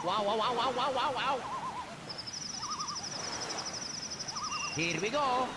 Wow, wow, wow, wow, wow, wow, wow. Here we go.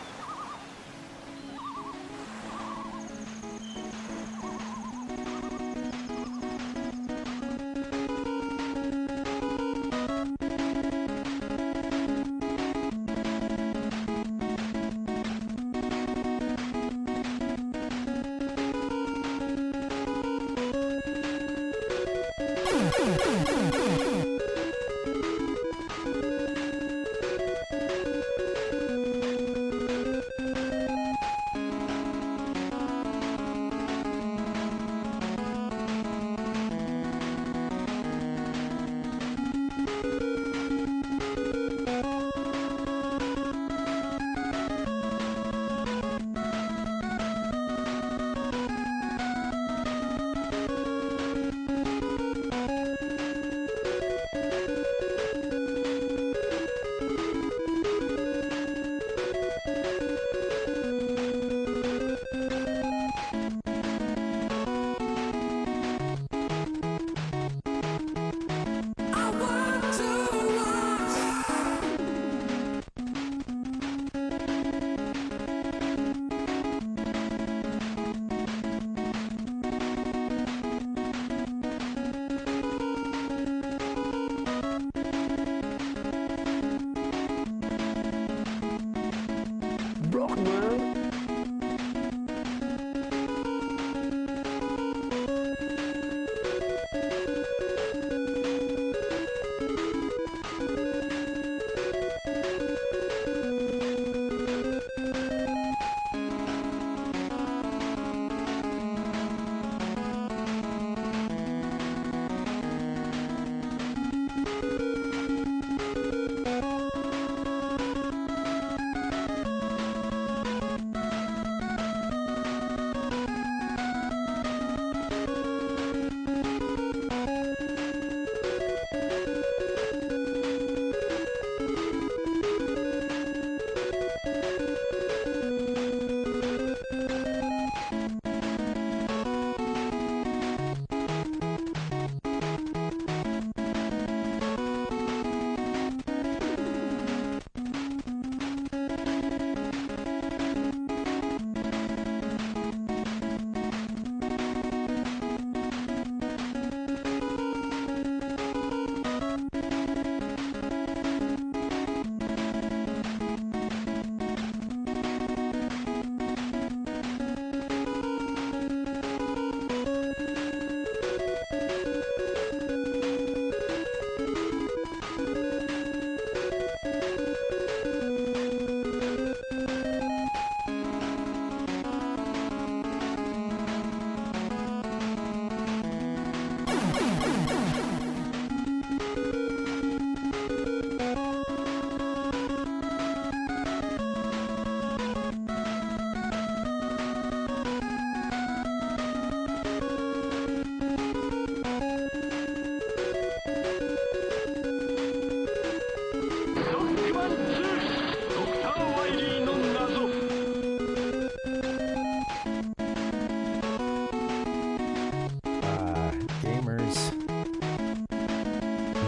Rockman.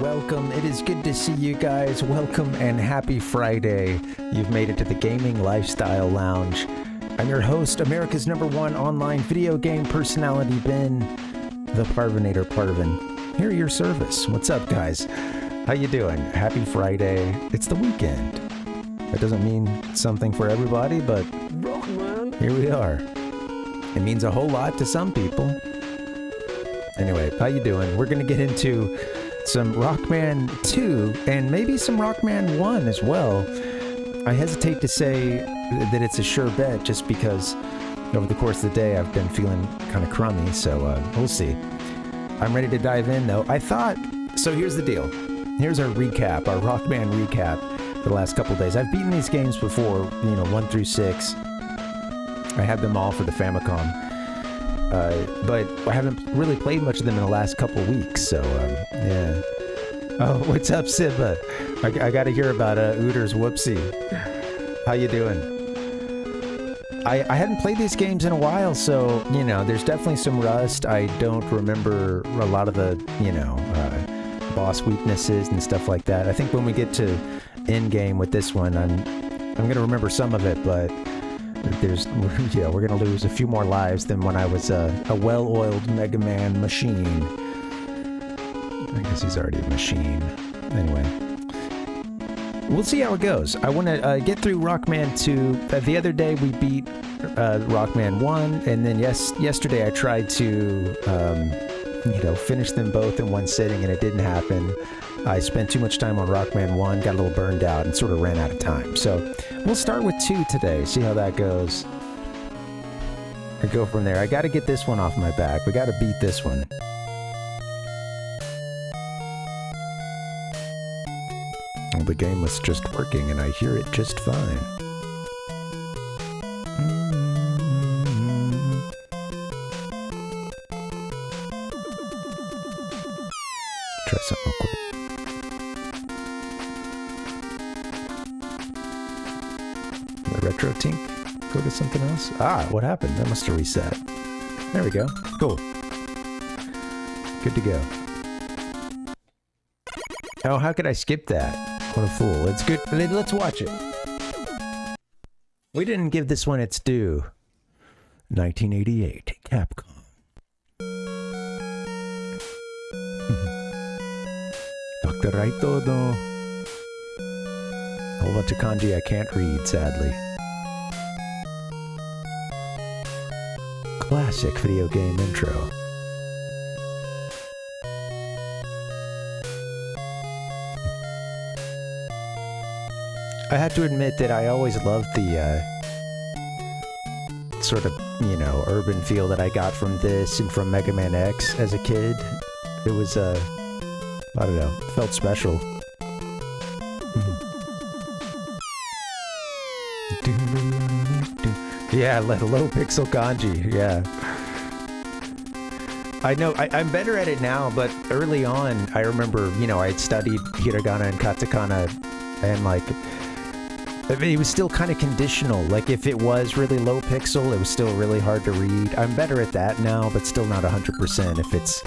Welcome. It is good to see you guys. Welcome and happy Friday. You've made it to the Gaming Lifestyle Lounge. I'm your host, America's #1 online video game personality, Ben, the Parvinator Parvin. Here at your service. What's up, guys? How you doing? Happy Friday. It's the weekend. That doesn't mean something for everybody, but Rockman. here we are. It means a whole lot to some people. Anyway, how you doing? We're going to get into some Rockman 2 and maybe some Rockman 1 as well. I hesitate to say that it's a sure bet just because over the course of the day I've been feeling kind of crummy, so we'll see. I'm ready to dive in though. So here's the deal. Here's our recap, our Rockman recap for the last couple days. I've beaten these games before, 1 through 6. I had them all for the Famicom. But I haven't really played much of them in the last couple weeks, so, yeah. Oh, what's up, Sibba? I gotta hear about Ooter's Whoopsie. How you doing? I hadn't played these games in a while, so, there's definitely some rust. I don't remember a lot of the, boss weaknesses and stuff like that. I think when we get to end game with this one, I'm gonna remember some of it, but we're gonna lose a few more lives than when I was a well-oiled Mega Man machine. I guess he's already a machine. Anyway, we'll see how it goes. I want to get through Rockman 2. The other day we beat Rockman 1, and then yesterday I tried to finish them both in one sitting, and it didn't happen. I spent too much time on Rockman 1, got a little burned out, and sort of ran out of time. So we'll start with 2 today, see how that goes. And go from there. I got to get this one off my back. We got to beat this one. Well, the game was just working, and I hear it just fine. Try something real quick. The retro tink? Go to something else? Ah, what happened? That must have reset. There we go. Cool. Good to go. Oh, how could I skip that? What a fool. It's good. Let's watch it. We didn't give this one its due. 1988, Capcom. Right todo. A whole bunch of kanji I can't read, sadly. Classic video game intro. I have to admit that I always loved the sort of, urban feel that I got from this and from Mega Man X as a kid. It was, I don't know, it felt special. Yeah, low pixel kanji, yeah. I know, I'm better at it now, but early on, I remember, I had studied hiragana and katakana, and it was still kind of conditional. Like, if it was really low pixel, it was still really hard to read. I'm better at that now, but still not 100% if it's,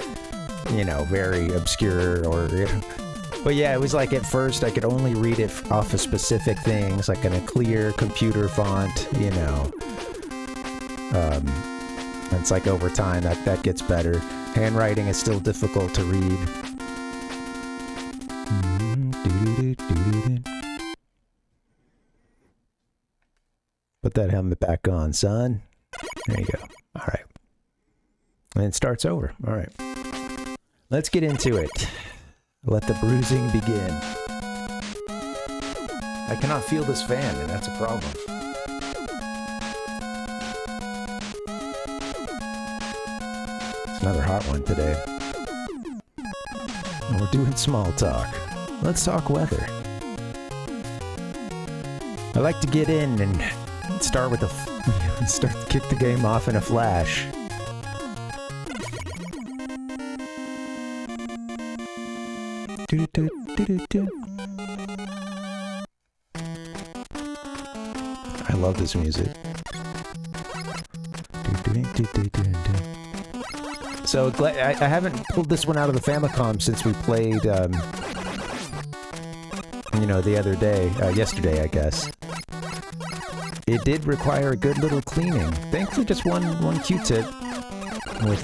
very obscure or... But yeah, it was like at first I could only read it off of specific things, like in a clear computer font, It's like over time that gets better. Handwriting is still difficult to read. Put that helmet back on, son. There you go. All right. And it starts over. All right. Let's get into it. Let the bruising begin. I cannot feel this fan, and that's a problem. It's another hot one today. And we're doing small talk. Let's talk weather. I like to get in and start with kick the game off in a flash. I love this music. So I haven't pulled this one out of the Famicom since we played, the other day, yesterday, I guess. It did require a good little cleaning. Thankfully, just one Q-tip with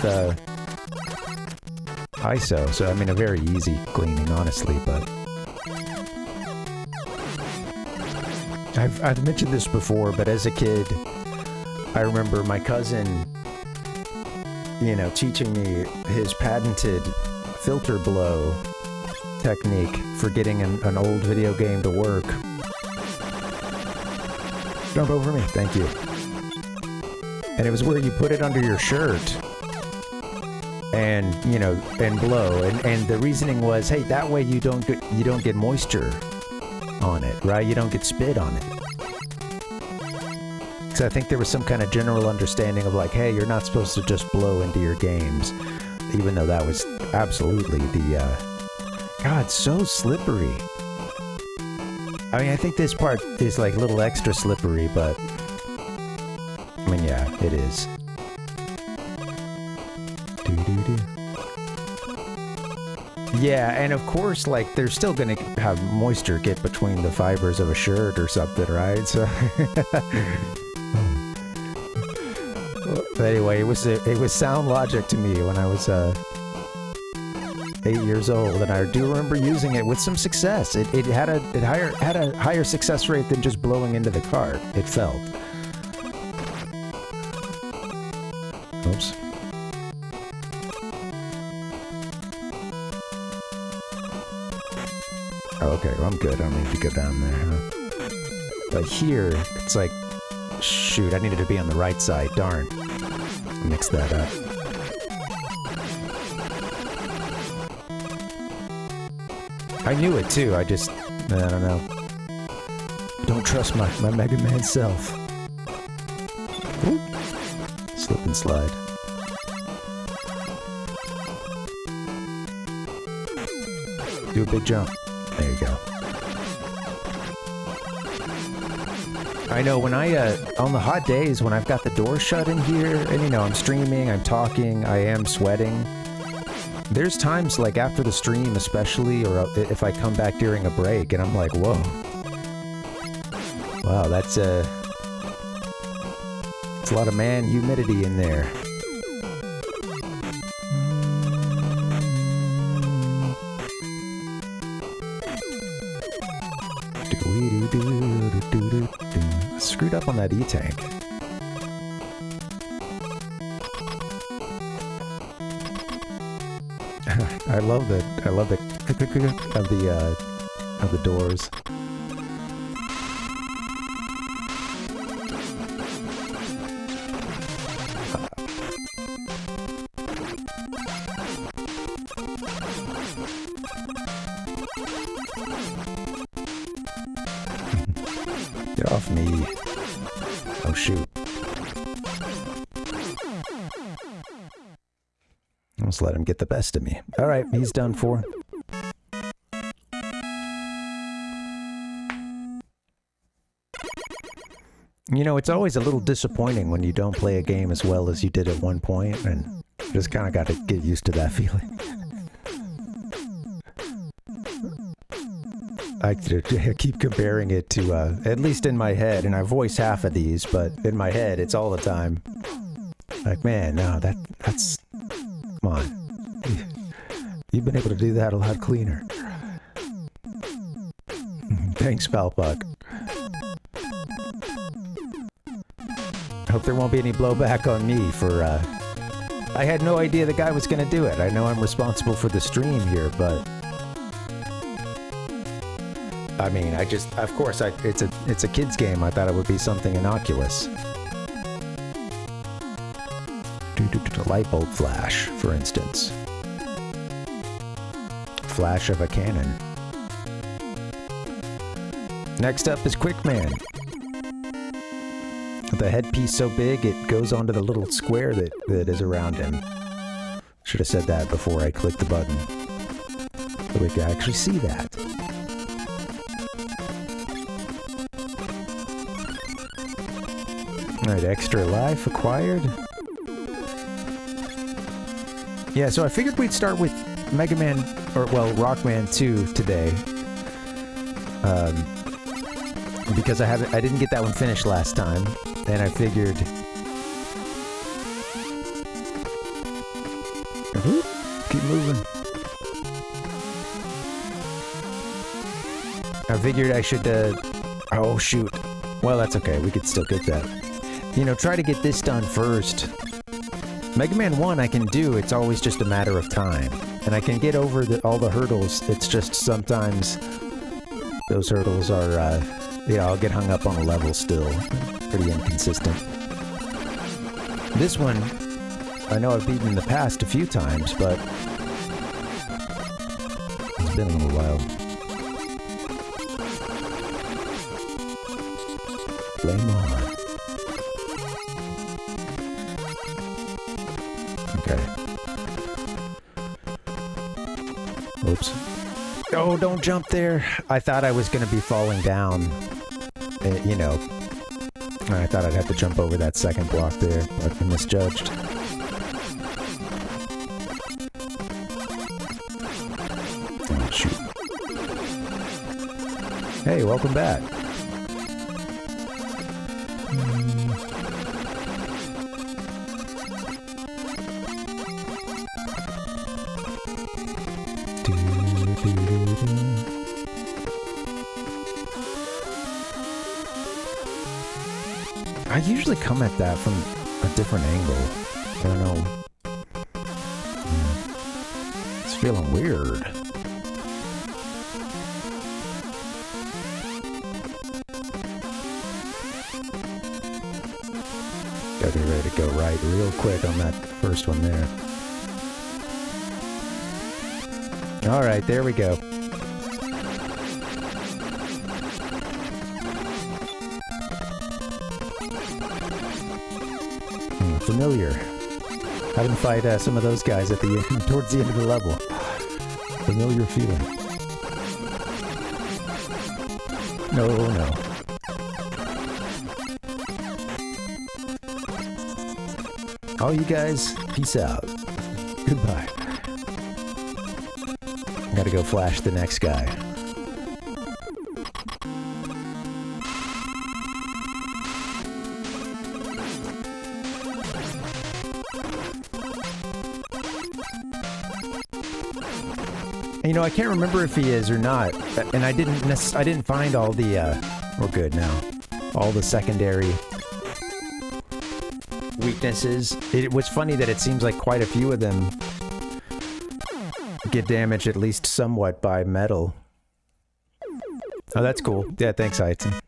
ISO. So, a very easy cleaning, honestly, but... I've mentioned this before, but as a kid, I remember my cousin, teaching me his patented filter blow technique for getting an old video game to work. Jump over me, thank you. And it was where you put it under your shirt and, and blow. And the reasoning was, hey, that way you don't get moisture on it, right? You don't get spit on it. So I think there was some kind of general understanding of like, hey, you're not supposed to just blow into your games, even though that was absolutely the, God, so slippery. I think this part is like a little extra slippery, but yeah, it is. Yeah, and of course, like, they're still gonna have moisture get between the fibers of a shirt or something, right? So, but anyway, it was sound logic to me when I was 8 years old, and I do remember using it with some success. It had a higher success rate than just blowing into the cart. It felt. Oops. Oh, okay, well, I'm good. I don't need to go down there, huh? But here, it's like, shoot, I needed to be on the right side. Darn. Mix that up. I knew it too, I don't know. Don't trust my Mega Man self. Oop. Slip and slide. Do a big jump. There you go. I know, when on the hot days, when I've got the door shut in here, and you know, I'm streaming, I'm talking, I am sweating. There's times, like after the stream especially, or if I come back during a break, and I'm like, whoa. Wow, that's a lot of man humidity in there. Screwed up on that E-tank. I love the of the doors. Get off me. Oh shoot. Let's let him get the best of me. Alright, he's done for. You know, it's always a little disappointing when you don't play a game as well as you did at one point, and just kind of got to get used to that feeling. I keep comparing it to, at least in my head, and I voice half of these, but in my head, it's all the time. Like, man, no, that's... Come on. You've been able to do that a lot cleaner. Thanks, Palpuck. Hope there won't be any blowback on me for, I had no idea the guy was gonna do it. I know I'm responsible for the stream here, but... I mean, of course, it's a kid's game. I thought it would be something innocuous. Light bulb flash, for instance. Flash of a cannon. Next up is Quickman. The headpiece so big it goes onto the little square that is around him. Should have said that before I clicked the button. So we can actually see that. Alright, extra life acquired. Yeah, so I figured we'd start with Mega Man, or well, Rockman 2 today. Because I didn't get that one finished last time, and I figured... Keep moving. I figured I should, oh shoot. Well, that's okay, we could still get that. You know, try to get this done first. Mega Man 1 I can do, it's always just a matter of time. And I can get over all the hurdles, it's just sometimes those hurdles are, you know, I'll get hung up on a level still. Pretty inconsistent. This one, I know I've beaten in the past a few times, but it's been a little while. Flame on. Okay. Oops. Oh, don't jump there. I thought I was going to be falling down. You know. I thought I'd have to jump over that second block there, but I misjudged. Hey, welcome back. I usually come at that from a different angle. I don't know. It's feeling weird. Gotta be ready to go right real quick on that first one there. Alright, there we go. Familiar. Having to fight some of those guys at the end, towards the end of the level. Familiar feeling. No, no. All you guys, peace out. Goodbye. Gotta go flash the next guy. You know, I can't remember if he is or not, and I didn't find all the, we're good now. All the secondary weaknesses. It was funny that it seems like quite a few of them get damaged at least somewhat by metal. Oh, that's cool. Yeah, thanks, Aiton.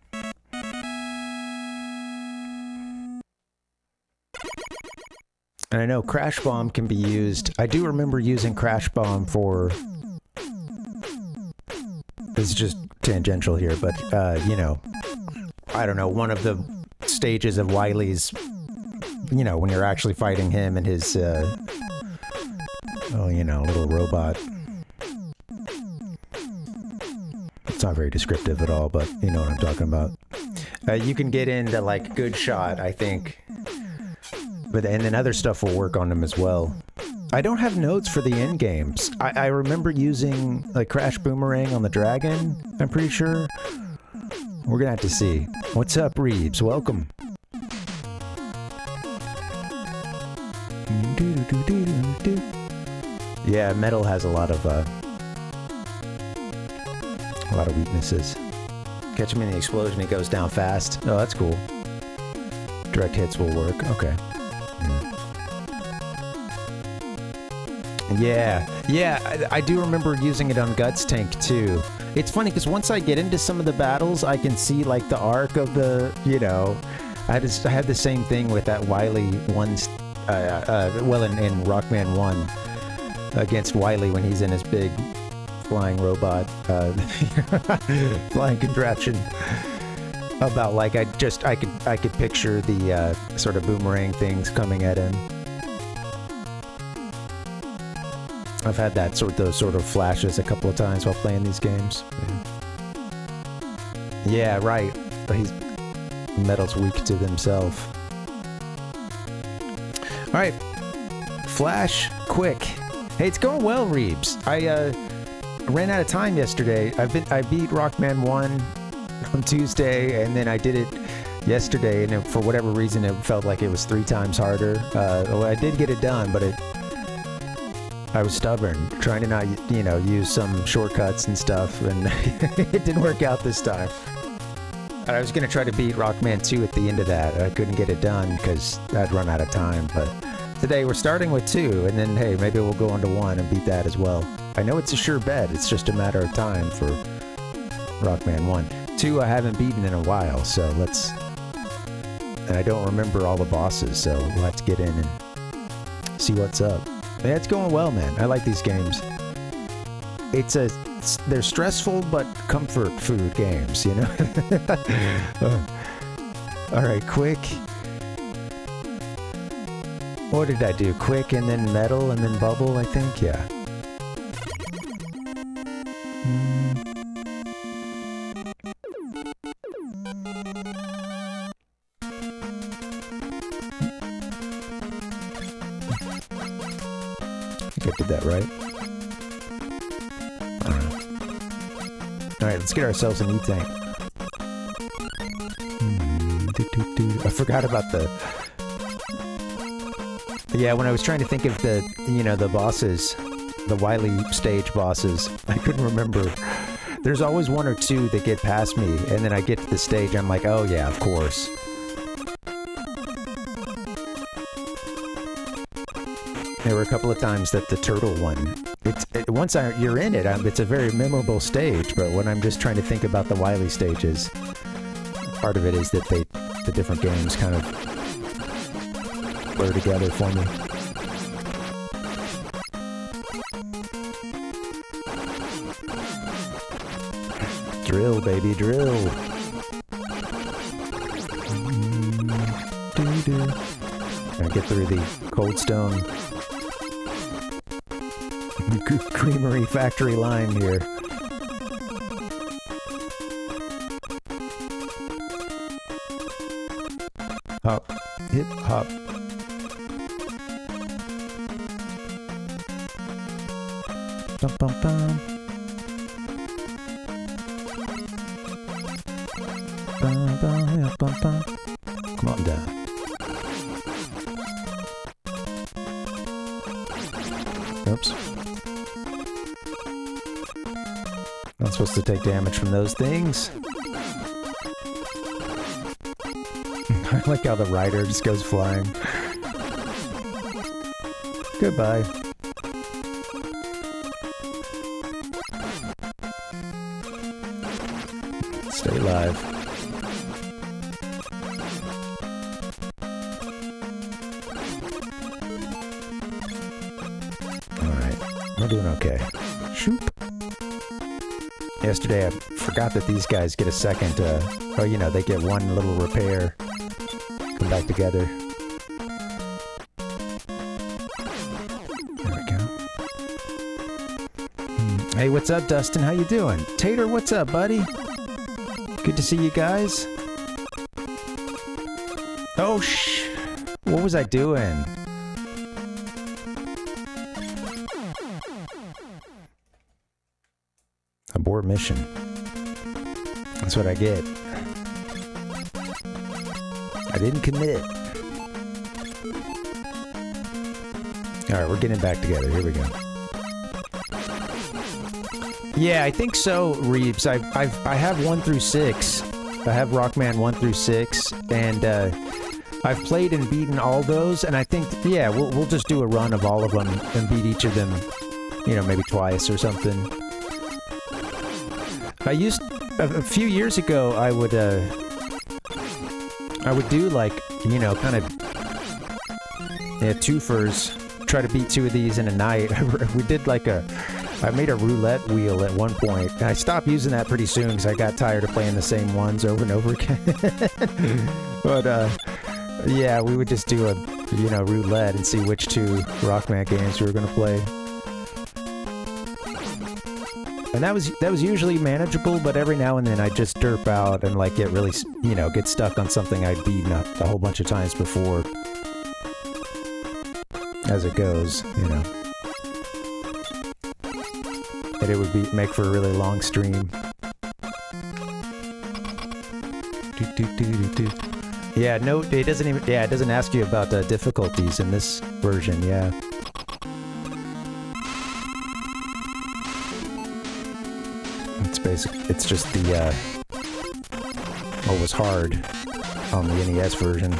And I know Crash Bomb can be used. I do remember using Crash Bomb for... This is just tangential here, but, you know, I don't know, one of the stages of Wily's, you know, when you're actually fighting him and his, oh, you know, little robot. It's not very descriptive at all, but you know what I'm talking about. You can get into, like, Good Shot, I think. But, and then other stuff will work on him as well. I don't have notes for the end games. I remember using, like, Crash Boomerang on the Dragon, I'm pretty sure. We're gonna have to see. What's up, Reeves? Welcome. Yeah, metal has a lot of weaknesses. Catch him in the explosion, he goes down fast. Oh, that's cool. Direct hits will work. Okay. Yeah, I do remember using it on Guts Tank too. It's funny because once I get into some of the battles, I can see like the arc of the, you know, I had the same thing with that Wily one, well in Rockman 1 against Wily when he's in his big flying robot, flying contraption. About like I could picture the sort of boomerang things coming at him. I've had those sort of flashes a couple of times while playing these games. Yeah, right. But Metal's weak to himself. All right, Flash, quick. Hey, it's going well, Reeves. I ran out of time yesterday. I beat Rockman 1 on Tuesday, and then I did it yesterday, and for whatever reason, it felt like it was 3 times harder. Well, I did get it done, but I was stubborn, trying to not, you know, use some shortcuts and stuff, and it didn't work out this time. I was going to try to beat Rockman 2 at the end of that. I couldn't get it done because I'd run out of time, but today we're starting with 2, and then, hey, maybe we'll go on to 1 and beat that as well. I know it's a sure bet. It's just a matter of time for Rockman 1. 2 I haven't beaten in a while, so let's... And I don't remember all the bosses, so we'll have to get in and see what's up. Yeah, it's going well, man. I like these games. They're stressful but comfort food games, you know? Alright, quick. What did I do? Quick and then metal and then bubble, I think? Yeah. I think I did that right. I don't know. Alright, let's get ourselves an E-Tank. I forgot about the... Yeah, when I was trying to think of the, you know, the bosses, the Wily stage bosses, I couldn't remember. There's always one or two that get past me, and then I get to the stage, I'm like, oh yeah, of course. There were a couple of times that the turtle one, once you're in it, it's a very memorable stage, but when I'm just trying to think about the Wily stages, part of it is that the different games kind of blur together for me. Drill, baby, drill. Gotta get through the Cold Stone Creamery factory line here. Hop, hip hop. Bum bum bum. Bum bum yeah, bum bum. Come on down. Oops. Not supposed to take damage from those things. I like how the rider just goes flying. Goodbye. Stay alive. Alright, we're doing okay. Shoop. Yesterday I forgot that these guys get a second, oh, you know, they get one little repair. Come back together. There we go. Hey, what's up, Dustin? How you doing? Tater, what's up, buddy? Good to see you guys. Oh, what was I doing? Abort mission. That's what I get. I didn't commit. Alright, we're getting back together. Here we go. Yeah, I think so, Reeves. I have 1 through 6. I have Rockman 1 through 6, and I've played and beaten all those, and I think, yeah, we'll just do a run of all of them and beat each of them, you know, maybe twice or something. A few years ago, I would do, like, you know, kind of, yeah, twofers, try to beat 2 of these in a night. We did, like, I made a roulette wheel at one point, and I stopped using that pretty soon because I got tired of playing the same ones over and over again. But, yeah, we would just do a, you know, roulette and see which 2 Rockman games we were going to play. And that was usually manageable, but every now and then I'd just derp out and, like, get really, you know, get stuck on something I'd beaten a whole bunch of times before. As it goes, you know. And it would make for a really long stream. Yeah, no, it doesn't even, yeah, it doesn't ask you about difficulties in this version, yeah. It's just the, what was hard on the NES version.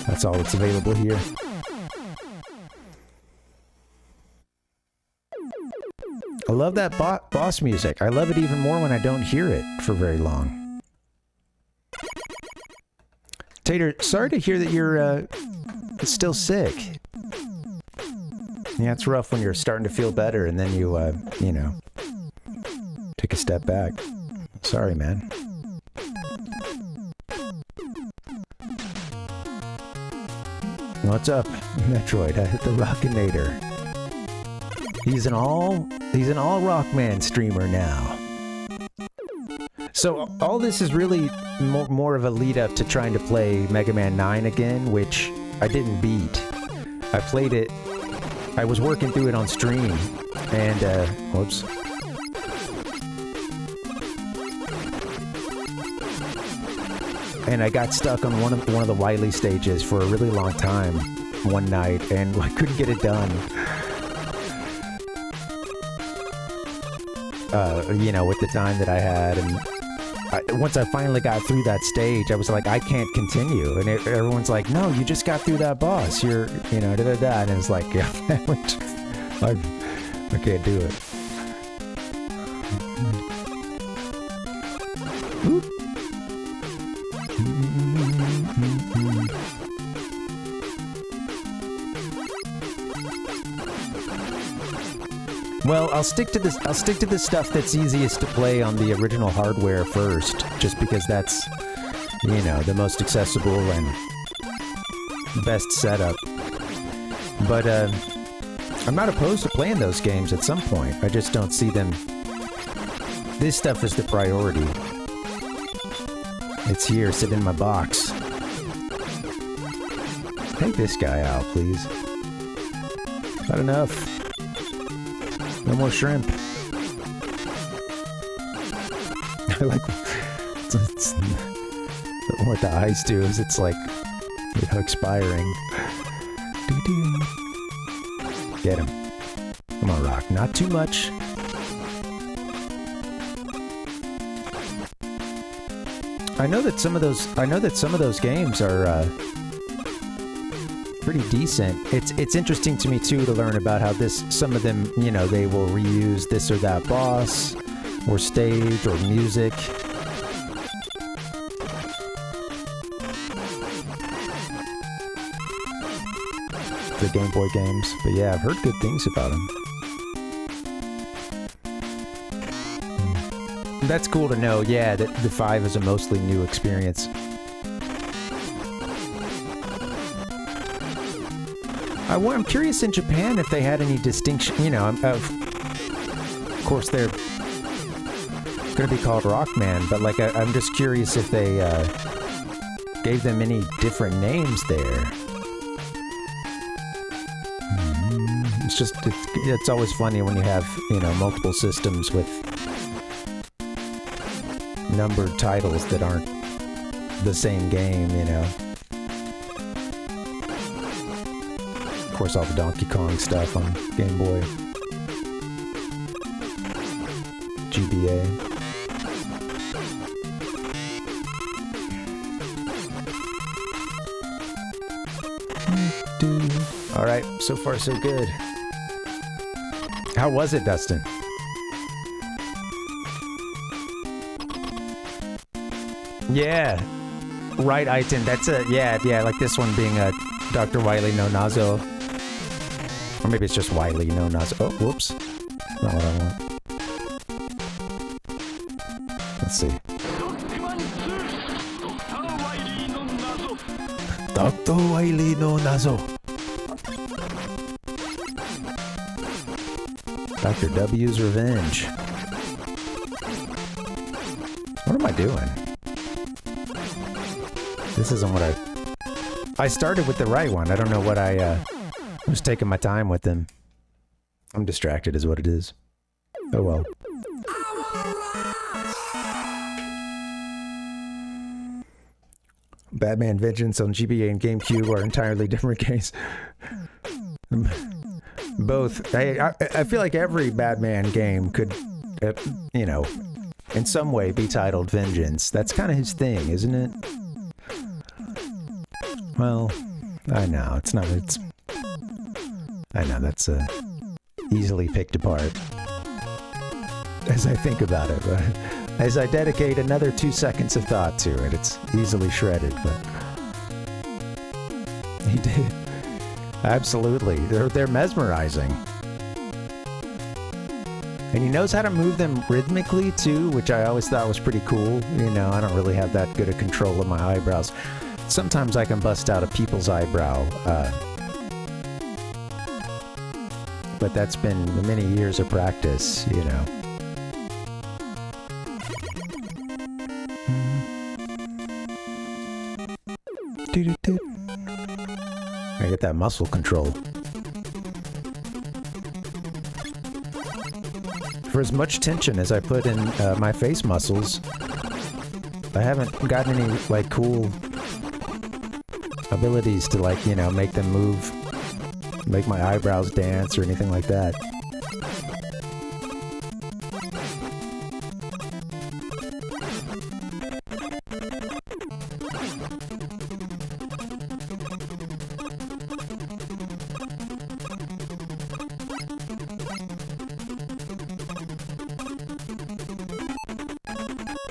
That's all that's available here. I love that boss music. I love it even more when I don't hear it for very long. Tater, sorry to hear that you're, still sick. Yeah, it's rough when you're starting to feel better and then you, you know, take a step back. Sorry, man. What's up, Metroid? I hit the Rockinator. He's an all Rockman streamer now. So all this is really more of a lead up to trying to play MegaMan 9 again, which I didn't beat. I played it. I was working through it on stream, and whoops. and I got stuck on one of the Wily stages for a really long time one night, and I couldn't get it done. You know, with the time that I had, and once I finally got through that stage, I was like, I can't continue. And everyone's like, no, you just got through that boss. You're, you know, da-da-da. And it's like, yeah, I can't do it. Oop. Well, I'll stick to this. I'll stick to the stuff that's easiest to play on the original hardware first, just because that's, you know, the most accessible and best setup. But I'm not opposed to playing those games at some point. I just don't see them. This stuff is the priority. It's here, sitting in my box. Take this guy out, please. Not enough. No more shrimp. I like it's what the eyes do is it's like, you know, expiring. Doo-doo. Get him. Come on, Rock. Not too much. I know that some of those games are pretty decent. It's interesting to me too to learn about how some of them, you know, they will reuse this or that boss or stage or music. The Game Boy games, but yeah, I've heard good things about them. That's cool to know, yeah, that the 5 is a mostly new experience. I'm curious in Japan if they had any distinction, you know, of course they're going to be called Rockman, but like I'm just curious if they gave them any different names there. It's always funny when you have, you know, multiple systems with numbered titles that aren't the same game, you know. Of course, all the Donkey Kong stuff on Game Boy. GBA. Alright, so far so good. How was it, Dustin? Yeah. Right, Aiton. That's a... Yeah, like this one being a Dr. Wily no Nazo. Or maybe it's just Wily no Nazo. Oh, whoops. Not what I want. Let's see. Dr. Wily no Nazo. Dr. W's Revenge. What am I doing? This isn't what I started with the right one. I don't know what I was taking my time with them. I'm distracted is what it is. Oh well. Batman Vengeance on GBA and GameCube are entirely different games. Both. I feel like every Batman game could, you know, in some way be titled Vengeance. That's kind of his thing, isn't it? Well, I know, it's not, I know, that's easily picked apart. As I think about it, but as I dedicate another 2 seconds of thought to it, it's easily shredded, but... He did. Absolutely. They're mesmerizing. And he knows how to move them rhythmically, too, which I always thought was pretty cool. You know, I don't really have that good a control of my eyebrows. Sometimes I can bust out a people's eyebrow. But that's been many years of practice, you know. I get that muscle control. For as much tension as I put in my face muscles, I haven't gotten any, like, cool abilities to, like, you know, make them move, make my eyebrows dance or anything like that.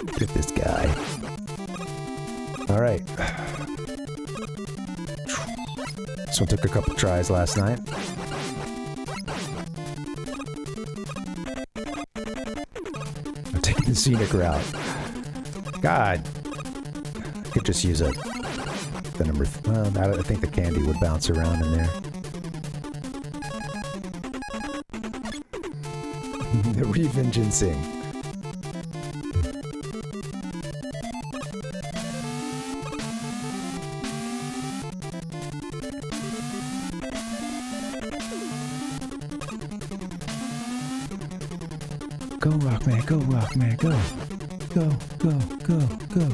Look at this guy. Alright. This one took a couple tries last night. I'm taking the scenic route. God. I could just use the number... I think the candy would bounce around in there. The revengeancing. Go, Rockman, go, Rockman, go. Go, go, go, go.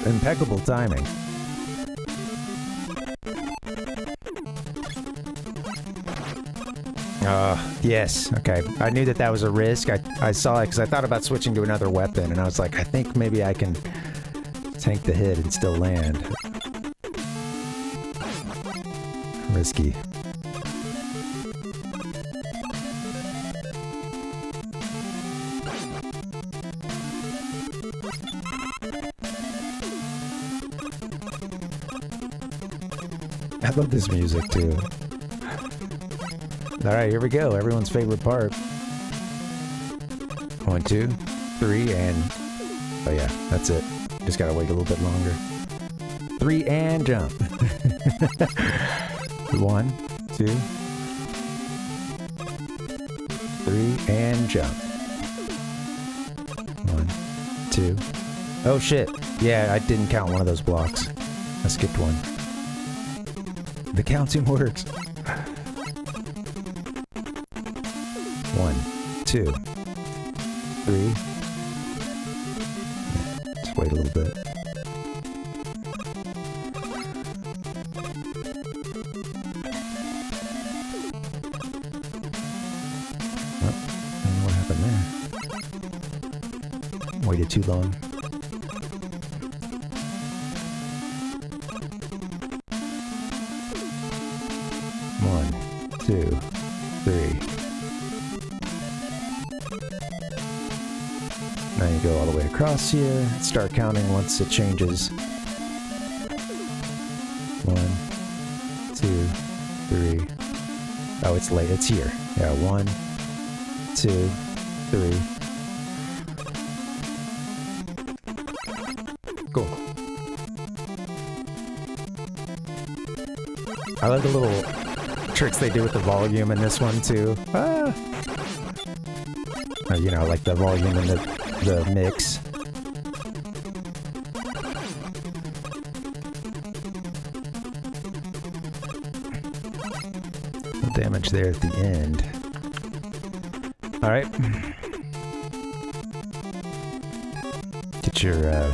Impeccable timing. Yes, okay. I knew that was a risk. I saw it because I thought about switching to another weapon, and I was like, I think maybe I can tank the hit and still land. Risky. I love this music too. Alright, here we go. Everyone's favorite part. 1, 2, 3, and... Oh yeah, that's it. Just gotta wait a little bit longer. 3 and jump. 1, 2, 3 and jump. 1, 2. Oh shit. Yeah, I didn't count one of those blocks. I skipped one. The counting works. 1, 2, 3. Just wait a little bit. Oh, I don't know what happened there. Waited too long. One, 2, 3. Now you go all the way across here. Start counting once it changes. 1, 2, 3. Oh, it's late. It's here. Yeah, 1, 2, 3. Cool. I like the little tricks they do with the volume in this one too. Ah! You know, like the volume in the mix. No damage there at the end. Alright. Get your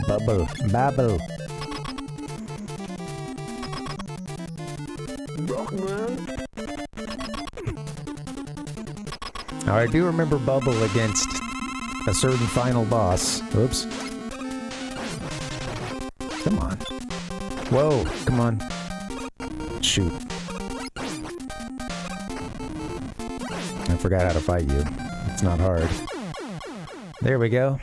bubble. Rockman. Now, I do remember Bubble against a certain final boss. Oops. Come on. Whoa, come on. Shoot. I forgot how to fight you. It's not hard. There we go.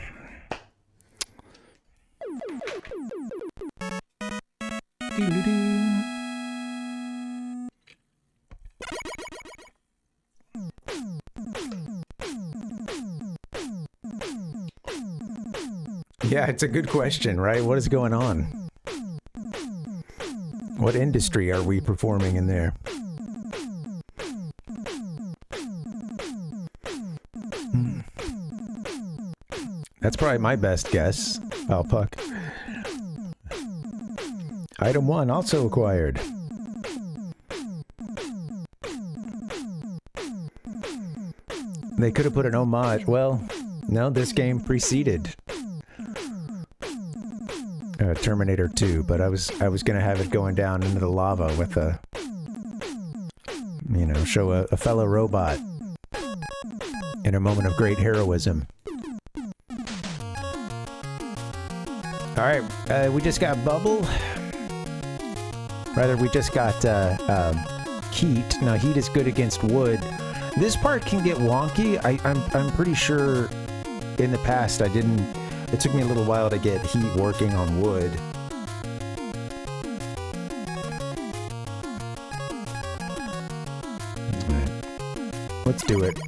Doo-doo-doo. Yeah, it's a good question, right? What is going on? What industry are we performing in there? That's probably my best guess. Oh, puck. Item 1 also acquired. They could have put an homage. Well, no, this game preceded Terminator 2, but I was gonna have it going down into the lava with a, you know, show a fellow robot in a moment of great heroism. All right, we just got Bubble. Rather, we just got Heat. Now, Heat is good against wood. This part can get wonky. I'm pretty sure in the past I didn't... It took me a little while to get Heat working on wood. Right. Let's do it.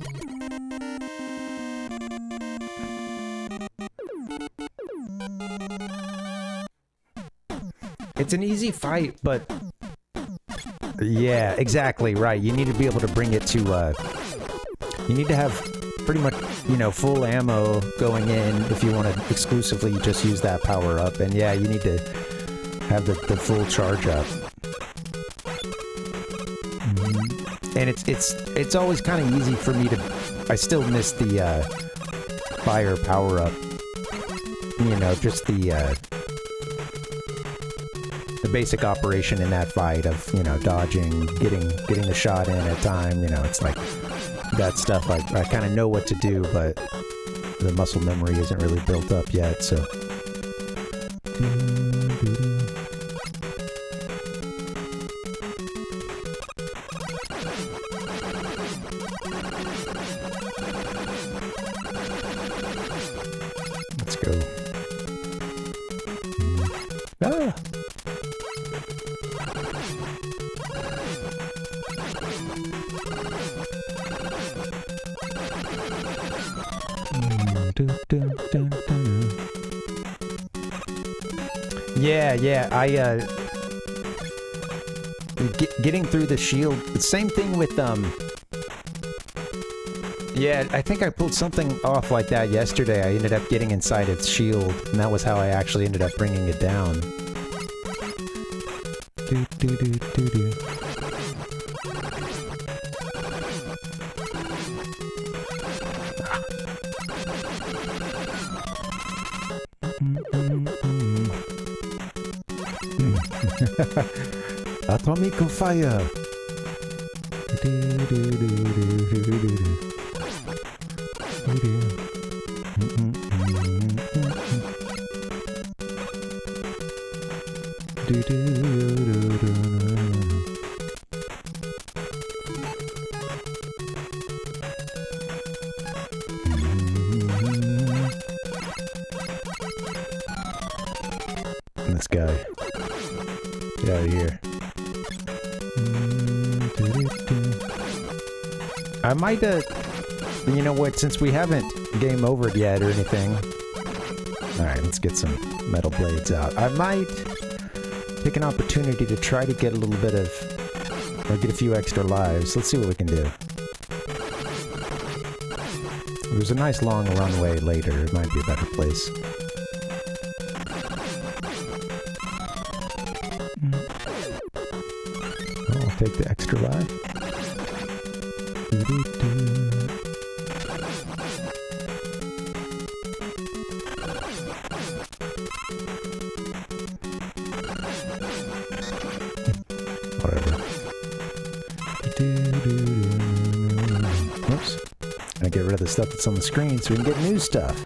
It's an easy fight, but... Yeah, exactly, right. You need to be able to bring it to, you need to have pretty much, you know, full ammo going in if you want to exclusively just use that power up. And yeah, you need to have the full charge up. And it's always kind of easy for me to... I still miss the, fire power up. You know, just the basic operation in that fight of, you know, dodging, getting the shot in at time, you know, it's like that stuff. I kind of know what to do, but the muscle memory isn't really built up yet, so. Let's go. Ah! Yeah, getting through the shield, same thing with, yeah, I think I pulled something off like that yesterday. I ended up getting inside its shield, and that was how I actually ended up bringing it down. Atomic fire. This guy. Get out of here. I might, you know what, since we haven't game overed yet or anything. Alright, let's get some metal blades out. I might pick an opportunity to try to get a little bit of, or get a few extra lives. Let's see what we can do. There's a nice long runway later. It might be a better place. I'll take the extra life. Whatever. Oops. Gonna get rid of the stuff that's on the screen so we can get new stuff.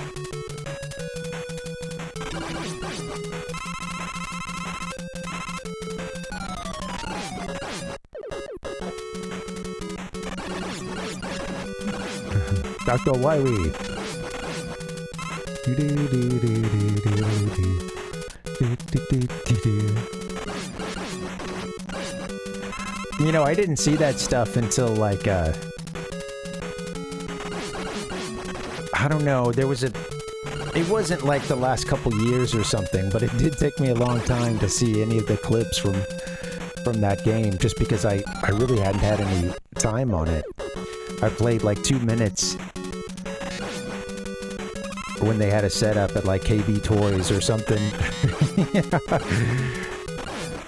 Dr. Wiley. You know, I didn't see that stuff until like, I don't know, there was a... It wasn't like the last couple years or something, but it did take me a long time to see any of the clips from that game, just because I really hadn't had any time on it. I played like 2 minutes when they had a setup at like KB Toys or something.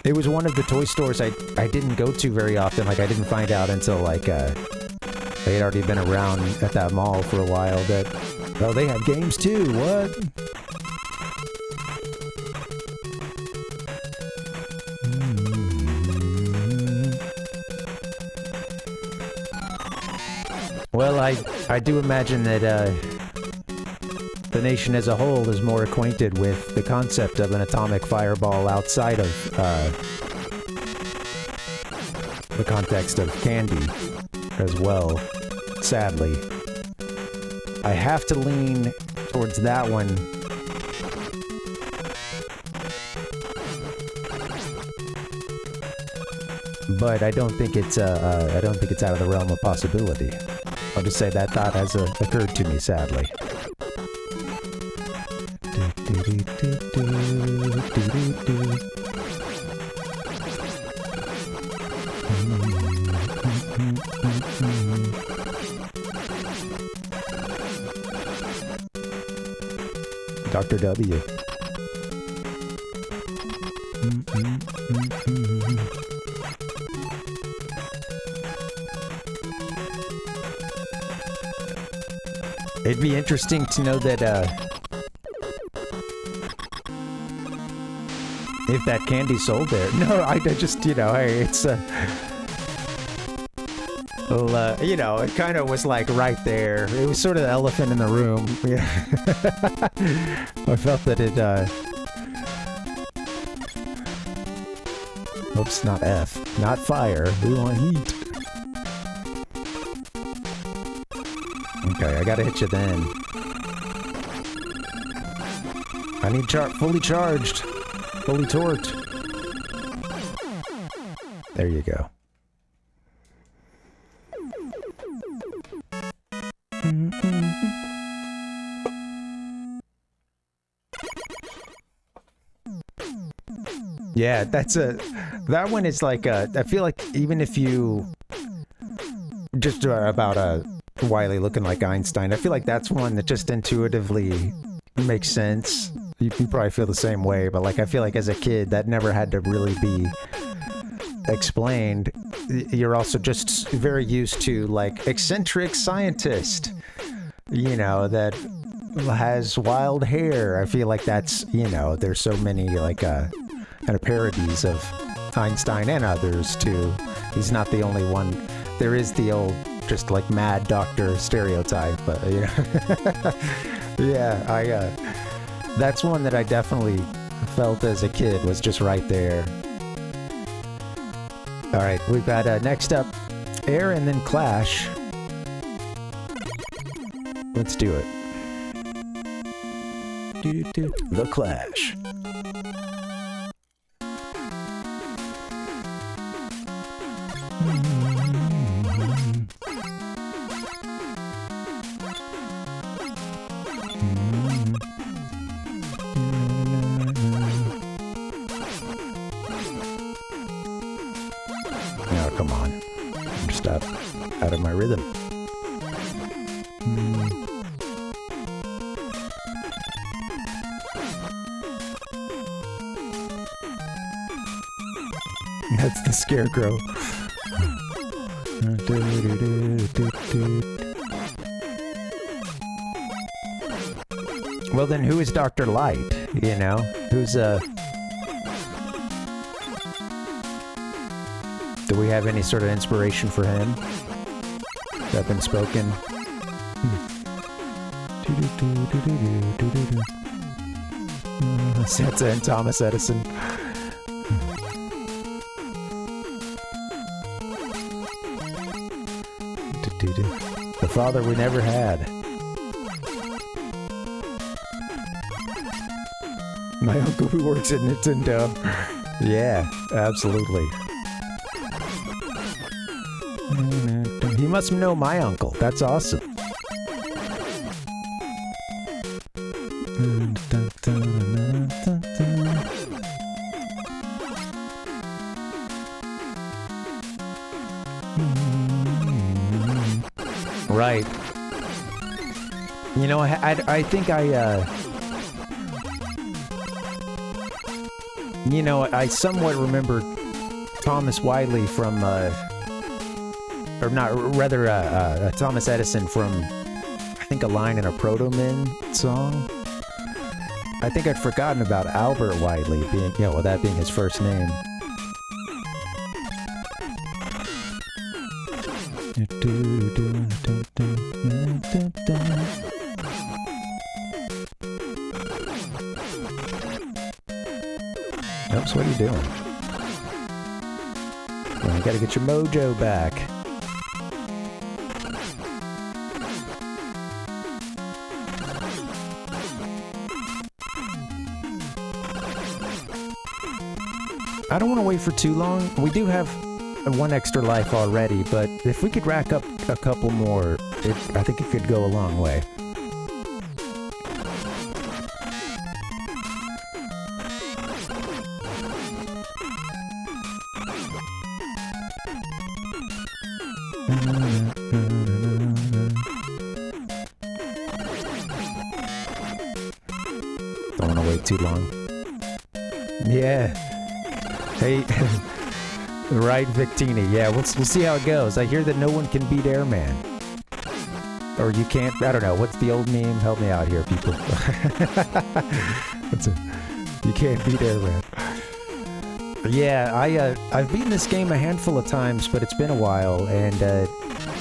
It was one of the toy stores I didn't go to very often. Like, I didn't find out until, like, they had already been around at that mall for a while that, oh, they have games too, what? Well, I do imagine that, the nation as a whole is more acquainted with the concept of an atomic fireball outside of the context of candy as well, sadly. I have to lean towards that one. But I don't think it's out of the realm of possibility. I'll just say that thought has occurred to me, sadly. Dr. W. It'd be interesting to know that, if that candy sold there. No, I just, you know, hey, it's, well, you know, it kind of was like right there. It was sort of the elephant in the room. Yeah. I felt that it, oops, not F. Not fire. We want heat. Okay, I gotta hit you then. I need fully charged. Fully torqued. There you go. Yeah, that one is like I feel like even if you just about Wiley looking like Einstein, I feel like that's one that just intuitively makes sense. You probably feel the same way, but like I feel like as a kid that never had to really be explained. You're also just very used to like eccentric scientist, you know, that has wild hair. I feel like that's, you know, there's so many like kind of parodies of Einstein and others too. He's not the only one. There is the old just like mad doctor stereotype, but you know. Yeah, that's one that I definitely felt as a kid was just right there. All right, we've got next up Air and then Clash. Let's do it. The Clash. Oh, come on. I'm just out of my rhythm. That's the Scarecrow. Well, then who is Dr. Light? You know? Who's, do we have any sort of inspiration for him? That been spoken? Santa and Thomas Edison. The father we never had. My uncle who works at Nintendo. Yeah, absolutely. He must know my uncle. That's awesome. Right. You know, I think You know, I somewhat remember Thomas Wiley from, or not, rather, Thomas Edison from, I think, a line in a Proto-Man song. I think I'd forgotten about Albert Wiley being, you know, well, that being his first name. Oops, what are you doing? Well, you gotta get your mojo back. I don't want to wait for too long. We do have one extra life already, but if we could rack up a couple more, I think it could go a long way. Don't want to wait too long. Yeah. Hey, right, Victini. Yeah, we'll see how it goes. I hear that no one can beat Airman. Or you can't, I don't know. What's the old meme? Help me out here, people. You can't beat Airman. Yeah, I've beaten this game a handful of times, but it's been a while, and I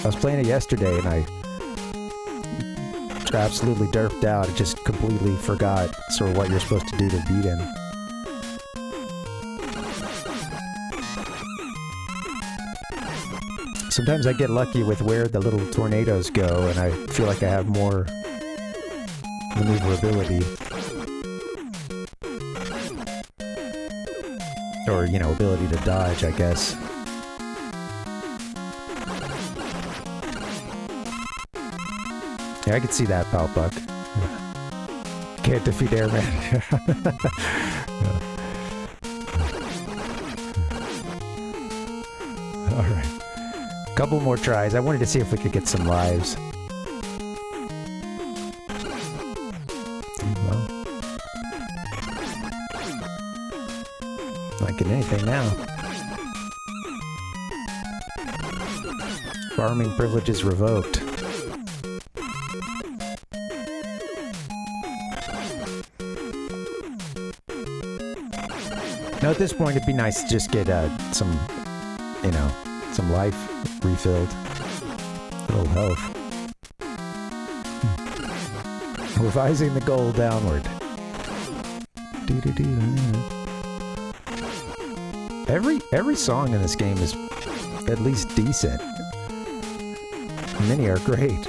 was playing it yesterday, and I absolutely derped out. I just completely forgot sort of what you're supposed to do to beat him. Sometimes I get lucky with where the little tornadoes go, and I feel like I have more maneuverability. Or, you know, ability to dodge, I guess. Yeah, I could see that, Palpuck. Can't defeat Airman. Alright. Couple more tries. I wanted to see if we could get some lives. Well, not getting anything now. Farming privileges revoked. Now at this point it'd be nice to just get some, you know, some life refilled. A little health. Revising the goal downward. Every song in this game is at least decent. Many are great.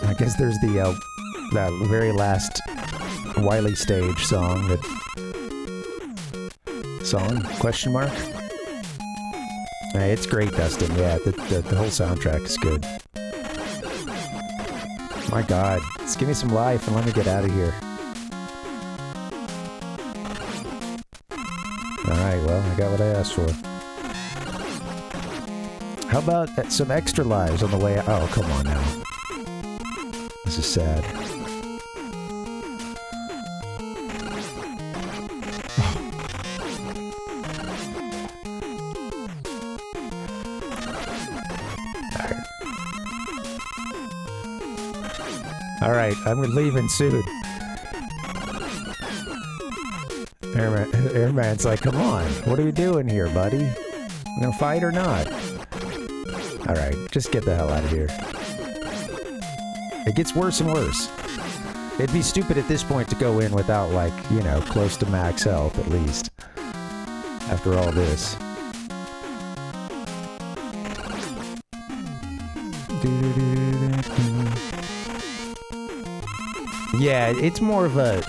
I guess there's the that very last Wily stage song that... Song? Question mark? Hey, it's great, Dustin. Yeah, the whole soundtrack is good. My god. Just give me some life and let me get out of here. Alright, well, I got what I asked for. How about some extra lives on the way out? Oh, come on now. This is sad. Alright, I'm leaving soon. Airman's like, come on, what are you doing here, buddy? You gonna fight or not? Alright, just get the hell out of here. It gets worse and worse. It'd be stupid at this point to go in without, like, you know, close to max health, at least. After all this. Yeah, it's more of an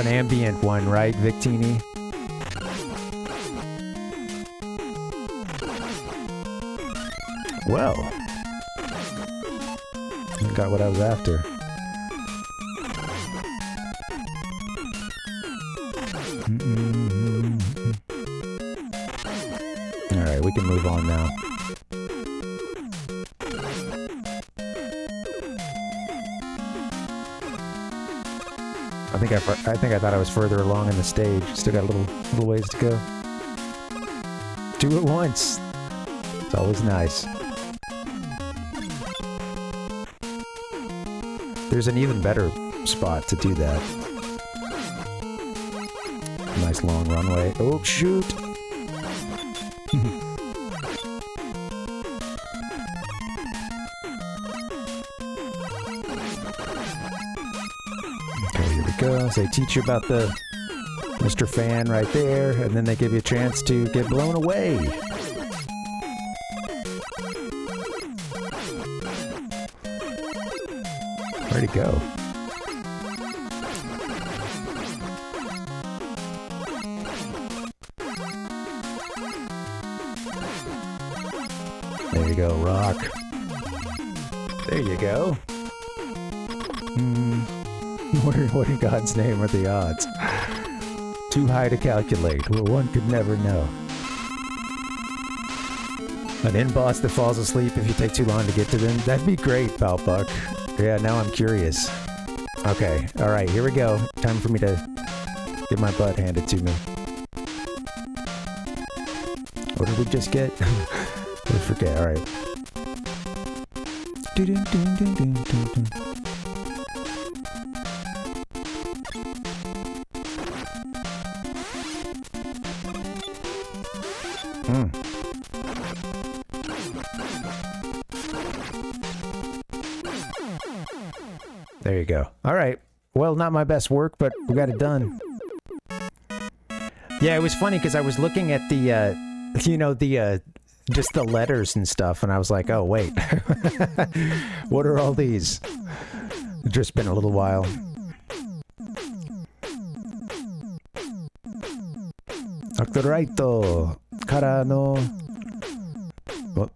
ambient one, right, Victini? Well, got what I was after. Alright, we can move on now. I think I thought I was further along in the stage. Still got a little ways to go. Do it once. It's always nice. There's an even better spot to do that. Nice long runway. Oh, shoot! Okay, here we go. So they teach you about the Mr. Fan right there, and then they give you a chance to get blown away. Where'd he go? There you go, Rock. There you go. What in God's name are the odds? Too high to calculate. Well, one could never know. An in-boss that falls asleep if you take too long to get to them? That'd be great, Palpuck. Yeah, now I'm curious. Okay, alright, here we go. Time for me to get my butt handed to me. What did we just get? I forget, alright. There you go. Alright. Well, not my best work, but we got it done. Yeah, it was funny because I was looking at the, you know, the, just the letters and stuff, and I was like, oh, wait. What are all these? It's just been a little while. Octoraito, Kara no... What?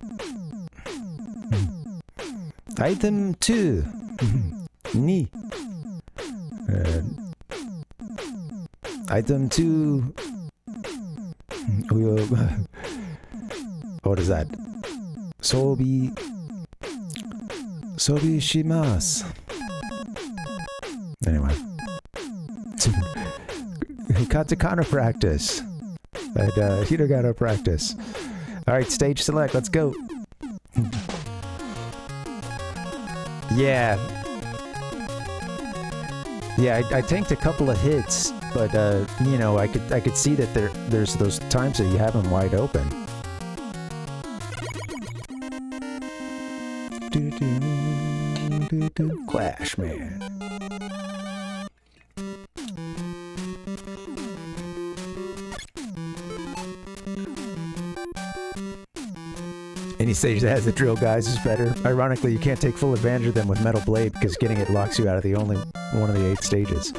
Item 2. Ni. Item 2. What is that? Sobi shimasu. Anyway. Katakana practice. And hiragana practice. Alright, stage select, let's go. Yeah. Yeah, I tanked a couple of hits, but you know, I could see that there's those times that you have them wide open. Clash, man. Any stage that has the drill guys is better. Ironically, you can't take full advantage of them with Metal Blade because getting it locks you out of the only one of the 8 stages.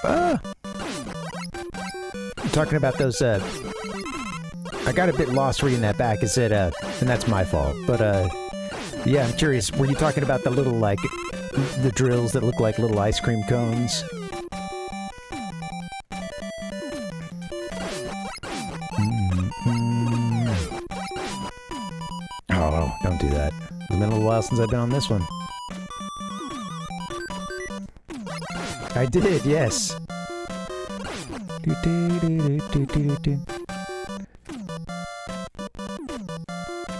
Ah! I'm talking about those, I got a bit lost reading that back. Is it, and that's my fault. But, yeah, I'm curious. Were you talking about the little, like, the drills that look like little ice cream cones? Oh, don't do that. It's been a little while since I've been on this one. I did, yes.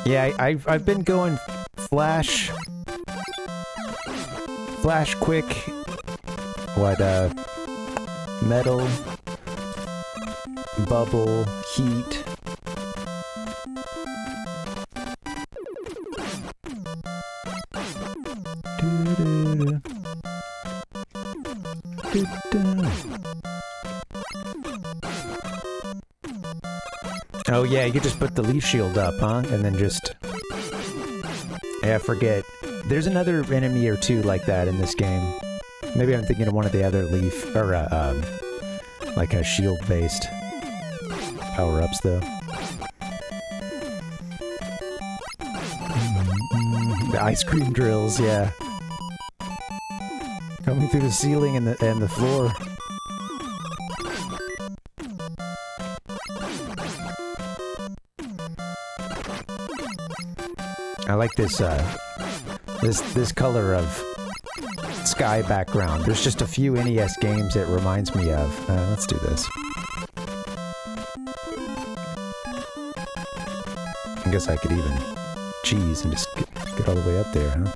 Yeah, I've been going flash quick. What, metal, bubble, heat. Oh yeah, you just put the leaf shield up, huh? And then just... Yeah, I forget. There's another enemy or two like that in this game. Maybe I'm thinking of one of the other leaf... or, like a shield-based power-ups, though. The ice cream drills, yeah. Coming through the ceiling and the floor. I like this, this color of sky background. There's just a few NES games it reminds me of. Let's do this. I guess I could even cheese and just get all the way up there, huh?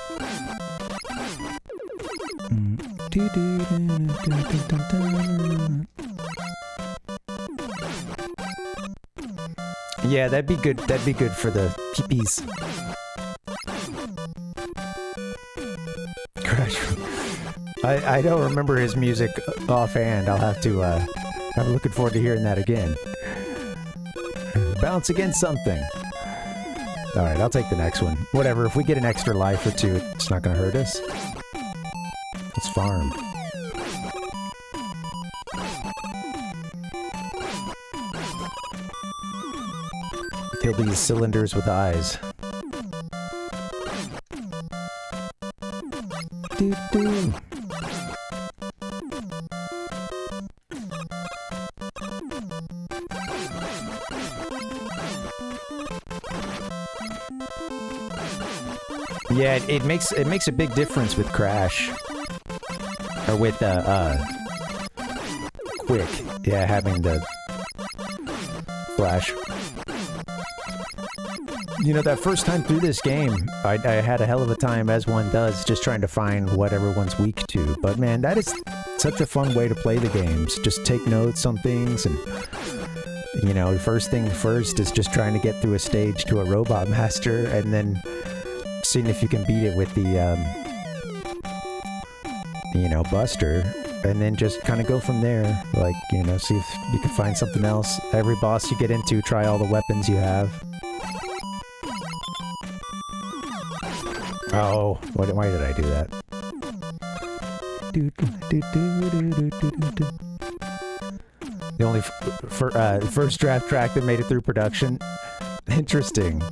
Yeah, that'd be good. That'd be good for the peepees. Crash. I don't remember his music offhand. I'll have to, I'm looking forward to hearing that again. Bounce against something. Alright, I'll take the next one. Whatever, if we get an extra life or two, it's not gonna hurt us. Let's farm. Kill these cylinders with eyes. Doo-doo. Yeah, it makes a big difference with Crash. Or with Quick. Yeah, having the flash. You know, that first time through this game, I had a hell of a time, as one does, just trying to find what everyone's weak to. But man, that is such a fun way to play the games. Just take notes on things, and you know, first thing first is just trying to get through a stage to a Robot Master, and then seeing if you can beat it with the, you know, Buster, and then just kind of go from there. Like, you know, see if you can find something else. Every boss you get into, try all the weapons you have. Oh, why did I do that? The only first draft track that made it through production. Interesting.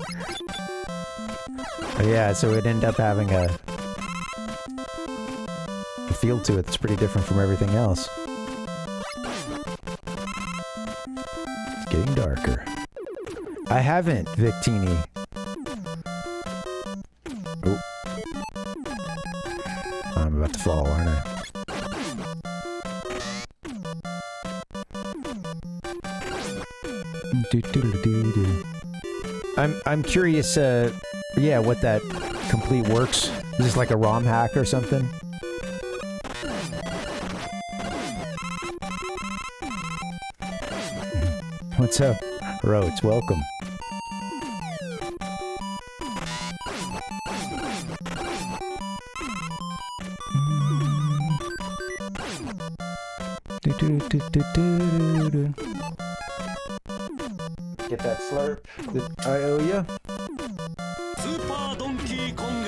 Yeah, so it ended up having a feel to it that's pretty different from everything else. It's getting darker. I haven't, Victini. Oh. I'm about to fall, aren't I? I'm curious, yeah, what that complete works. Is this like a ROM hack or something? What's up, Roads? Welcome. Get that slurp. I owe ya. Super Donkey Kong.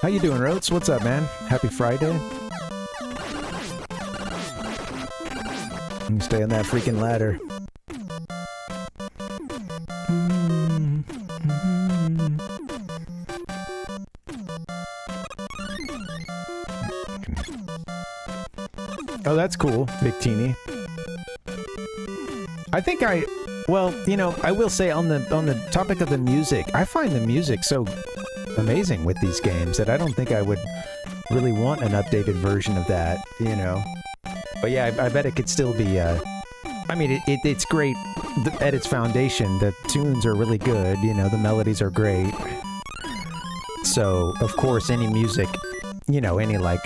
How you doing, Roads? What's up, man? Happy Friday. You stay on that freaking ladder. Oh, that's cool, Victini. I think well, you know, I will say on the topic of the music, I find the music so amazing with these games that I don't think I would really want an updated version of that, you know. But yeah, I bet it could still be, I mean, it's great at its foundation. The tunes are really good, you know, the melodies are great. So, of course, any music, you know, any like,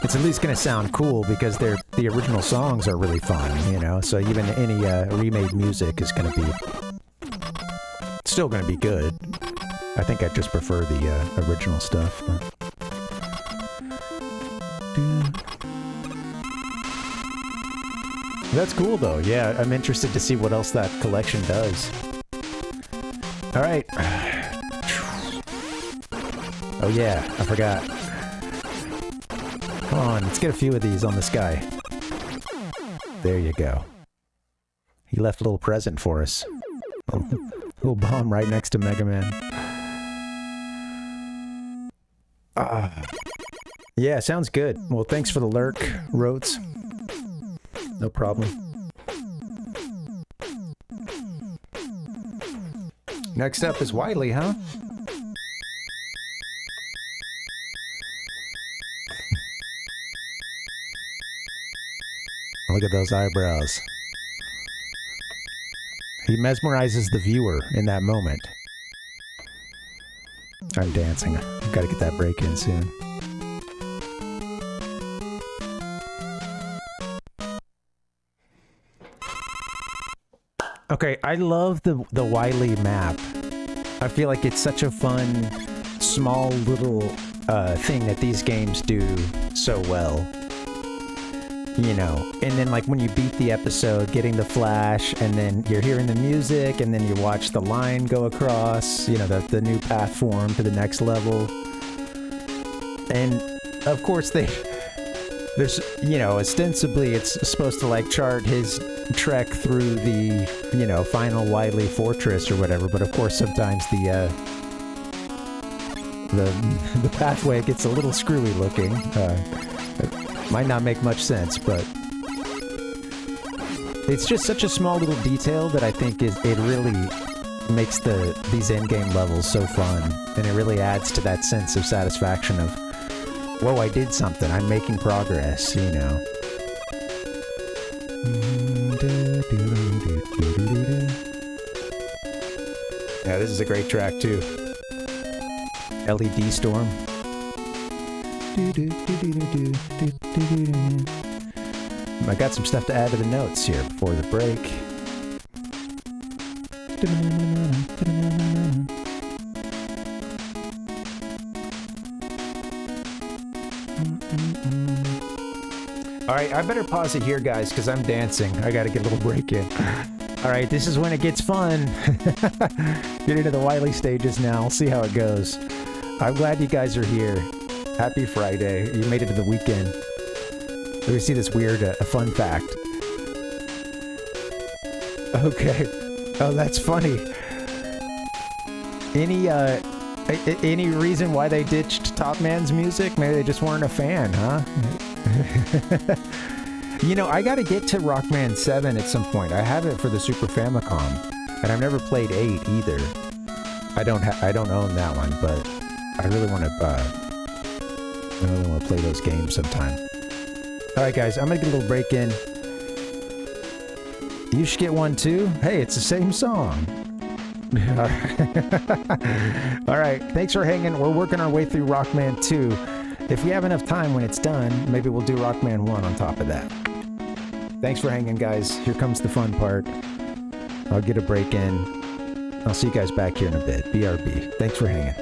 it's at least gonna sound cool because the original songs are really fun, you know. So even any remade music is gonna be still gonna be good. I think I just prefer the original stuff. That's cool though. Yeah, I'm interested to see what else that collection does. All right. Oh yeah, I forgot. Come on, let's get a few of these on the sky. There you go. He left a little present for us. A little bomb right next to MegaMan. Yeah, sounds good. Well, thanks for the lurk, Roads. No problem. Next up is Wiley, huh? Look at those eyebrows. He mesmerizes the viewer in that moment. I'm dancing. I've got to get that break in soon. Okay, I love the Wily map. I feel like it's such a fun, small little thing that these games do so well. You know, and then like when you beat the episode, getting the flash, and then you're hearing the music, and then you watch the line go across, you know, the new path form to the next level. And of course there's, you know, ostensibly it's supposed to like chart his trek through the, you know, final Wily fortress or whatever, but of course sometimes the pathway gets a little screwy looking. It might not make much sense, but it's just such a small little detail that I think it really makes these endgame levels so fun, and it really adds to that sense of satisfaction of, whoa, I did something, I'm making progress, you know. Yeah, this is a great track too. LED Storm. I got some stuff to add to the notes here before the break. Alright, I better pause it here, guys, because I'm dancing. I gotta get a little break in. Alright, this is when it gets fun. Get into the Wily stages now. See how it goes. I'm glad you guys are here. Happy Friday. You made it to the weekend. Let me see this weird fun fact. Okay. Oh, that's funny. Any reason why they ditched Top Man's music? Maybe they just weren't a fan, huh? You know, I gotta get to Rockman 7 at some point. I have it for the Super Famicom, and I've never played 8 either. I don't own that one, but I really want to play those games sometime. Alright guys, I'm gonna get a little break in. You should get one too? Hey, it's the same song. Alright, thanks for hanging. We're working our way through Rockman 2. If we have enough time when it's done, maybe we'll do Rockman 1 on top of that. Thanks for hanging, guys. Here comes the fun part. I'll get a break in. I'll see you guys back here in a bit. BRB. Thanks for hanging.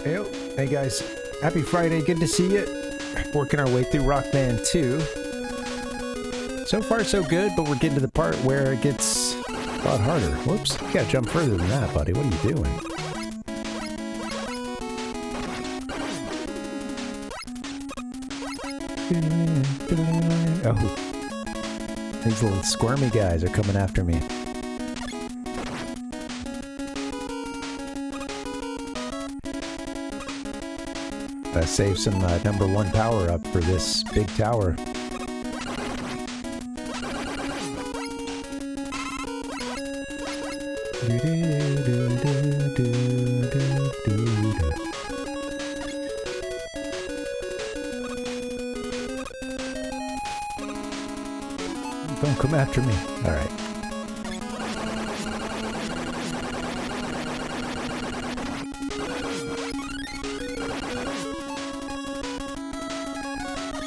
Hey, hey guys, happy Friday, good to see you. Working our way through Rockman 2. So far so good, but we're getting to the part where it gets a lot harder. Whoops, you gotta jump further than that, buddy. What are you doing? Oh, these little squirmy guys are coming after me. Save some number 1 power up for this big tower. Don't come after me. All right.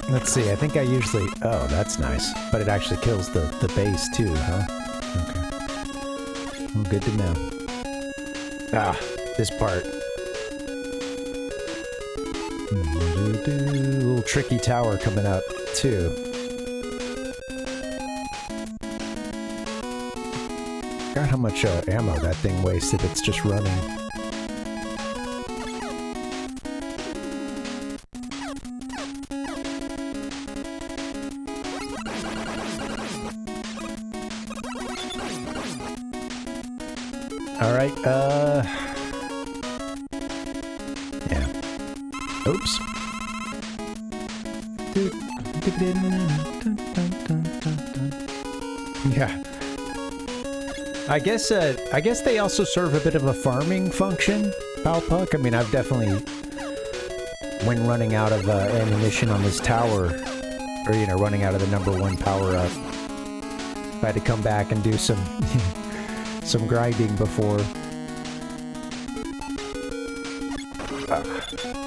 Let's see, I think I usually... Oh, that's nice. But it actually kills the base too, huh? Okay. Well, good to know. Ah, this part. Little tricky tower coming up, too. God, how much ammo that thing wastes if it's just running. Alright, yeah. Oops. Yeah. I guess they also serve a bit of a farming function, Palpuck. I mean, I've definitely, when running out of ammunition on this tower, or, you know, running out of the number 1 power-up, I had to come back and do some... some grinding before.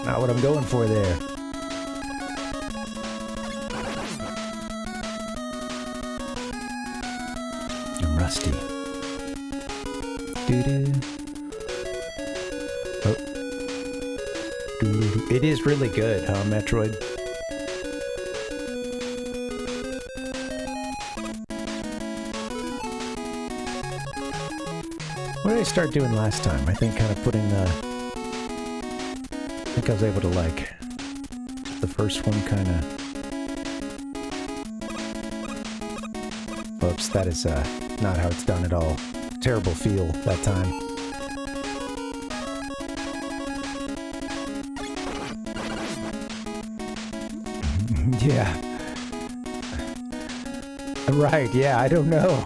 Not what I'm going for there. I'm rusty. Doo-doo. Oh. Doo-doo. It is really good, huh, Metroid? What did I start doing last time? I think kind of putting the... I think I was able to, like... The first one kind of... Oops, that is not how it's done at all. Terrible feel that time. Yeah. Right, yeah, I don't know.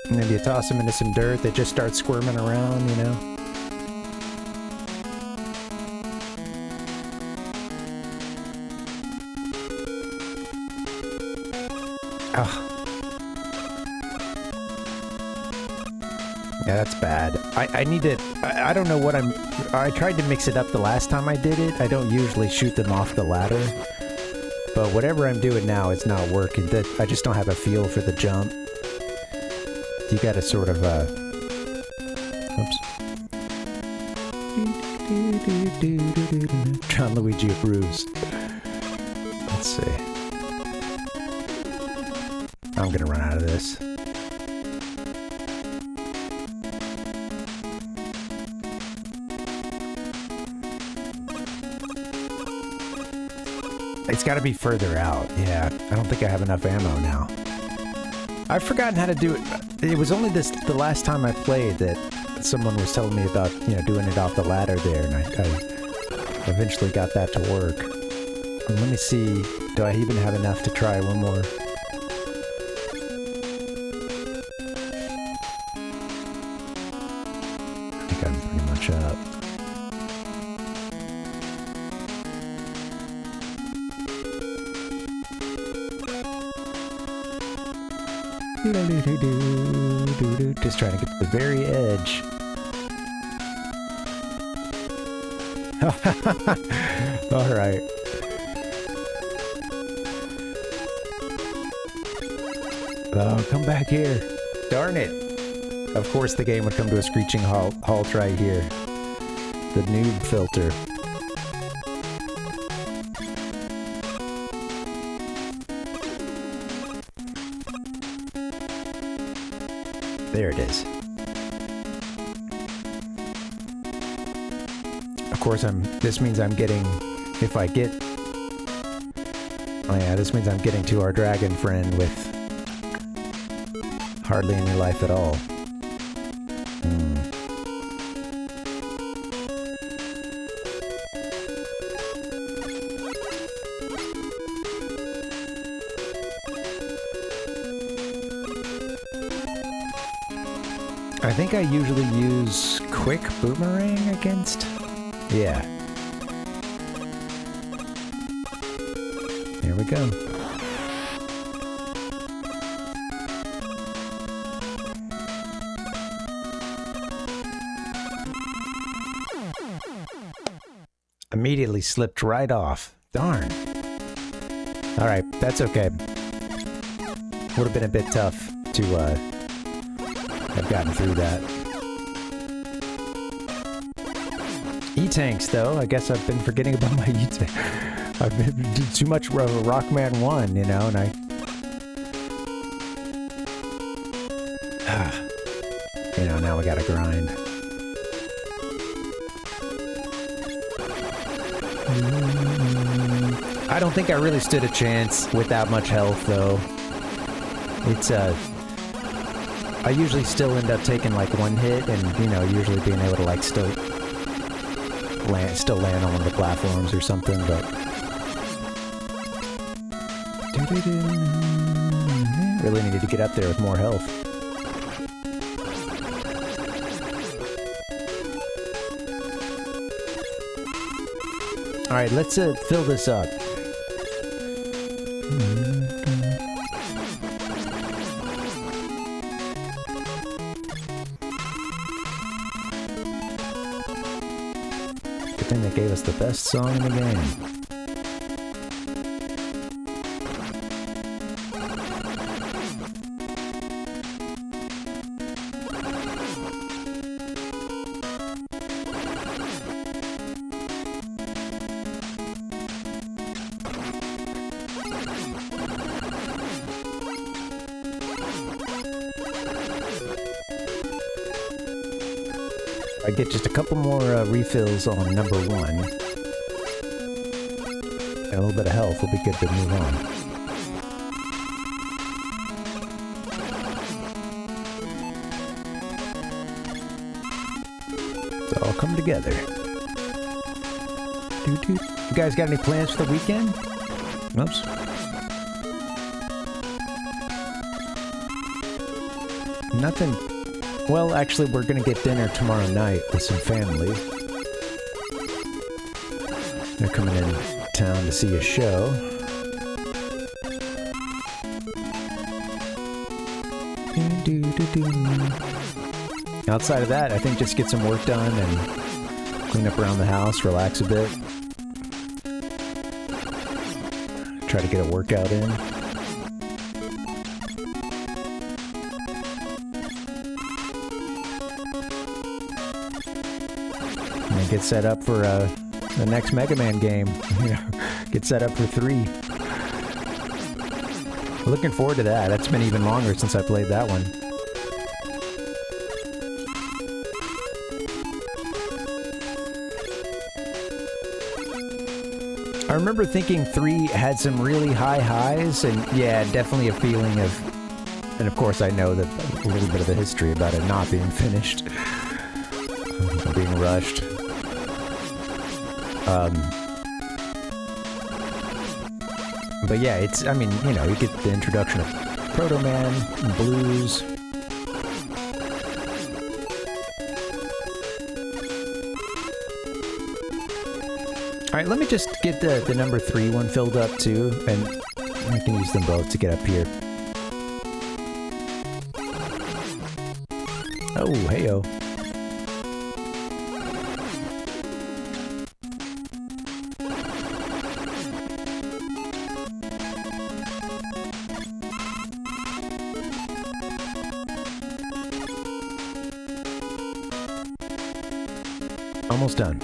And then you toss them into some dirt, they just start squirming around, you know? Oh. Yeah, that's bad. I need to... I don't know what I'm... I tried to mix it up the last time I did it. I don't usually shoot them off the ladder. But whatever I'm doing now, it's not working. I just don't have a feel for the jump. You gotta sort of, Oops. John Luigi approves. Let's see. I'm gonna run out of this. It's gotta be further out, yeah. I don't think I have enough ammo now. I've forgotten how to do it. It was only the last time I played that someone was telling me about, you know, doing it off the ladder there, and I eventually got that to work. And let me see, do I even have enough to try one more? I think I'm pretty much up. Just trying to get to the very edge. Alright. Oh, come back here. Darn it. Of course the game would come to a screeching halt right here. The noob filter. There it is. Of course, this means I'm getting, if I get, oh yeah, this means I'm getting to our dragon friend with hardly any life at all. I think I usually use quick boomerang against... Yeah. Here we go. Immediately slipped right off. Darn. Alright, that's okay. Would have been a bit tough to, have gotten through that. E-tanks, though. I guess I've been forgetting about my E-tank. I've been too much Rockman 1, you know, and you know, now we gotta grind. I don't think I really stood a chance with that much health, though. It's, I usually still end up taking like one hit and, you know, usually being able to like still land on one of the platforms or something, but... Really needed to get up there with more health. Alright, let's fill this up. Good thing they gave us the best song in the game. I get just a couple more refills on number 1. And a little bit of health will be good to move on. It's all come together. You guys got any plans for the weekend? Oops. Nothing. Well, actually, we're gonna get dinner tomorrow night with some family. They're coming in town to see a show. Outside of that, I think just get some work done and clean up around the house, relax a bit. Try to get a workout in. And get set up for the next MegaMan game. You know, get set up for 3. Looking forward to that. That's been even longer since I played that one. I remember thinking 3 had some really high highs, and yeah, definitely a feeling of... And of course I know that a little bit of the history about it not being finished. Being rushed. But yeah, it's, I mean, you know, you get the introduction of Proto Man, Blues. Alright, let me just get the number 3 one filled up too, and I can use them both to get up here. Oh, hey-oh. Almost done.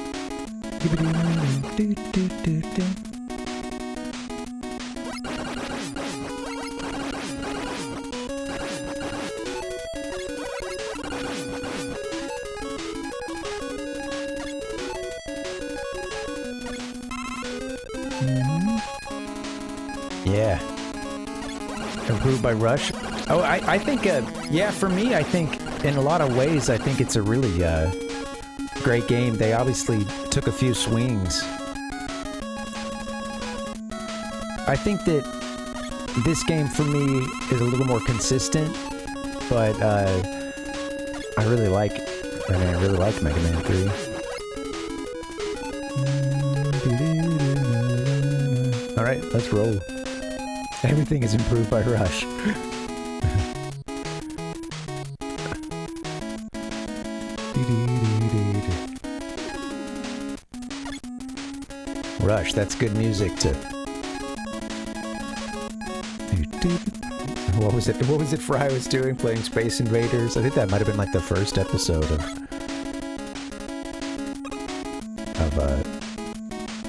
Yeah. Improved by Rush. Oh, I think, yeah, for me, I think, in a lot of ways, I think it's a really, great game. They obviously took a few swings. I think that this game, for me, is a little more consistent, but, I really like, I really like Mega Man 3. Alright, let's roll. Everything is improved by Rush. Rush, that's good music to... What was it Fry was doing, playing Space Invaders? I think that might have been like the first episode of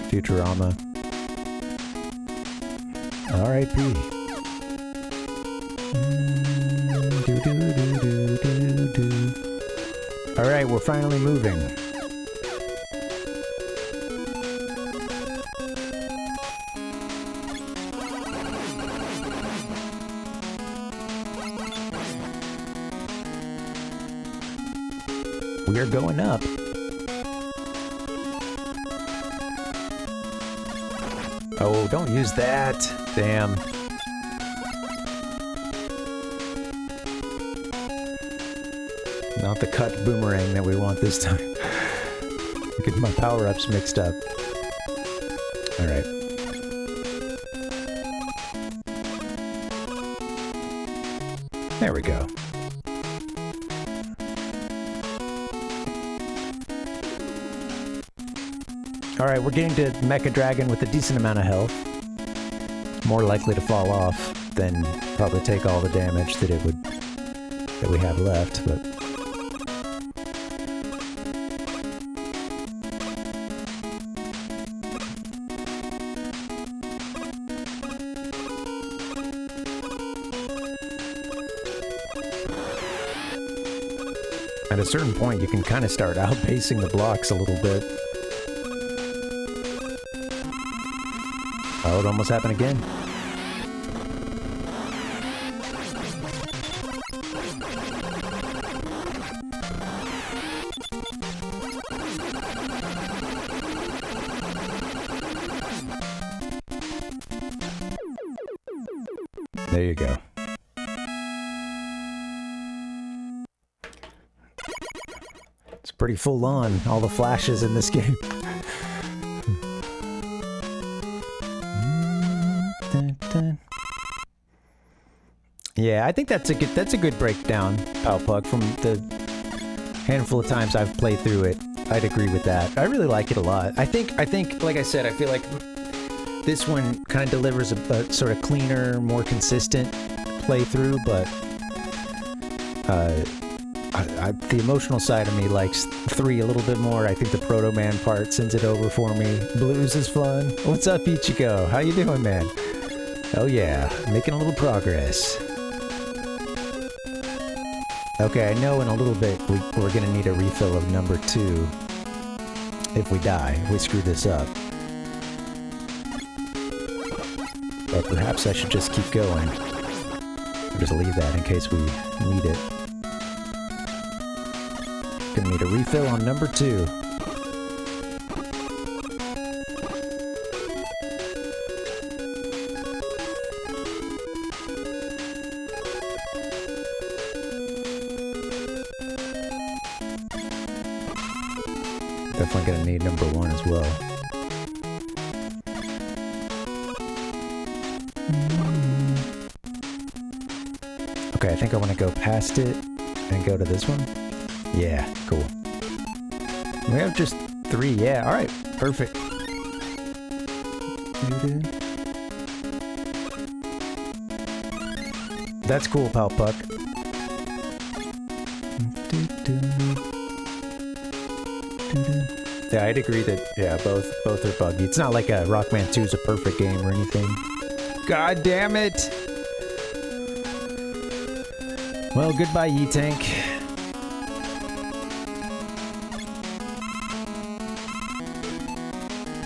Futurama. R.I.P. Alright, we're finally moving. We are going up. Oh, don't use that. Damn. Not the cut boomerang that we want this time. Get my power-ups mixed up. Alright. There we go. Alright, we're getting to Mecha Dragon with a decent amount of health. More likely to fall off than probably take all the damage that we have left, but... At a certain point, you can kind of start outpacing the blocks a little bit. Oh, it almost happened again. There you go. It's pretty full on, all the flashes in this game. Yeah, I think that's a good breakdown, Palpuck, from the handful of times I've played through it. I'd agree with that. I really like it a lot. I think, like I said, I feel like this one kind of delivers a sort of cleaner, more consistent playthrough, but the emotional side of me likes 3 a little bit more. I think the Proto Man part sends it over for me. Blues is fun. What's up, Ichigo? How you doing, man? Oh yeah, making a little progress. Okay, I know in a little bit we're gonna need a refill of number 2 if we die, if we screw this up. But perhaps I should just keep going. Or just leave that in case we need it. Gonna need a refill on number 2. Definitely gonna need number 1 as well. Okay, I think I want to go past it and go to this one. Yeah, cool. We have just 3, yeah, alright, perfect. That's cool, Palpuck. Yeah, I'd agree that, yeah, both are buggy. It's not like a Rockman 2 is a perfect game or anything. God damn it! Well, goodbye, E-Tank.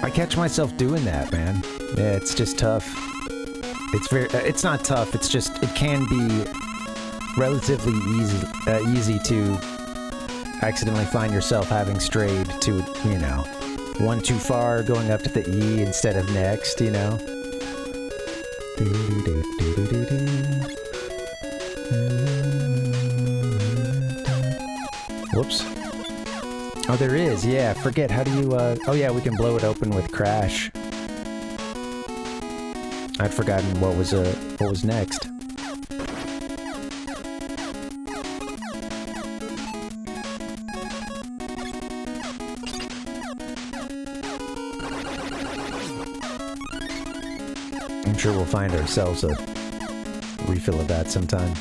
I catch myself doing that, man. Yeah, it's just tough. It's not tough, it's just, it can be relatively easy to accidentally find yourself having strayed to, you know, one too far, going up to the E instead of next, you know? Whoops. Oh, there is, yeah, forget, how do you, oh yeah, we can blow it open with Crash. I'd forgotten what was next. I'm sure we'll find ourselves a refill of that sometime.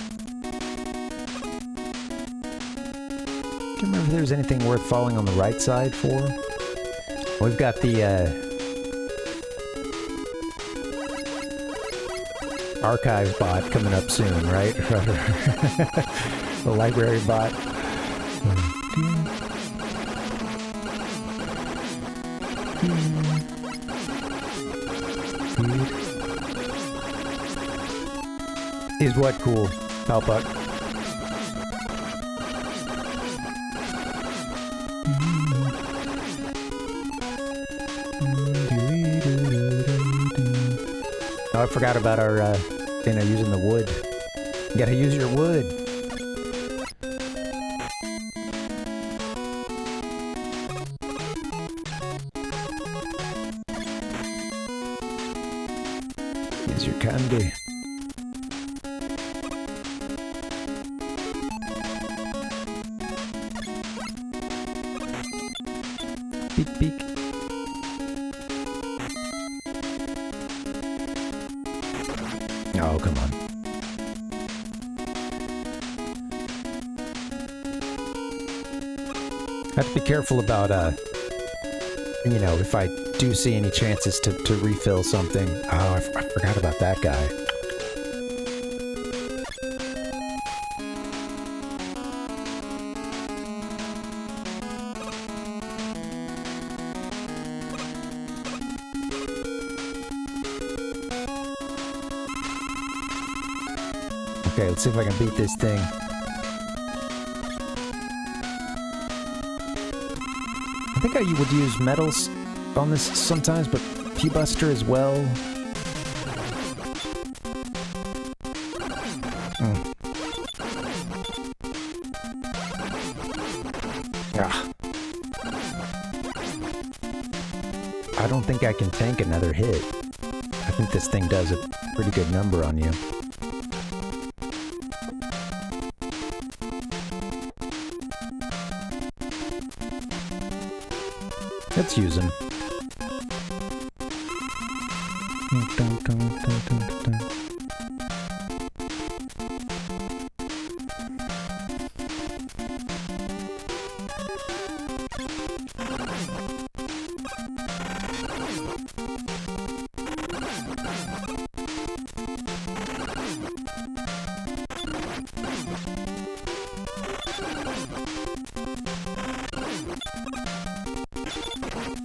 Can't remember if there's anything worth falling on the right side for. We've got the archive bot coming up soon, right? The library bot. Is what cool, Palpuck? Oh, I forgot about our, you know, using the wood. You gotta use your wood. Use your candy. Beak, beak. Oh, come on. I have to be careful about, you know, if I do see any chances to refill something. Oh, I forgot about that guy. Okay, let's see if I can beat this thing. I think I would use metals on this sometimes, but P-Buster as well. Ah. I don't think I can tank another hit. I think this thing does a pretty good number on you. Let's use him.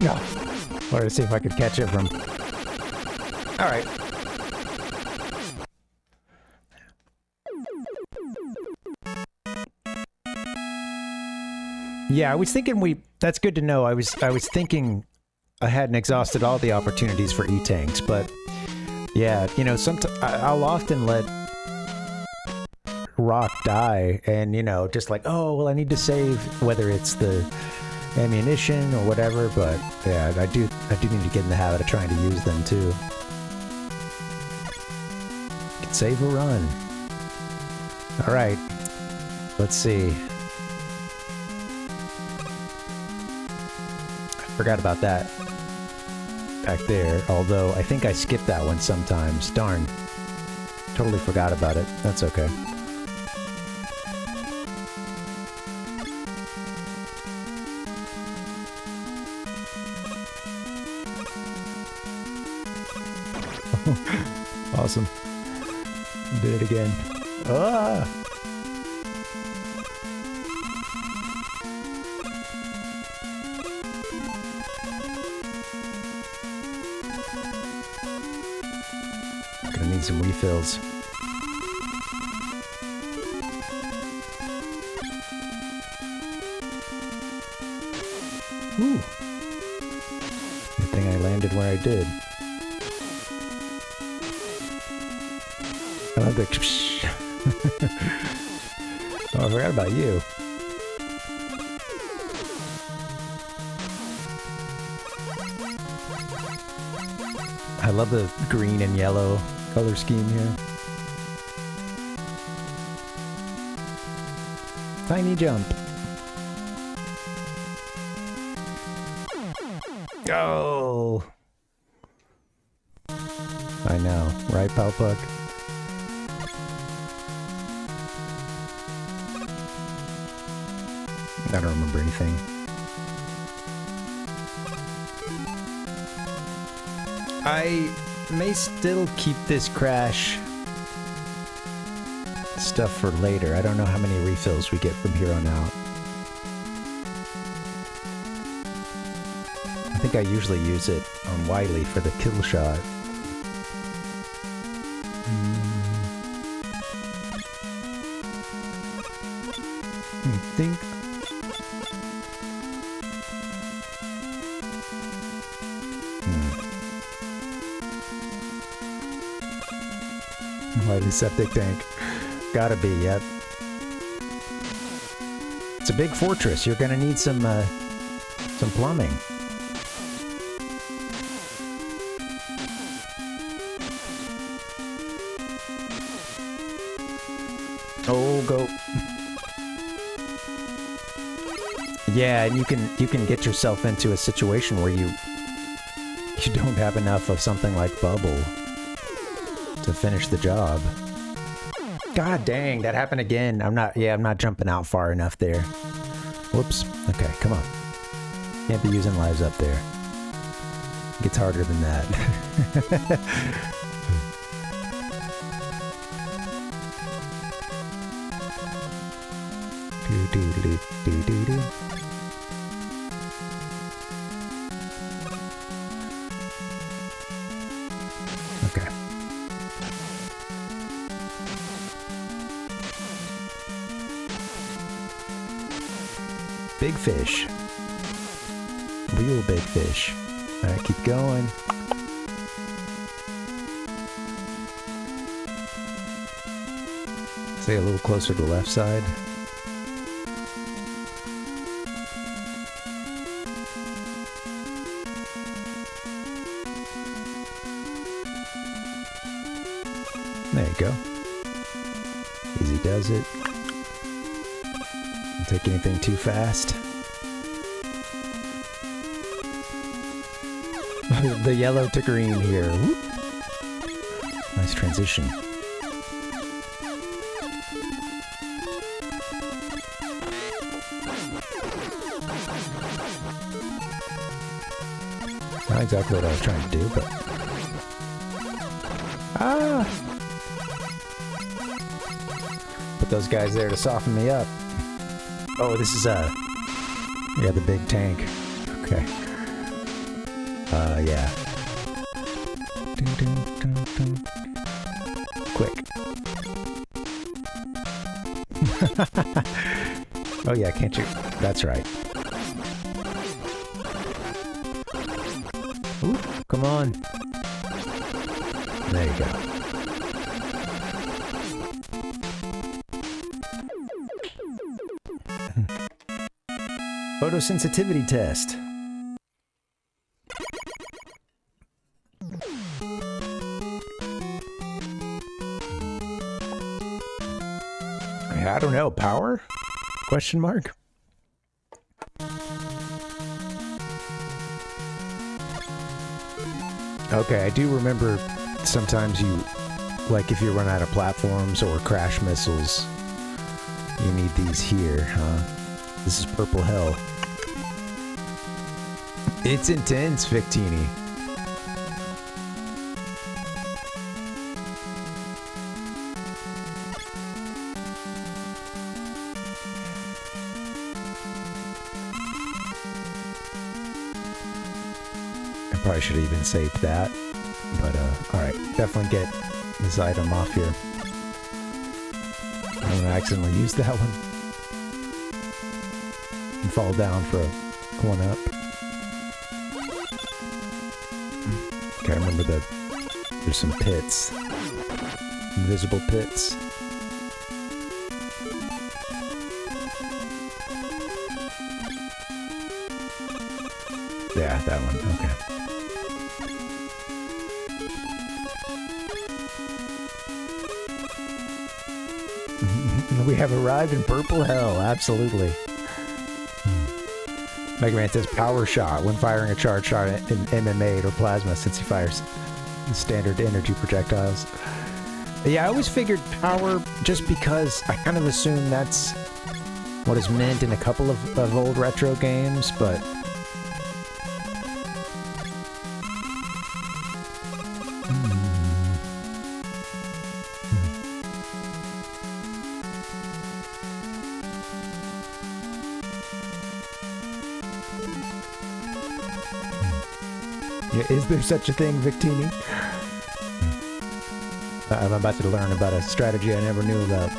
No. Wanted to see if I could catch it from... Alright. Yeah, I was thinking that's good to know. I was thinking I hadn't exhausted all the opportunities for E-Tanks, but... Yeah, you know, I'll often let Rock die, and, you know, just like, oh, well, I need to save, whether it's the ammunition or whatever, but yeah, I do need to get in the habit of trying to use them too. Can save a run. Alright. Let's see. I forgot about that back there, although I think I skipped that one sometimes. Darn. Totally forgot about it. That's okay. Awesome. Did it again. Ah! Gonna need some refills. Ooh. Good thing I landed where I did. I love the oh, I forgot about you. I love the green and yellow color scheme here. Tiny jump. Go! I know, right, Palpuck? I don't remember anything. I may still keep this crash stuff for later. I don't know how many refills we get from here on out. I think I usually use it on Wily for the kill shot. I think. Wily septic tank. Gotta be, yep. It's a big fortress. You're gonna need some plumbing. Oh, go. Yeah, and you can get yourself into a situation where you don't have enough of something like bubble to finish the job. God dang, that happened again. I'm not jumping out far enough there. Whoops. Okay, come on. Can't be using lives up there. It gets harder than that. Do-do-do-do-do-do. Okay. Big fish. Real big fish. Alright, keep going. Stay a little closer to the left side. There you go. Easy does it. Don't take anything too fast. The yellow to green here. Whoop. Nice transition. Not exactly what I was trying to do, but... Ah! Put those guys there to soften me up. Oh, this is yeah, the big tank. Okay. Yeah. Quick. Oh yeah, can't you? That's right. Ooh, come on. There you go. Photosensitivity test. I don't know. Power? Question mark? Okay, I do remember sometimes you, like if you run out of platforms or crash missiles, you need these here, huh? This is purple hell. It's intense, Victini. Probably should have even saved that. But, alright. Definitely get this item off here. I don't want to accidentally use that one. And fall down for a 1-up. Okay, I remember there's some pits. Invisible pits. Yeah, that one. Okay. We have arrived in Purple Hell. Absolutely. MegaMan says power shot when firing a charge shot in MMA or plasma, since he fires standard energy projectiles. Yeah, I always figured power just because I kind of assume that's what is meant in a couple of old retro games, but is there such a thing, Victini? I'm about to learn about a strategy I never knew about.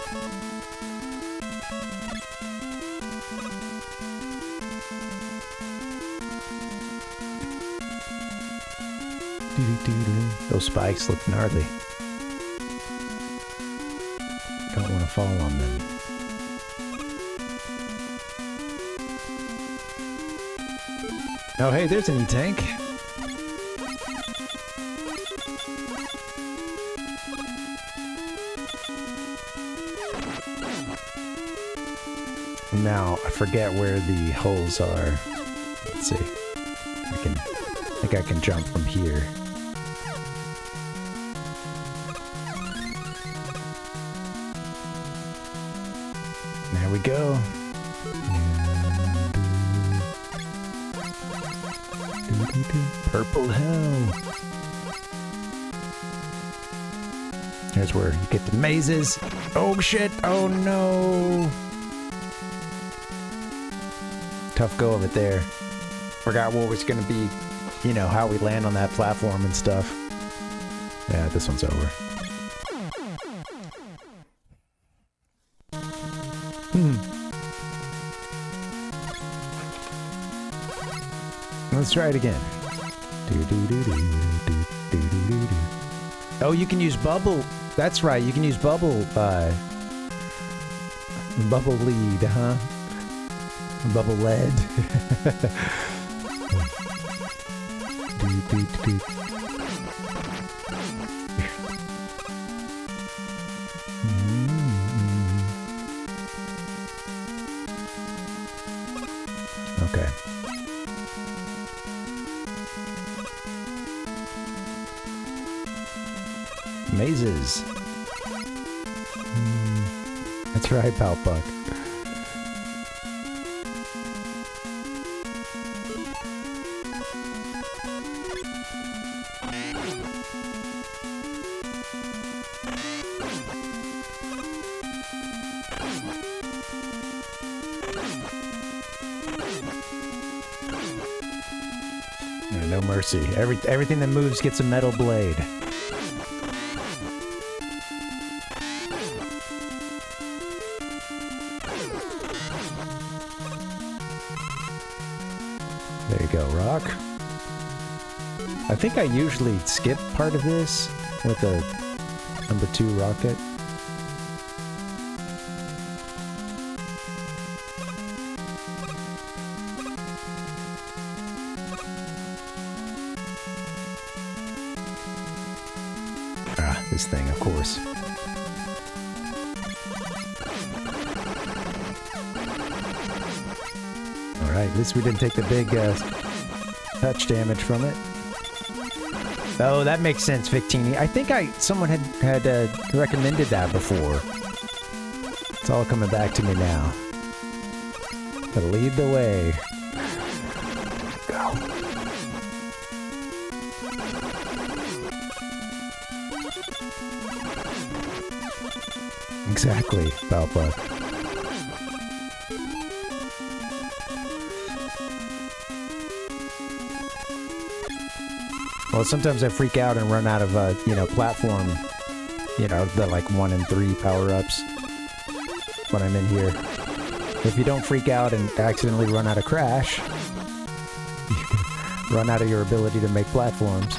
Those spikes look gnarly. Don't want to fall on them. Oh, hey, there's an E-tank. Now, I forget where the holes are. Let's see. I think I can jump from here. There we go. Purple Hell. Here's where you get the mazes. Oh shit! Oh no! Tough go of it there. Forgot what was gonna be, you know, how we land on that platform and stuff. Yeah, this one's over. Let's try it again. Oh, you can use bubble. That's right, you can use bubble bubble lead, huh? Bubble lead. Okay. Mazes. That's right, Palpuck. No mercy. Everything that moves gets a metal blade. There you go, Rock. I think I usually skip part of this with a number 2 rocket. This thing, of course. Alright, at least we didn't take the big touch damage from it. Oh, that makes sense, Victini. I think someone had recommended that before. It's all coming back to me now. Gotta lead the way. Go. Exactly, Palpuck. Well, sometimes I freak out and run out of, you know, platform, you know, the like 1 and 3 power-ups when I'm in here. If you don't freak out and accidentally run out of Crash, you run out of your ability to make platforms.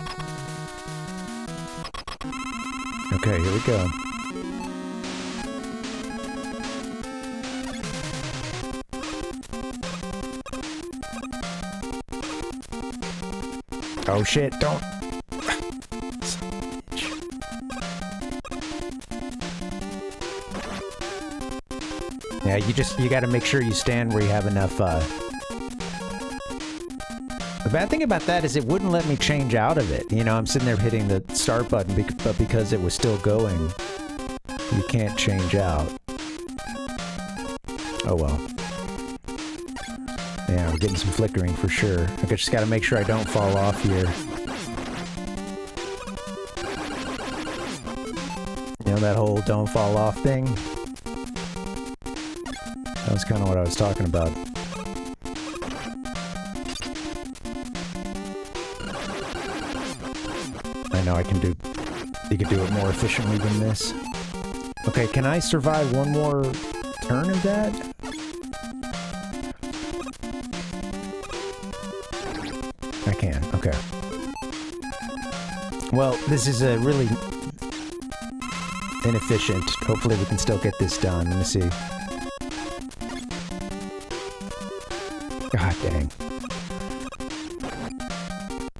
Okay, here we go. Oh shit, don't... Yeah, you gotta make sure you stand where you have enough, The bad thing about that is it wouldn't let me change out of it. You know, I'm sitting there hitting the start button, but because it was still going, you can't change out. Oh well. Yeah, we're getting some flickering for sure. I just gotta make sure I don't fall off here. You know that whole don't fall off thing? That was kind of what I was talking about. I know I can do... You can do it more efficiently than this. Okay, can I survive one more turn of that? I can, okay. Well, this is a really inefficient. Hopefully we can still get this done. Let me see. God dang.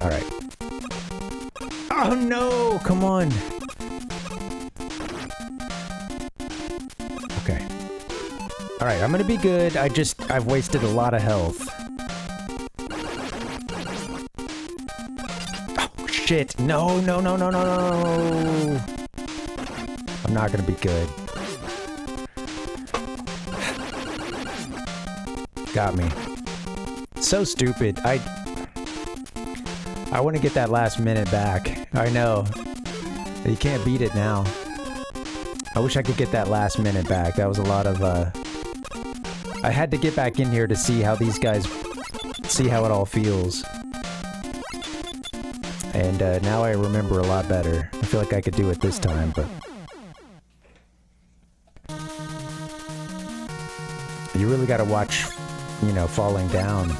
Alright. Oh no! Come on! Okay. Alright, I'm gonna be good. I've wasted a lot of health. Oh shit! No, no, no, no, no, no! I'm not gonna be good. Got me. So stupid. I want to get that last minute back. I know. You can't beat it now. I wish I could get that last minute back. That was a lot of, I had to get back in here to see how these guys... see how it all feels. And, now I remember a lot better. I feel like I could do it this time, but... You really gotta watch, you know, falling down.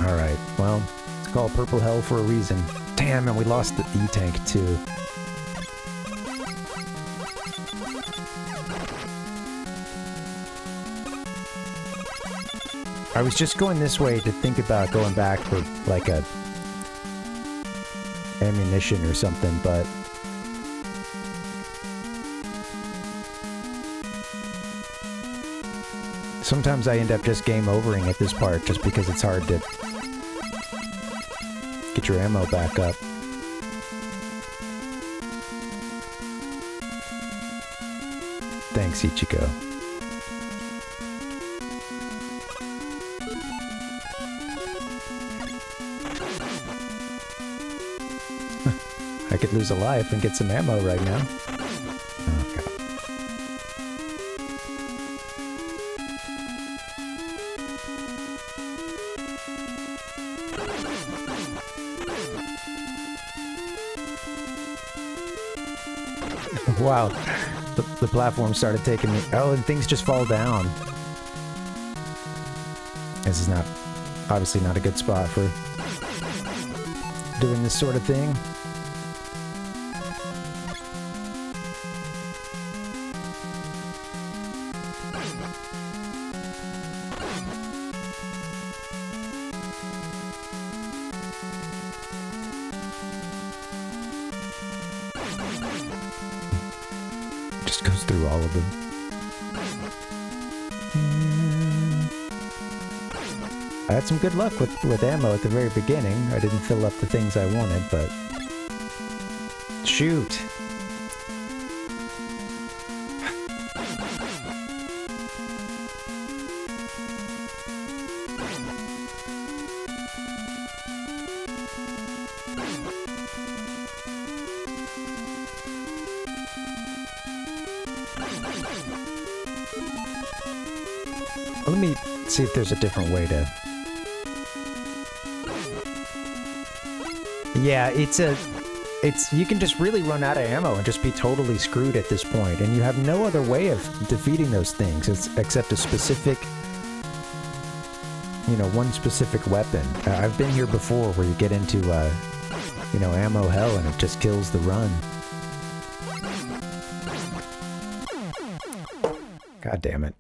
Alright, well, it's called Purple Hell for a reason. Damn, and we lost the E-Tank, too. I was just going this way to think about going back for, like, a... ammunition or something, but... Sometimes I end up just game overing at this part just because it's hard to get your ammo back up. Thanks, Ichigo. I could lose a life and get some ammo right now. Oh, God. Wow, the platform started taking me... Oh, and things just fall down. This is not... obviously not a good spot for doing this sort of thing. Goes through all of them. I had some good luck with ammo at the very beginning. I didn't fill up the things I wanted, but... Shoot! Let me see if there's a different way to Yeah, it's you can just really run out of ammo and just be totally screwed at this point, and you have no other way of defeating those things except a specific, you know, one specific weapon. I've been here before where you get into, you know, ammo hell and it just kills the run. God damn it.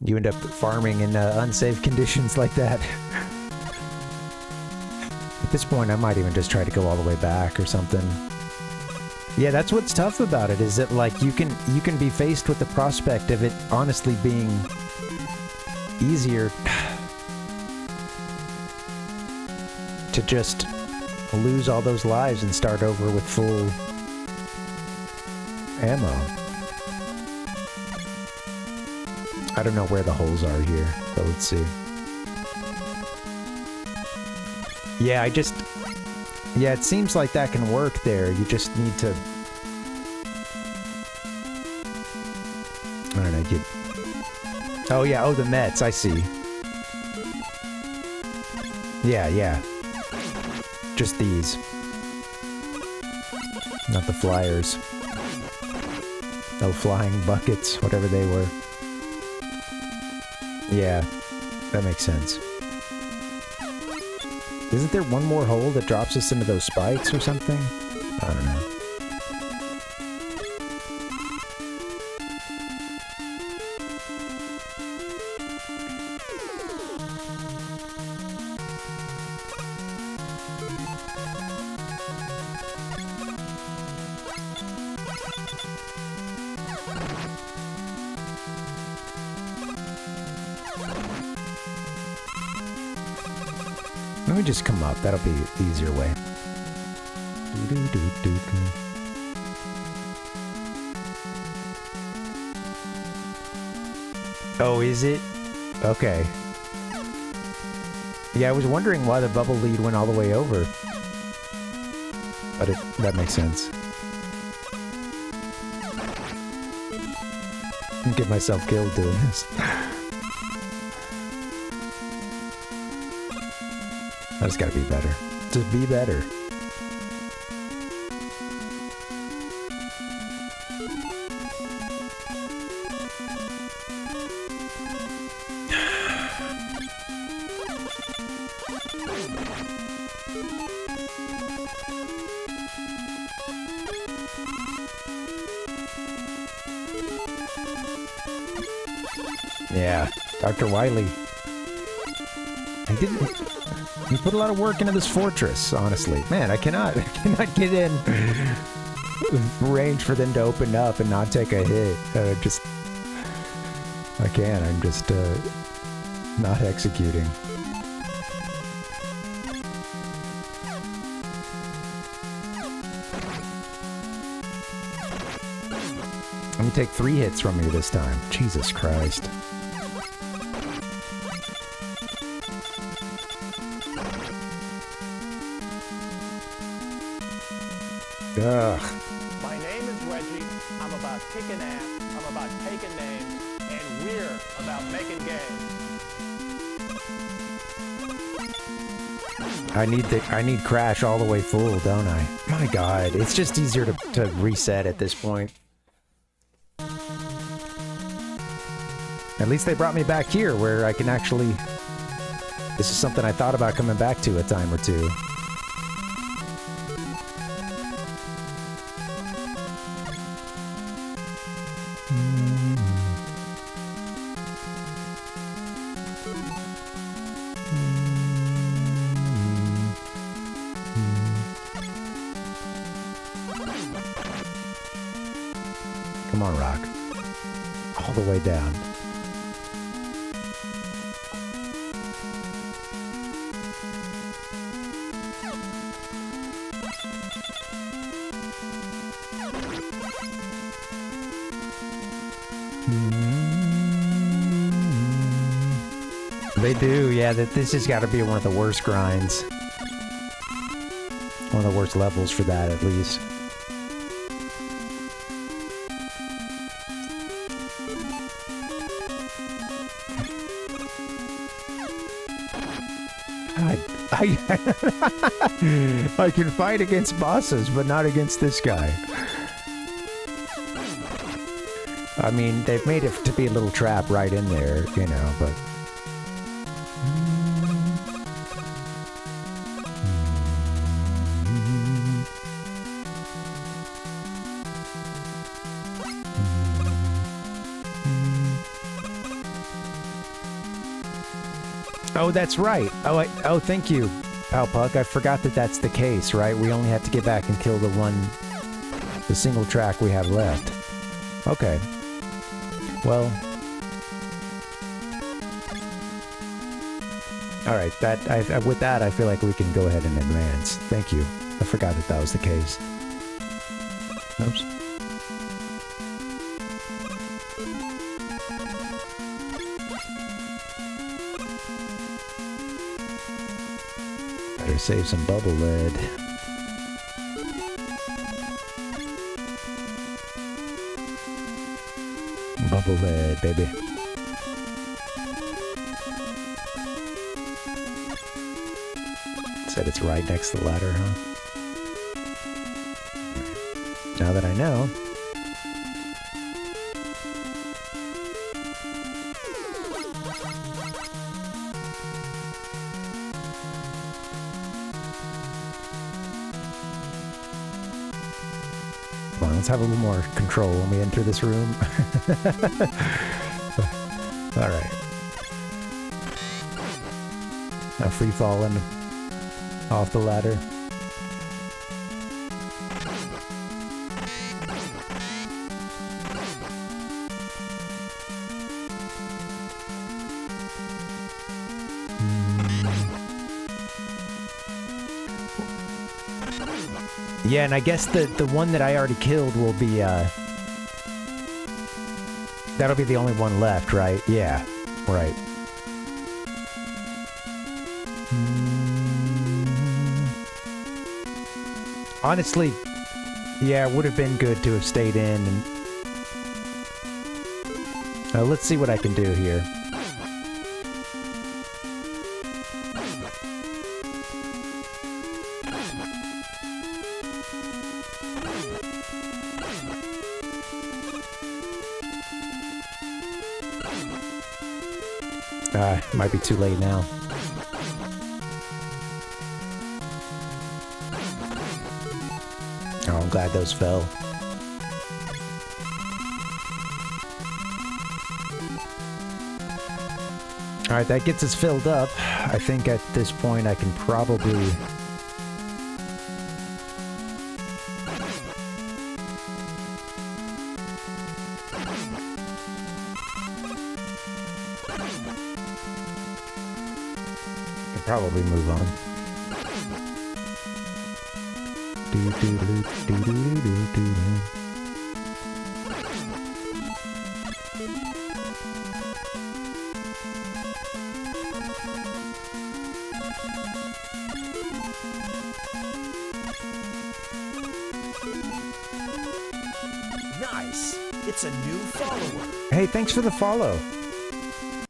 You end up farming in unsafe conditions like that. At this point, I might even just try to go all the way back or something. Yeah, that's what's tough about it, is that, like, you can be faced with the prospect of it honestly being easier to just lose all those lives and start over with full ammo. I don't know where the holes are here, but let's see. Yeah, yeah, it seems like that can work there. You just need to... I don't know, oh yeah, oh, the Mets, I see. Yeah. Just these. Not the flyers. No flying buckets, whatever they were. Yeah, that makes sense. Isn't there one more hole that drops us into those spikes or something? I don't know. Let me just come up. That'll be the easier way. Oh, is it? Okay. Yeah, I was wondering why the bubble lead went all the way over. But that makes sense. I'm get myself killed doing this. I just gotta be better. Just be better. Yeah, Dr. Wily. He put a lot of work into this fortress, honestly. Man, I cannot get in range for them to open up and not take a hit. I can't. I'm just not executing. Let me take 3 hits from you this time. Jesus Christ. Ugh. My name is Reggie. I'm about kicking ass. I'm about taking names. And we're about making games. I need Crash all the way full, don't I? My God, it's just easier to reset at this point. At least they brought me back here where I can actually... This is something I thought about coming back to a time or two. Come on, Rock. All the way down. They do, yeah, this has got to be one of the worst grinds. One of the worst levels for that, at least. I can fight against bosses, but not against this guy. I mean, they've made it to be a little trap right in there, you know, but... Oh, that's right. Oh, thank you, Palpuck. I forgot that that's the case, right? We only have to get back and kill the single track we have left. Okay. Well. All right. With that, I feel like we can go ahead and advance. Thank you. I forgot that that was the case. Oops. Better save some bubble lead. Bubble lead, baby. Said it's right next to the ladder, huh? Now that I know. Come on, let's have a little more control when we enter this room. Alright. Now free falling off the ladder. Yeah, and I guess the one that I already killed will be, that'll be the only one left, right? Yeah, right. Honestly, yeah, it would have been good to have stayed in, and... let's see what I can do here. Might be too late now. Oh, I'm glad those fell. Alright, that gets us filled up. I think at this point I can probably... probably move on. Nice! It's a new follower. Hey, thanks for the follow.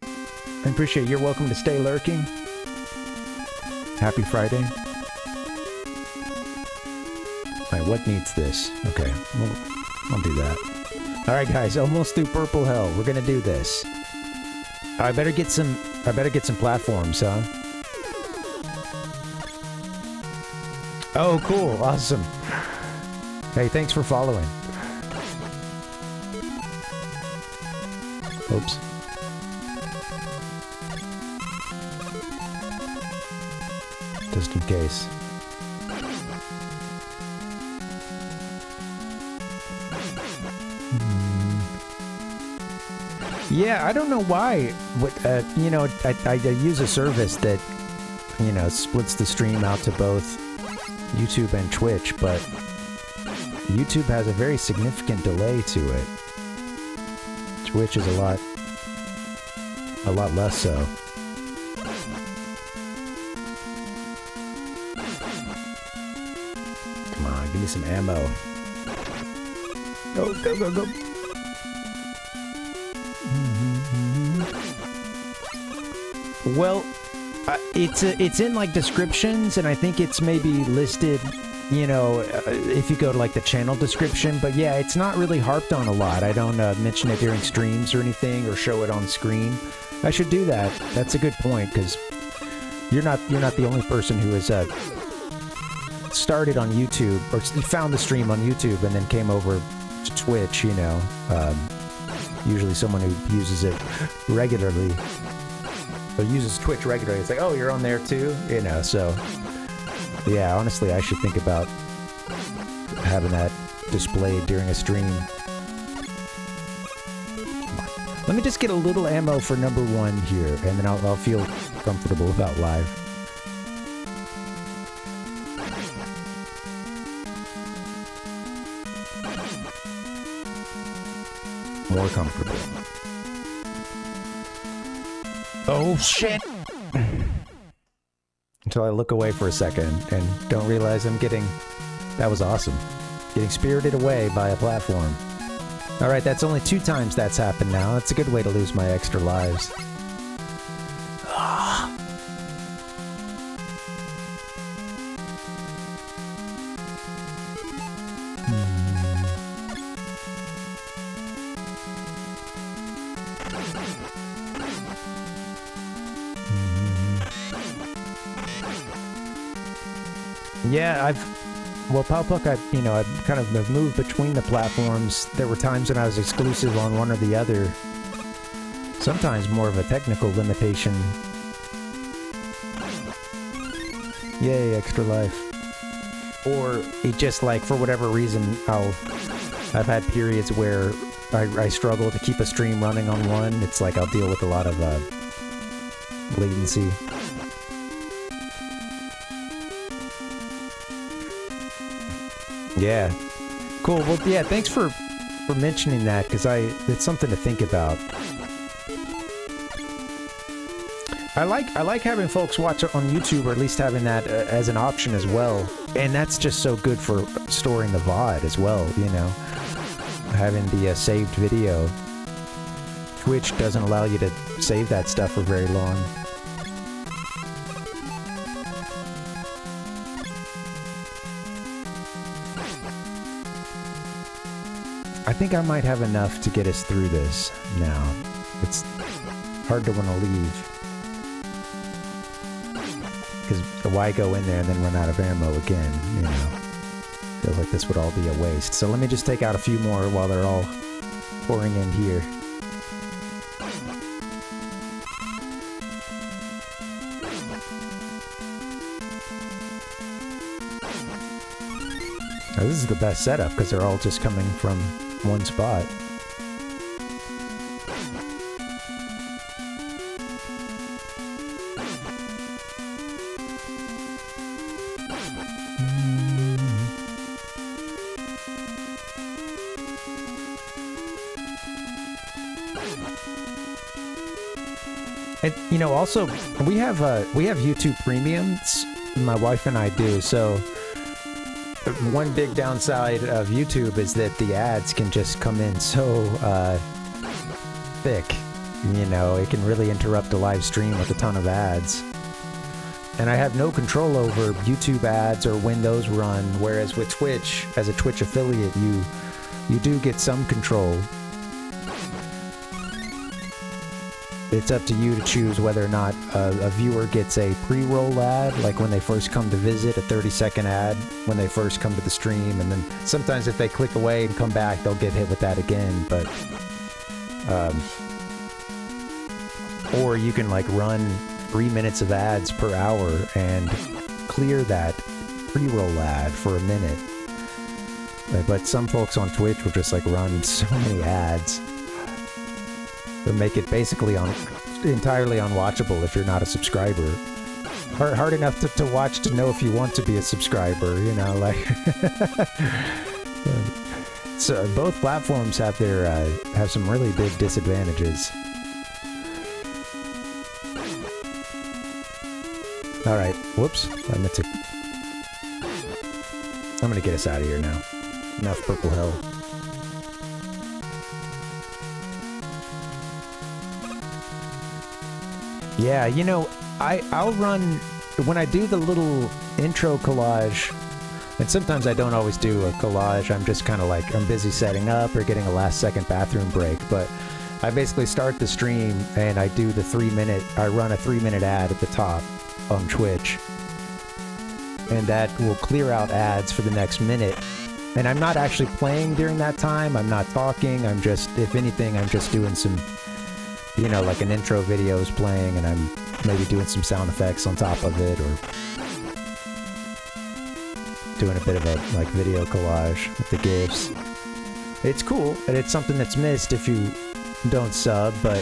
I appreciate it. You're welcome to stay lurking. Happy Friday. Alright, what needs this? Okay, I'll do that. Alright guys, almost through Purple Hell. We're gonna do this. I better get some platforms, huh? Oh, cool. Awesome. Hey, thanks for following. Oops. Just in case. Yeah, I don't know why. What you know, I use a service that, you know, splits the stream out to both YouTube and Twitch, but YouTube has a very significant delay to it. Twitch is a lot less so. Come on, give me some ammo. Go, go, go, go. Well, It's in like descriptions, and I think it's maybe listed, you know, if you go to like the channel description. But yeah, it's not really harped on a lot. I don't mention it during streams or anything, or show it on screen. I should do that. That's a good point, because you're not the only person who has started on YouTube, or found the stream on YouTube and then came over to Twitch. You know, usually someone who uses it regularly. Or uses Twitch regularly. It's like, oh, you're on there too? You know, so... Yeah, honestly, I should think about having that displayed during a stream. Let me just get a little ammo for number 1 here, and then I'll feel comfortable about live. More comfortable. Oh, shit! Until I look away for a second and don't realize I'm getting... That was awesome. Getting spirited away by a platform. Alright, that's only 2 times that's happened now. That's a good way to lose my extra lives. Yeah, well, Powpuck, I've kind of moved between the platforms. There were times when I was exclusive on one or the other. Sometimes more of a technical limitation. Yay, extra life. Or it just, like, for whatever reason, I've had periods where I struggle to keep a stream running on one. It's like I'll deal with a lot of latency. Yeah. Cool. Well, yeah, thanks for mentioning that, because it's something to think about. I like having folks watch it on YouTube, or at least having that as an option as well. And that's just so good for storing the VOD as well, you know. Having the saved video. Twitch doesn't allow you to save that stuff for very long. I think I might have enough to get us through this now. It's hard to want to leave. Because why go in there and then run out of ammo again, you know? Feel like this would all be a waste. So let me just take out a few more while they're all pouring in here. Now, this is the best setup because they're all just coming from one spot. And, you know, also, we have YouTube Premiums, my wife and I do, so one big downside of YouTube is that the ads can just come in so thick. You know, it can really interrupt a live stream with a ton of ads. And I have no control over YouTube ads or when those run, whereas with Twitch, as a Twitch affiliate, you do get some control. It's up to you to choose whether or not a viewer gets a pre-roll ad, like when they first come to visit, a 30-second ad when they first come to the stream, and then sometimes if they click away and come back, they'll get hit with that again, but... or you can, like, run 3 minutes of ads per hour and clear that pre-roll ad for a minute. But some folks on Twitch will just, like, run so many ads. To make it basically entirely unwatchable if you're not a subscriber. Hard enough to watch to know if you want to be a subscriber, you know, like... So both platforms have their have some really big disadvantages. Alright, whoops. I'm gonna get us out of here now. Enough purple hell. Yeah, you know, I'll run when I do the little intro collage, and sometimes I don't always do a collage. I'm just kind of like, I'm busy setting up or getting a last-second bathroom break, but I basically start the stream and I do the 3-minute, I run a 3-minute ad at the top on Twitch, and that will clear out ads for the next minute. And I'm not actually playing during that time. I'm not talking. I'm just, if anything, I'm just doing some, you know, like an intro video is playing, and I'm maybe doing some sound effects on top of it, or doing a bit of a like video collage with the GIFs. It's cool, and it's something that's missed if you don't sub, but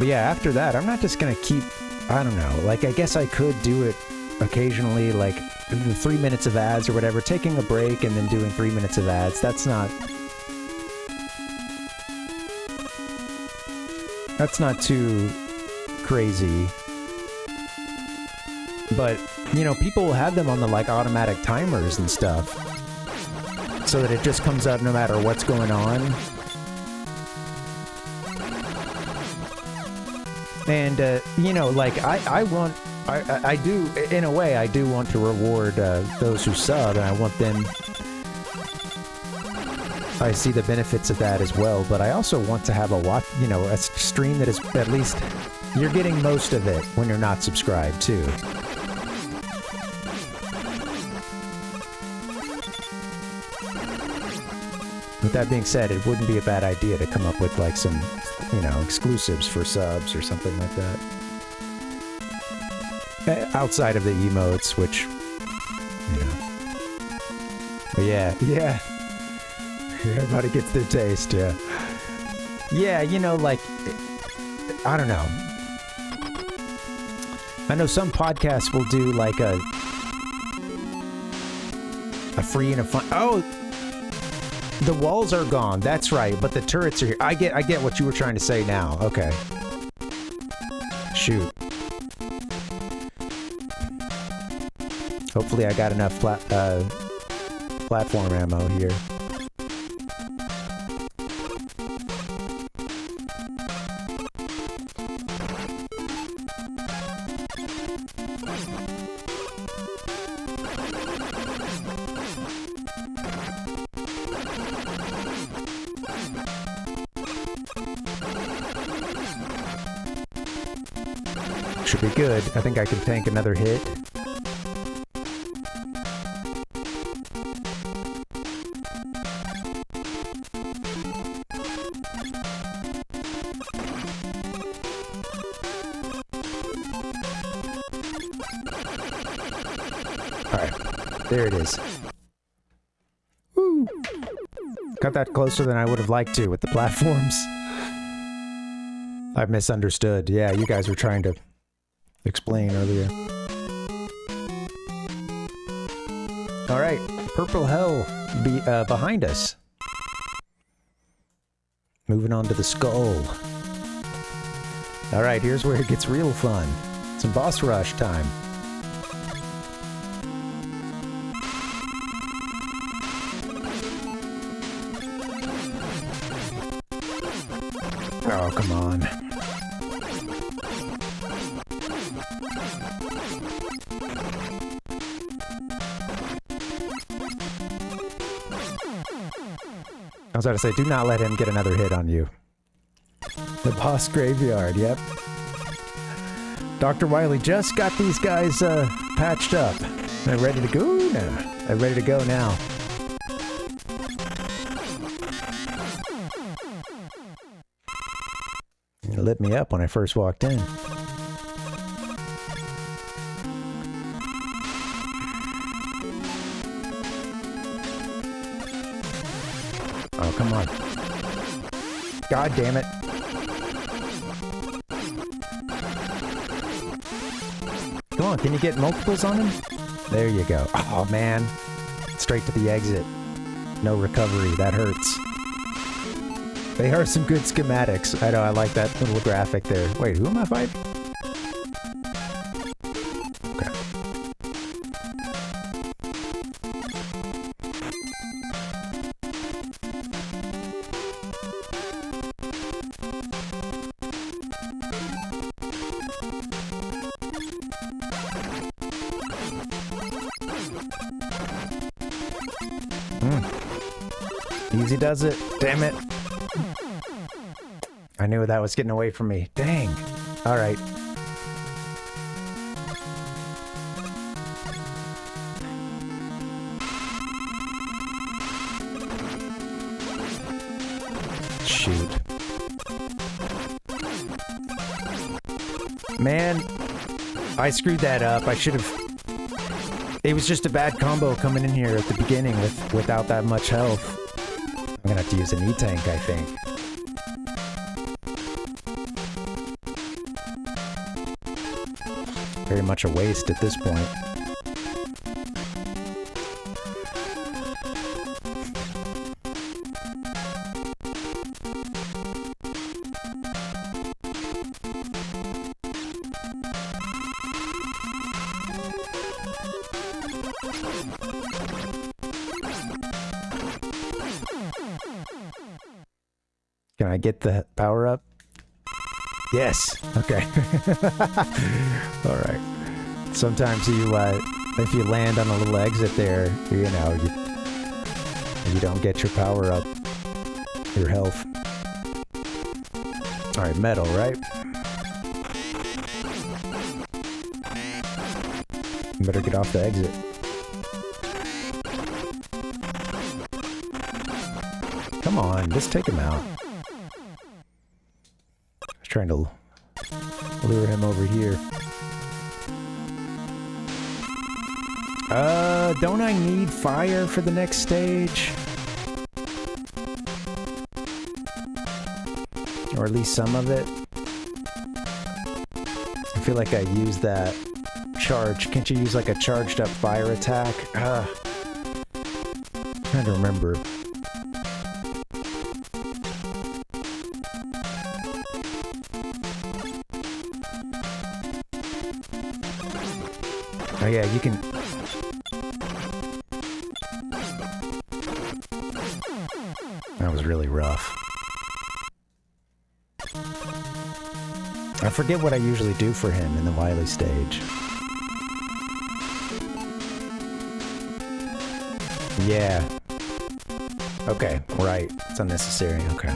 yeah, after that, I'm not just gonna keep, I don't know, like, I guess I could do it occasionally, like, the 3 minutes of ads or whatever, taking a break and then doing 3 minutes of ads. That's not too crazy. But, you know, people will have them on the, like, automatic timers and stuff, so that it just comes up no matter what's going on. And, you know, like, I do, in a way, I do want to reward those who sub, and I want them, I see the benefits of that as well, but I also want to have a stream that is, at least, you're getting most of it when you're not subscribed, too. With that being said, it wouldn't be a bad idea to come up with, like, some, you know, exclusives for subs or something like that. Outside of the emotes, which, you know. But yeah. Everybody gets their taste, yeah. Yeah, you know, like, I don't know. I know some podcasts will do, like, a free and a fun... Oh! The walls are gone, that's right, but the turrets are here. I get what you were trying to say now. Okay. Shoot. Hopefully I got enough platform ammo here. Should be good. I think I can tank another hit. Alright. There it is. Woo! Got that closer than I would have liked to with the platforms. I've misunderstood. Yeah, you guys were trying to explain earlier. Alright, Purple Hell behind us. Moving on to the skull. Alright, here's where it gets real fun. Some boss rush time. Oh, come on. I was about to say, do not let him get another hit on you. The boss graveyard, yep. Dr. Wily just got these guys patched up. They're ready to go now. They're ready to go now. It lit me up when I first walked in. Oh, come on. God damn it. Come on, can you get multiples on him? There you go. Oh, man. Straight to the exit. No recovery. That hurts. They are some good schematics. I know, I like that little graphic there. Wait, who am I fighting? Okay. Easy does it. Damn it. I knew that was getting away from me. Dang. All right. Shoot. Man, I screwed that up. I should have... It was just a bad combo coming in here at the beginning without that much health. I'm gonna have to use an E-tank, I think. Very much a waste at this point. Can I get the power up? Yes. Okay. All right. Sometimes you, if you land on a little exit there, you know, you don't get your power up, your health. All right, metal, right? Better get off the exit. Come on, just take him out. Trying to lure him over here. Don't I need fire for the next stage? Or at least some of it? I feel like I used that charge. Can't you use like a charged up fire attack? Trying to remember. Oh yeah, you can... That was really rough. I forget what I usually do for him in the Wily stage. Yeah. Okay, right. It's unnecessary, okay.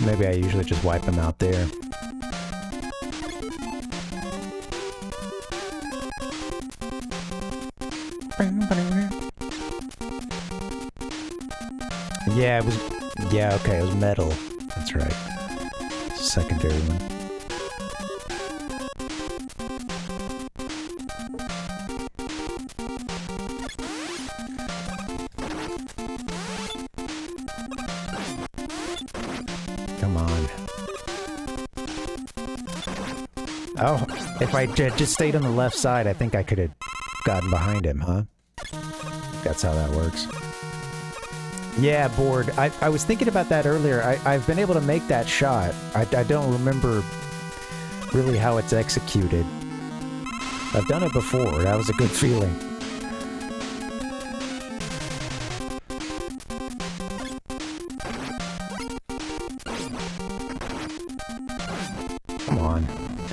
Maybe I usually just wipe him out there. Yeah, it was... Yeah, okay, it was metal. That's right. It's a secondary one. Come on. Oh, if I just stayed on the left side, I think I could have gotten behind him, huh? That's how that works. Yeah, board. I was thinking about that earlier. I've been able to make that shot. I don't remember really how it's executed. I've done it before. That was a good feeling. Come on.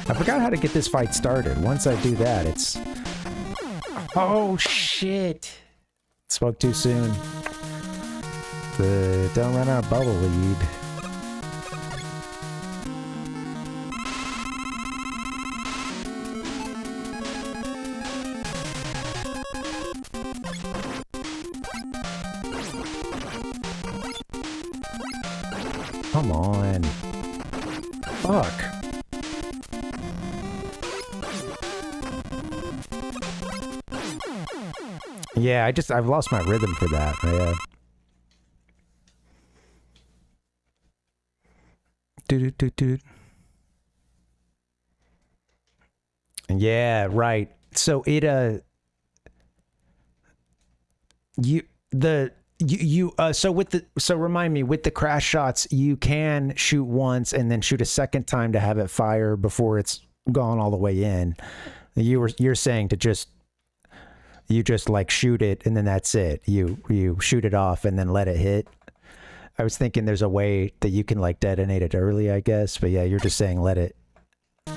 I forgot how to get this fight started. Once I do that, it's... Oh, shit. Spoke too soon. Don't run out of bubble lead. Come on. Fuck. Yeah, I've lost my rhythm for that. Yeah. Yeah, right. So it so remind me, with the crash shots, you can shoot once and then shoot a second time to have it fire before it's gone all the way in. You're saying to you just like shoot it and then that's it. You shoot it off and then let it hit. I was thinking there's a way that you can like detonate it early, I guess, but yeah, you're just saying let it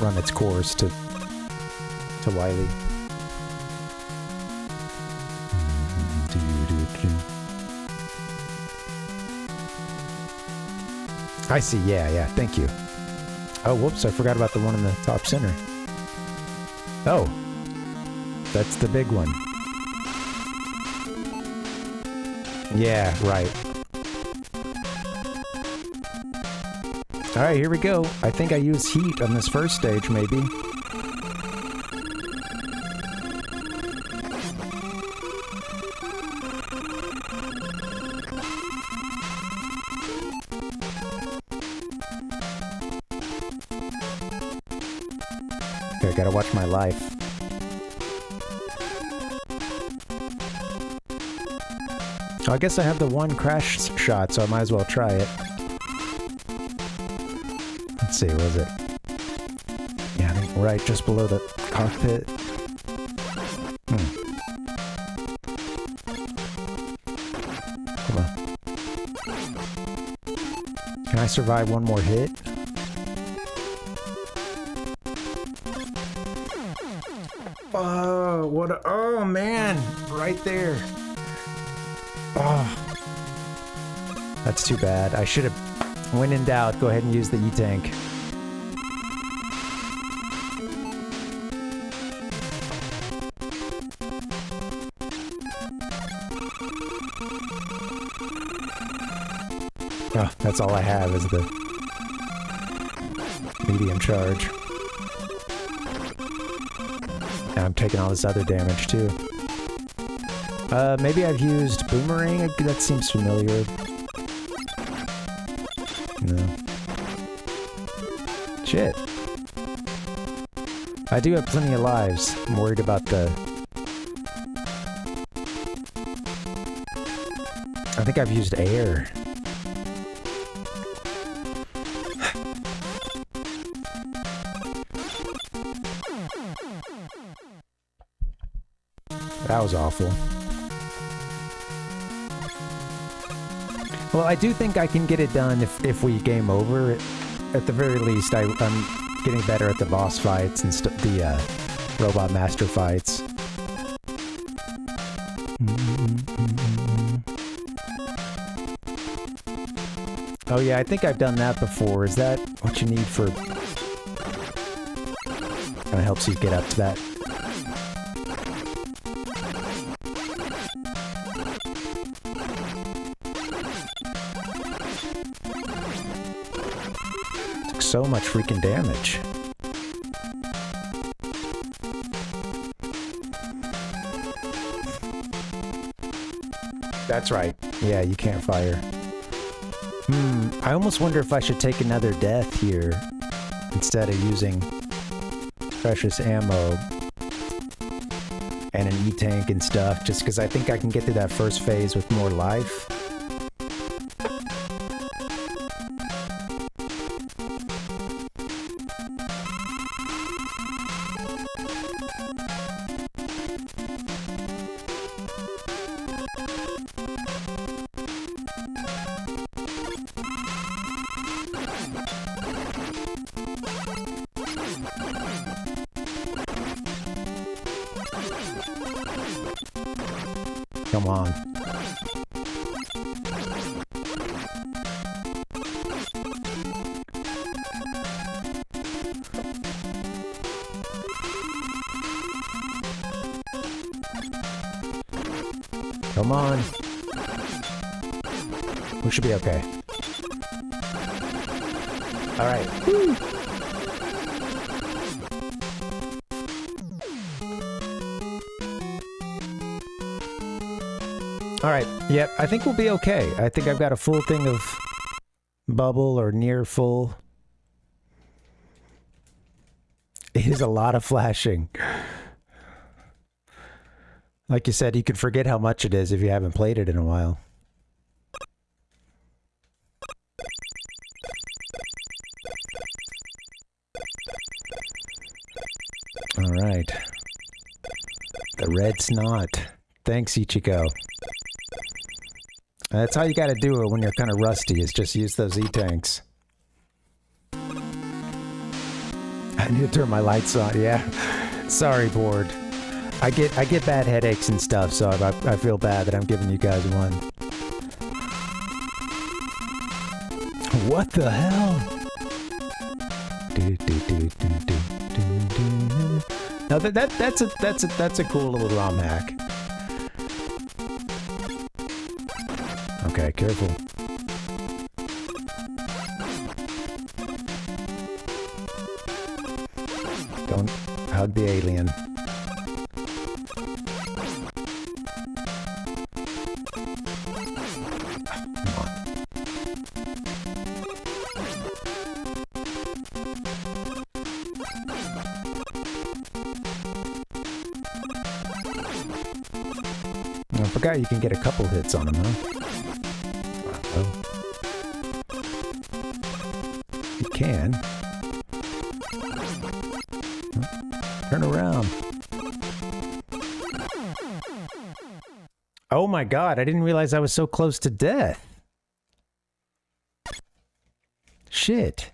run its course to Wily. I see. Yeah. Thank you. Oh, whoops. I forgot about the one in the top center. Oh. That's the big one. Yeah, right. Alright, here we go. I think I used heat on this first stage, maybe. Okay, I gotta watch my life. I guess I have the one crash shot, so I might as well try it. Let's see, was it? Yeah, I think right just below the cockpit. Come on. Can I survive one more hit? Oh, what a... Oh, man! Right there. Oh. That's too bad. I should have... When in doubt, go ahead and use the E-Tank. Oh, that's all I have is the medium charge. And I'm taking all this other damage too. Maybe I've used Boomerang? That seems familiar. No. Shit. I do have plenty of lives. I'm worried about the... I think I've used air. That was awful. Well, I do think I can get it done if we game over. At the very least, I'm getting better at the boss fights and the robot master fights. Oh yeah, I think I've done that before. Is that what you need for... Kind of helps you get up to that. So much freaking damage. That's right. Yeah, you can't fire. I almost wonder if I should take another death here instead of using precious ammo and an E-Tank and stuff, just because I think I can get through that first phase with more life. Come on. Come on. We should be okay. All right. Woo. Alright, yep, I think we'll be okay. I think I've got a full thing of bubble or near full. It is a lot of flashing. Like you said, you could forget how much it is if you haven't played it in a while. Alright. The red snot. Thanks, Ichiko. That's how you gotta do it when you're kind of rusty, is just use those E-Tanks. I need to turn my lights on, yeah. Sorry, board. I get bad headaches and stuff, so I feel bad that I'm giving you guys one. What the hell? Now that's a cool little ROM hack. Okay, careful. Don't hug the alien. Come on. I forgot you can get a couple hits on him, huh? Oh. You can. Turn around. Oh my god, I didn't realize I was so close to death. Shit.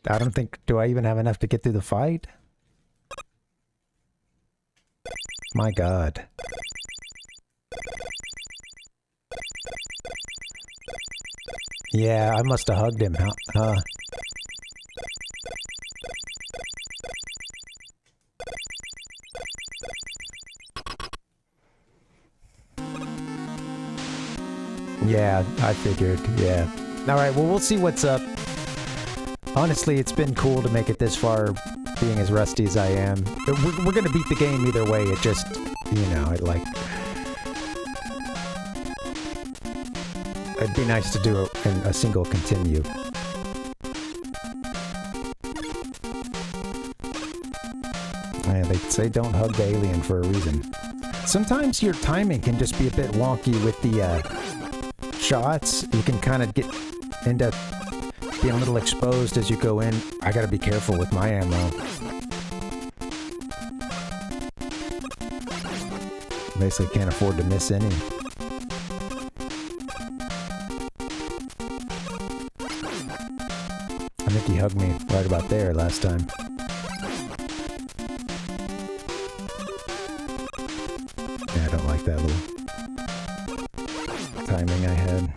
I don't think... Do I even have enough to get through the fight? My god. Yeah, I must have hugged him, huh? Yeah, I figured, yeah. Alright, well, we'll see what's up. Honestly, it's been cool to make it this far, being as rusty as I am. We're gonna beat the game either way, it just, you know, it'd be nice to do a single continue. Man, they say don't hug the alien for a reason. Sometimes your timing can just be a bit wonky with the shots. You can kind of end up being a little exposed as you go in. I gotta be careful with my ammo. Basically can't afford to miss any. I think he hugged me right about there last time. Yeah, I don't like that little timing I had.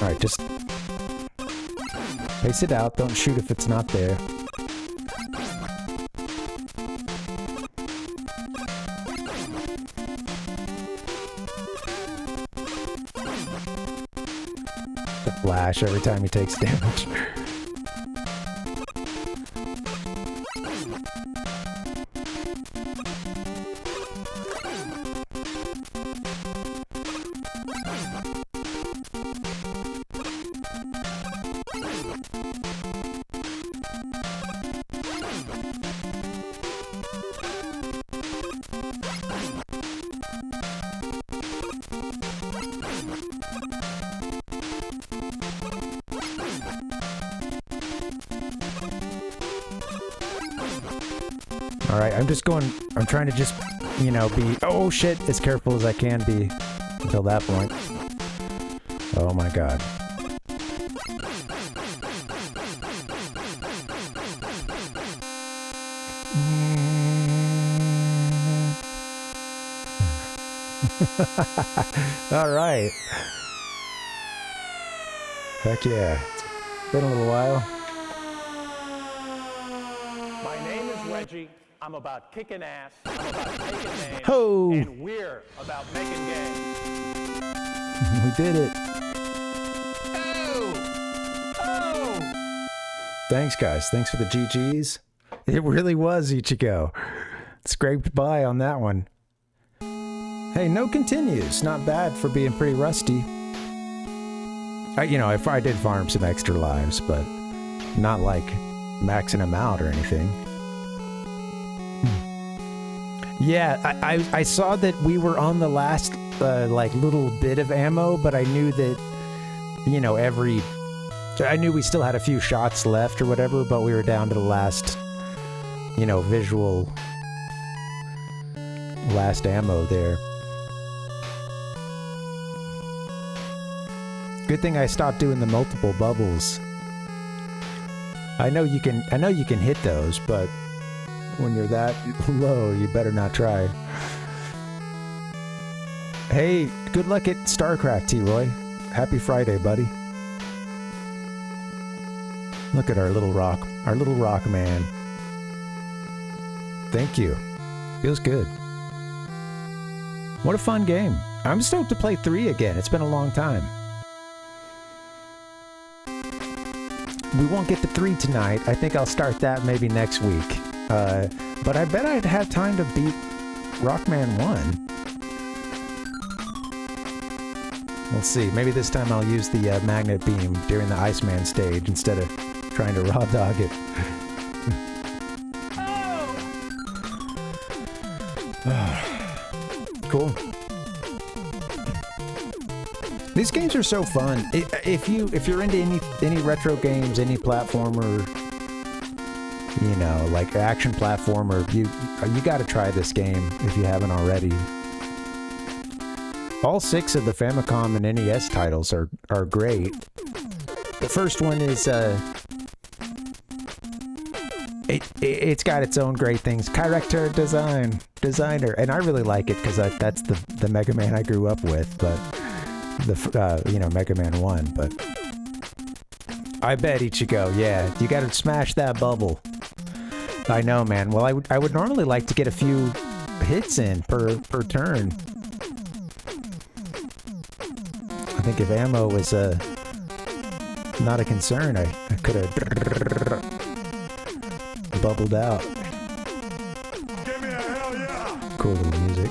Alright, just pace it out, don't shoot if it's not there. The flash every time he takes damage. Alright, I'm trying to just, you know, be, oh shit, as careful as I can be until that point. Oh my god. Alright. Heck yeah. It's been a little while. My name is Reggie. I'm about kicking ass. I'm about taking names. Ho! And we're about making games. We did it. Oh! Thanks, guys. Thanks for the GGs. It really was Ichigo. Scraped by on that one. Hey, no continues. Not bad for being pretty rusty. You know, I did farm some extra lives, but not like maxing them out or anything. Yeah, I saw that we were on the last, like, little bit of ammo, but I knew that, you know, I knew we still had a few shots left or whatever, but we were down to the last, you know, visual last ammo there. Good thing I stopped doing the multiple bubbles. I know you can hit those, but when you're that low, you better not try. Hey, good luck at StarCraft, T-Roy. Happy Friday, buddy. Look at our little rock man. Thank you. Feels good. What a fun game. I'm stoked to play 3 again. It's been a long time. We won't get to 3 tonight. I think I'll start that maybe next week. But I bet I'd have time to beat Rockman 1. We'll see. Maybe this time I'll use the magnet beam during the Iceman stage instead of trying to raw dog it. Cool. These games are so fun. If you're into any retro games, any platformer, you know, like action platformer, you got to try this game if you haven't already. All 6 of the Famicom and NES titles are great. The first one is it's got its own great things. Character designer, and I really like it because that's the Mega Man I grew up with. But the Mega Man 1. But I bet Ichigo, yeah, you got to smash that bubble. I know, man. Well, I would normally like to get a few hits in per turn. I think if ammo was not a concern, I could have bubbled out. Give me a hell yeah! Cool little music.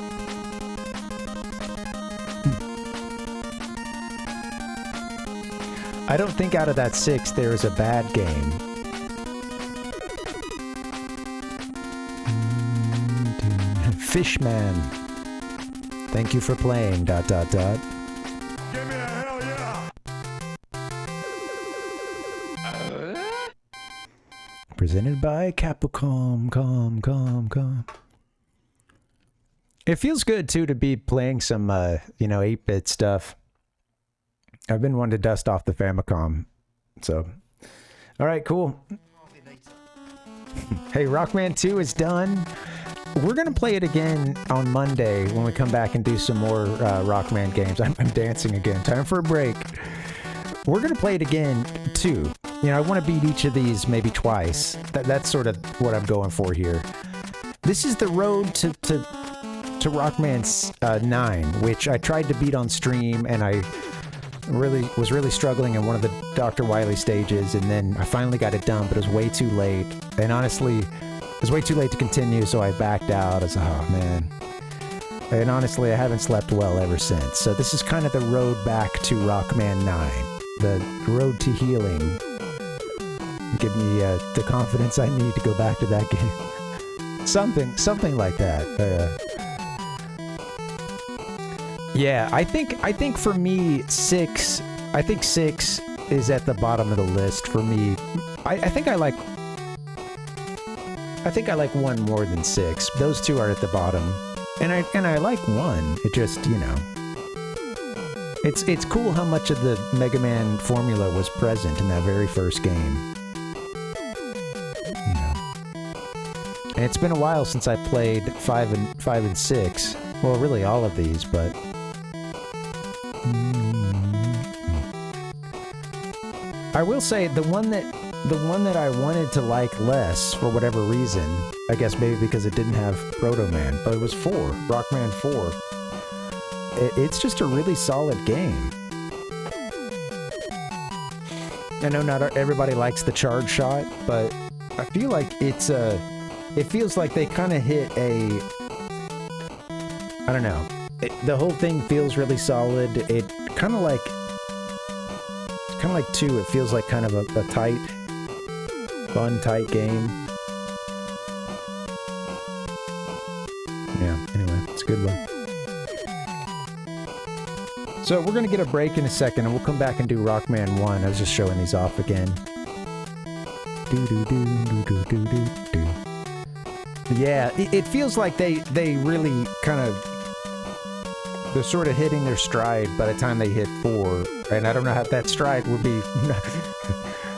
I don't think out of that 6 there is a bad game. Fishman. Thank you for playing, ... Give me a hell yeah! Presented by Capcom. It feels good too to be playing some 8-bit stuff. I've been wanting to dust off the Famicom. So, all right, cool. Hey, Rockman 2 is done. We're going to play it again on Monday when we come back and do some more Rockman games. I'm dancing again. Time for a break. We're going to play it again, too. You know, I want to beat each of these maybe twice. That's sort of what I'm going for here. This is the road to Rockman 9, which I tried to beat on stream, and I was really struggling in one of the Dr. Wily stages, and then I finally got it done, but it was way too late. And honestly, it was way too late to continue, so I backed out. I was, oh man. And honestly, I haven't slept well ever since. So this is kind of the road back to Rockman 9. The road to healing. Give me the confidence I need to go back to that game. Something like that. Yeah, I think for me, 6. I think 6 is at the bottom of the list for me. I think I like 1 more than 6. Those 2 are at the bottom, and I like 1. It just, you know, it's cool how much of the Mega Man formula was present in that very first game. You know, and it's been a while since I played 5 and 6. Well, really all of these, but. I will say the one that I wanted to like less for whatever reason, I guess maybe because it didn't have Proto Man, but it was 4, Rockman 4. It's just a really solid game. I know not everybody likes the charge shot, but I feel like it feels like they kind of hit a, I don't know. The whole thing feels really solid. It kind of like 2. It feels like kind of a tight, fun, tight game. Yeah, anyway, it's a good one. So we're going to get a break in a second, and we'll come back and do Rockman 1. I was just showing these off again. Yeah, it feels like they really kind of, they're sort of hitting their stride by the time they hit 4. And I don't know how that stride would be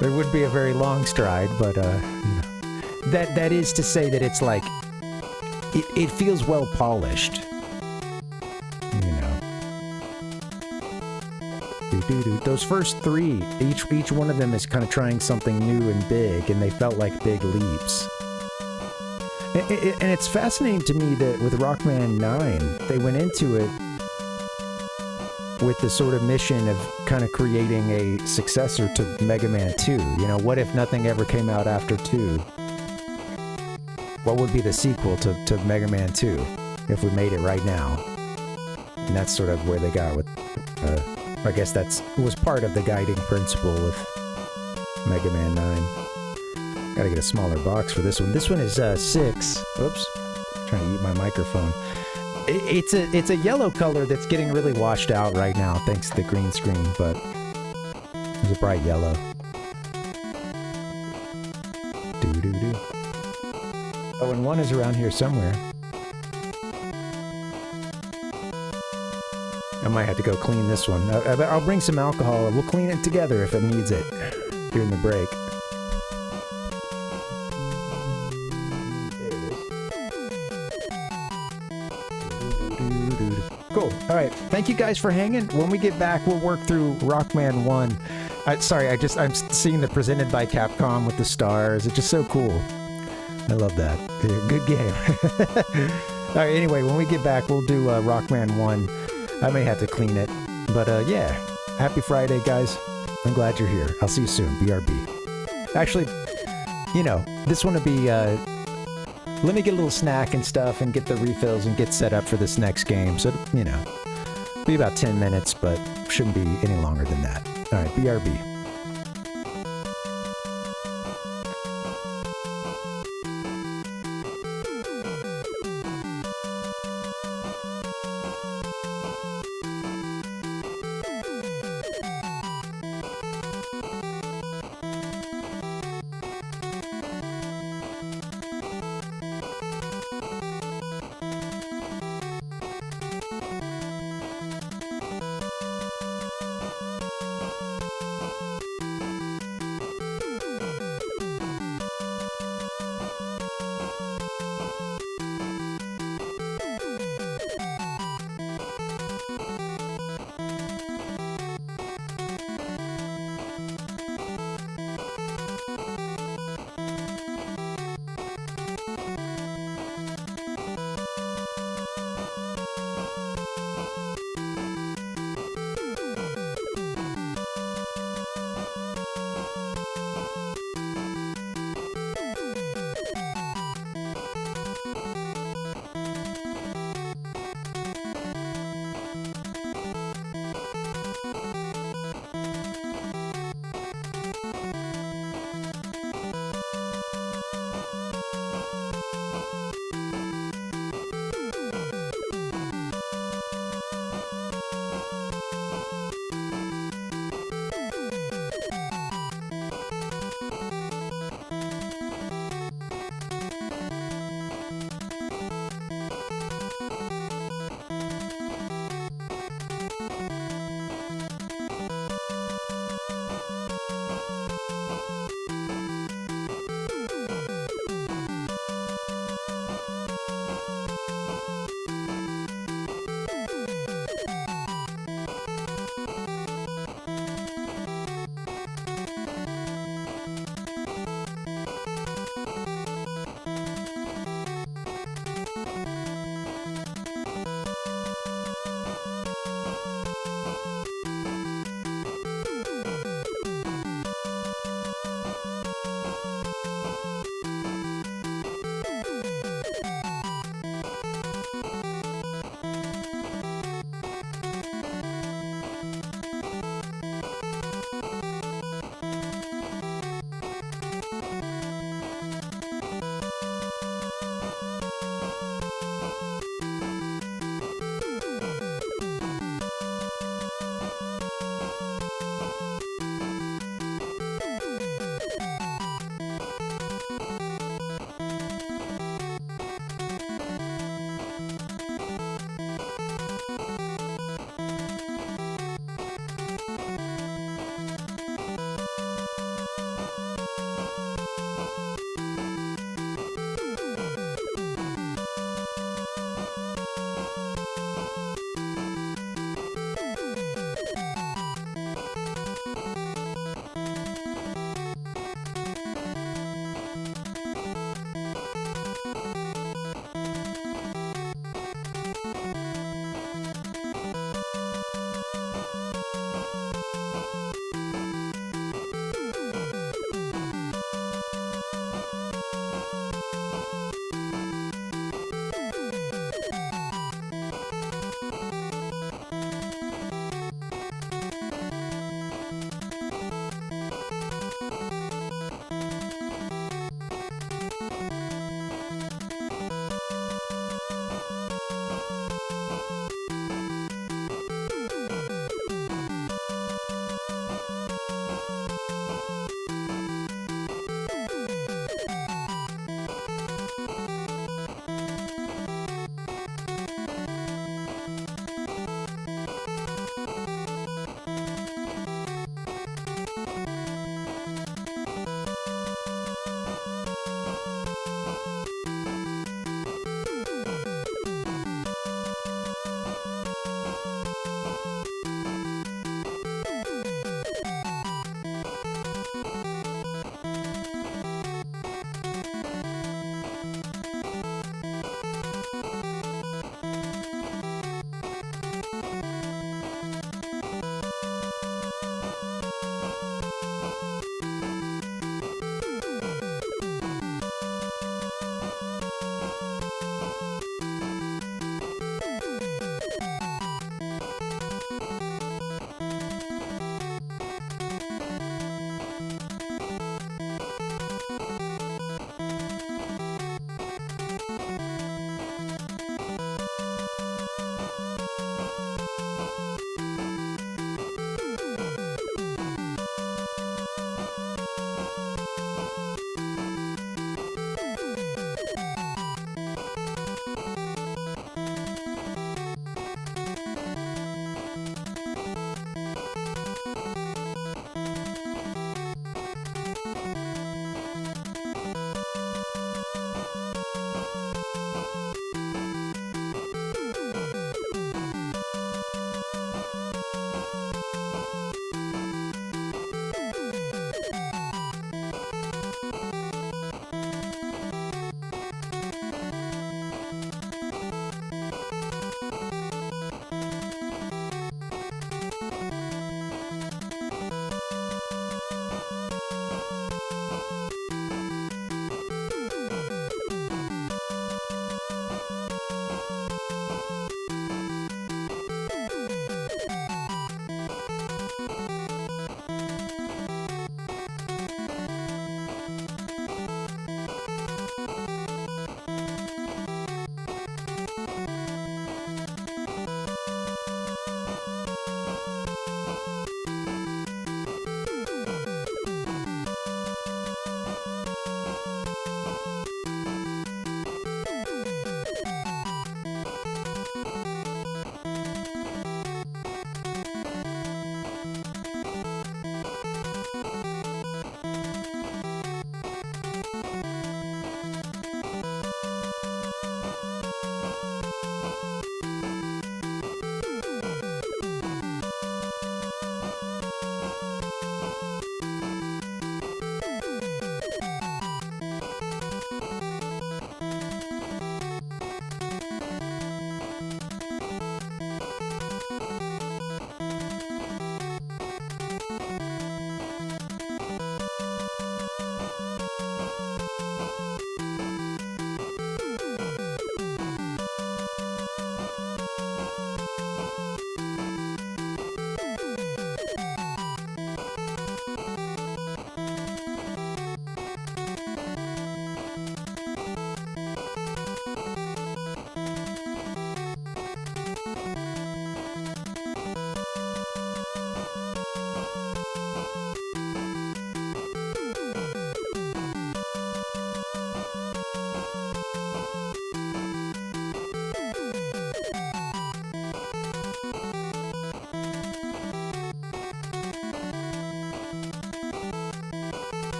There would be a very long stride, but you know, that is to say that it's like it feels well polished. You know. Those first three, each one of them is kind of trying something new and big, and they felt like big leaps. And it's fascinating to me that with Rockman 9, they went into it with the sort of mission of kind of creating a successor to Mega Man 2. You know, what if nothing ever came out after 2? What would be the sequel to Mega Man 2 if we made it right now? And that's sort of where they got with, I guess that was part of the guiding principle of Mega Man 9. Gotta get a smaller box for this one. This one is 6. Oops. Trying to eat my microphone. It's a yellow color that's getting really washed out right now thanks to the green screen, but it's a bright yellow. Doo-doo-doo. Oh, and one is around here somewhere. I might have to go clean this one. I'll bring some alcohol. We'll clean it together if it needs it during the break. Cool. All right. Thank you guys for hanging. When we get back, we'll work through Rockman 1. Sorry, I'm seeing the presented by Capcom with the stars. It's just so cool. I love that. Good game. All right. Anyway, when we get back, we'll do Rockman 1. I may have to clean it, but yeah. Happy Friday, guys. I'm glad you're here. I'll see you soon. BRB. Actually, you know, this one will be. Let me get a little snack and stuff and get the refills and get set up for this next game. So, you know, be about 10 minutes, but shouldn't be any longer than that. All right, BRB.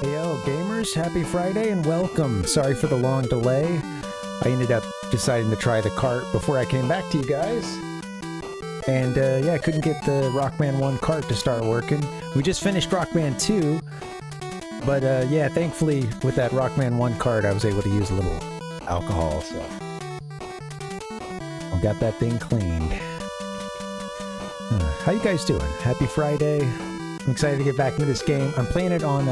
Yo, gamers, happy Friday and welcome. Sorry for the long delay. I ended up deciding to try the cart before I came back to you guys. And yeah, I couldn't get the Rockman 1 cart to start working. We just finished Rockman 2. But yeah, thankfully with that Rockman 1 cart I was able to use a little alcohol, so I got that thing cleaned. How you guys doing? Happy Friday. I'm excited to get back into this game. I'm playing it on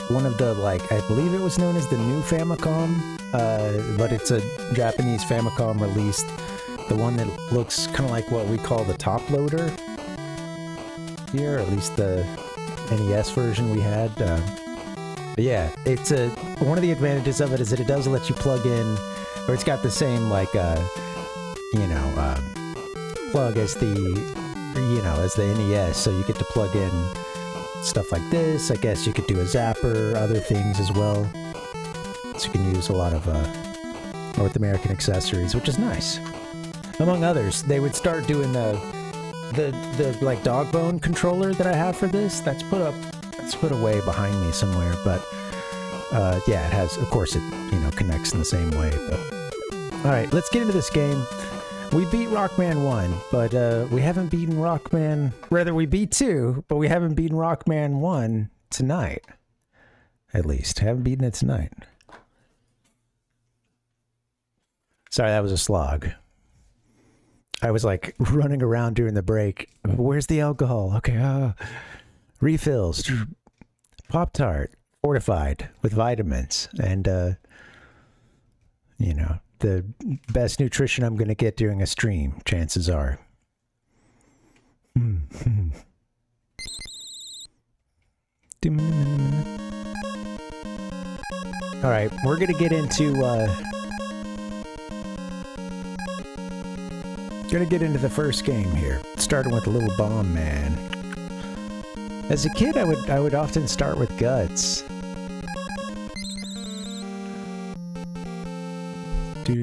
one of the, like, I believe it was known as the new Famicom, but it's a Japanese Famicom released. The one that looks kind of like what we call the top loader here, or at least the NES version we had. But yeah, it's one of the advantages of it is that it does let you plug in, or it's got the same, like, plug as as the NES, so you get to plug in stuff like this. I guess you could do a zapper, other things as well. So you can use a lot of North American accessories, which is nice. Among others, they would start doing the like dog bone controller that I have for this. That's put away behind me somewhere, but yeah, it has. Of course, it connects in the same way. But all right, let's get into this game. We beat Rockman 1, but we haven't beaten Rockman... Rather, we beat 2, but we haven't beaten Rockman 1 tonight. At least. Haven't beaten it tonight. Sorry, that was a slog. I was, like, running around during the break. Where's the alcohol? Okay, refills. Pop-Tart. Fortified with vitamins. And, the best nutrition I'm going to get during a stream, chances are. Alright, we're going to get into the first game here, starting with Little Bomb Man. As a kid, I would often start with Guts. Have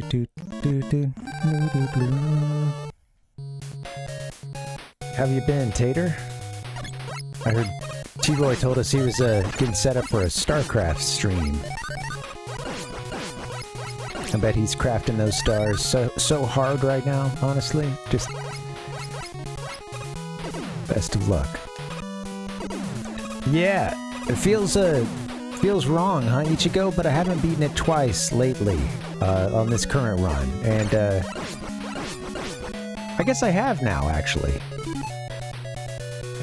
you been, Tater? I heard T-Roy told us he was getting set up for a StarCraft stream. I bet he's crafting those stars so hard right now, honestly. Just best of luck. Yeah, it feels wrong, huh, Ichigo? But I haven't beaten it twice lately. On this current run, and I guess I have now, actually.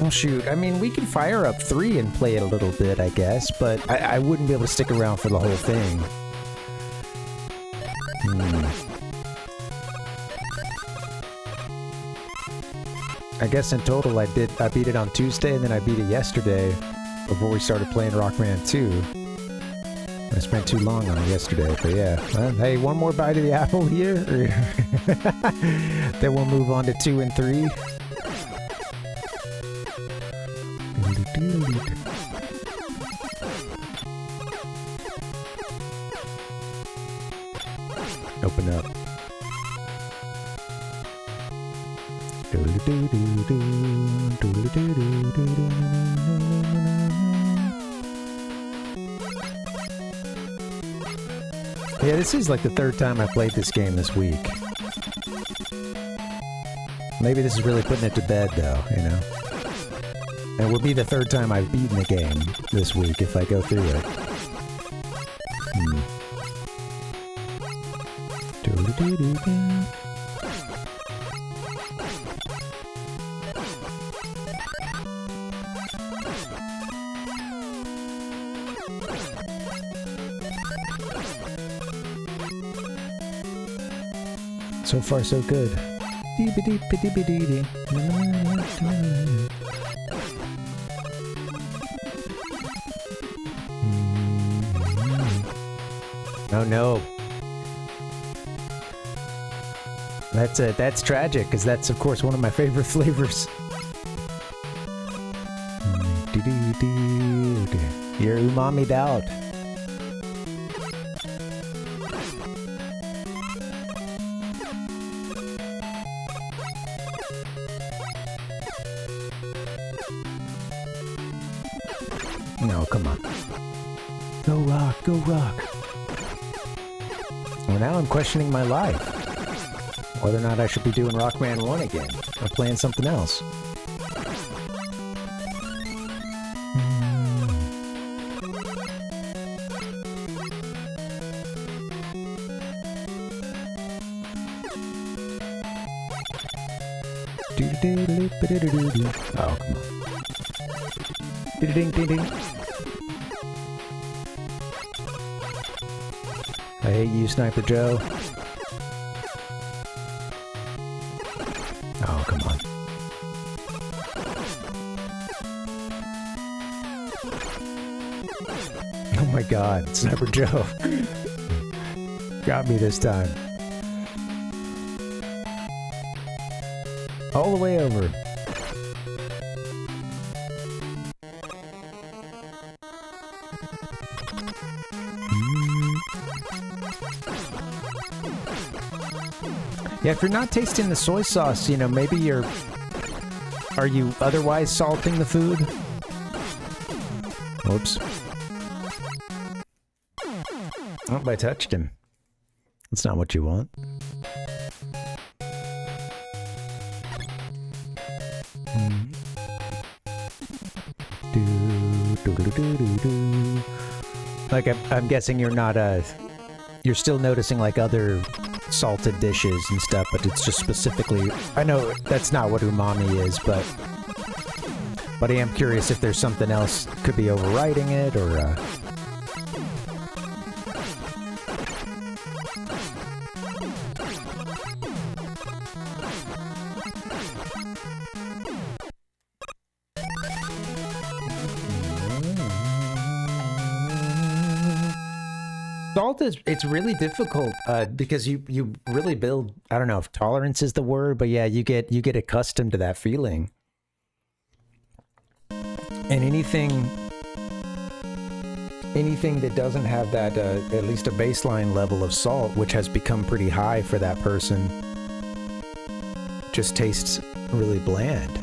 Oh shoot, I mean, we can fire up 3 and play it a little bit, I guess, but I wouldn't be able to stick around for the whole thing. I guess in total I beat it on Tuesday, and then I beat it yesterday before we started playing Rockman 2. I spent too long on it yesterday, but yeah. Hey, one more bite of the apple here? Then we'll move on to 2 and 3. Open up. Yeah, this is like the 3rd time I played this game this week. Maybe this is really putting it to bed, though, And it will be the 3rd time I've beaten the game this week if I go through it. So far, so good. Oh no. That's tragic, because that's of course one of my favorite flavors. You're umami'd out. No, come on. Go rock, go rock. Well, now I'm questioning my life. Whether or not I should be doing Rockman 1 again, or playing something else. Oh, come on. Ding ding ding. I hate you, Sniper Joe. Oh, come on. Oh my god, Sniper Joe. Got me this time. All the way over. Yeah, if you're not tasting the soy sauce, you know, maybe you're... Are you otherwise salting the food? Whoops. Oh, I touched him. That's not what you want. Like, I'm guessing you're not, you're still noticing, like, other salted dishes and stuff, but it's just specifically... I know that's not what umami is, but I am curious if there's something else could be overriding it, or, Salt is, it's really difficult, because you really build, I don't know if tolerance is the word, but yeah, you get accustomed to that feeling. And anything that doesn't have that, at least a baseline level of salt, which has become pretty high for that person, just tastes really bland.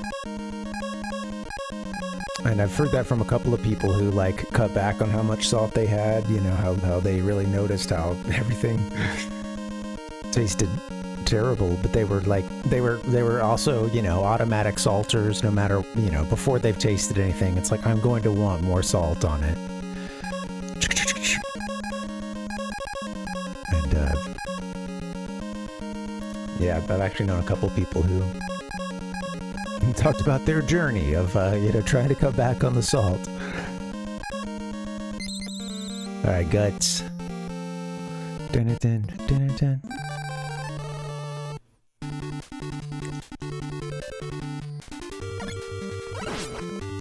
And I've heard that from a couple of people who, like, cut back on how much salt they had, you know, how they really noticed how everything tasted terrible, but they were like, they were also, you know, automatic salters, no matter, you know, before they've tasted anything, it's like, I'm going to want more salt on it. And, yeah, I've actually known a couple of people who talked about their journey of, you know, trying to cut back on the salt. Alright, guts. Dun-dun-dun, dun-dun-dun.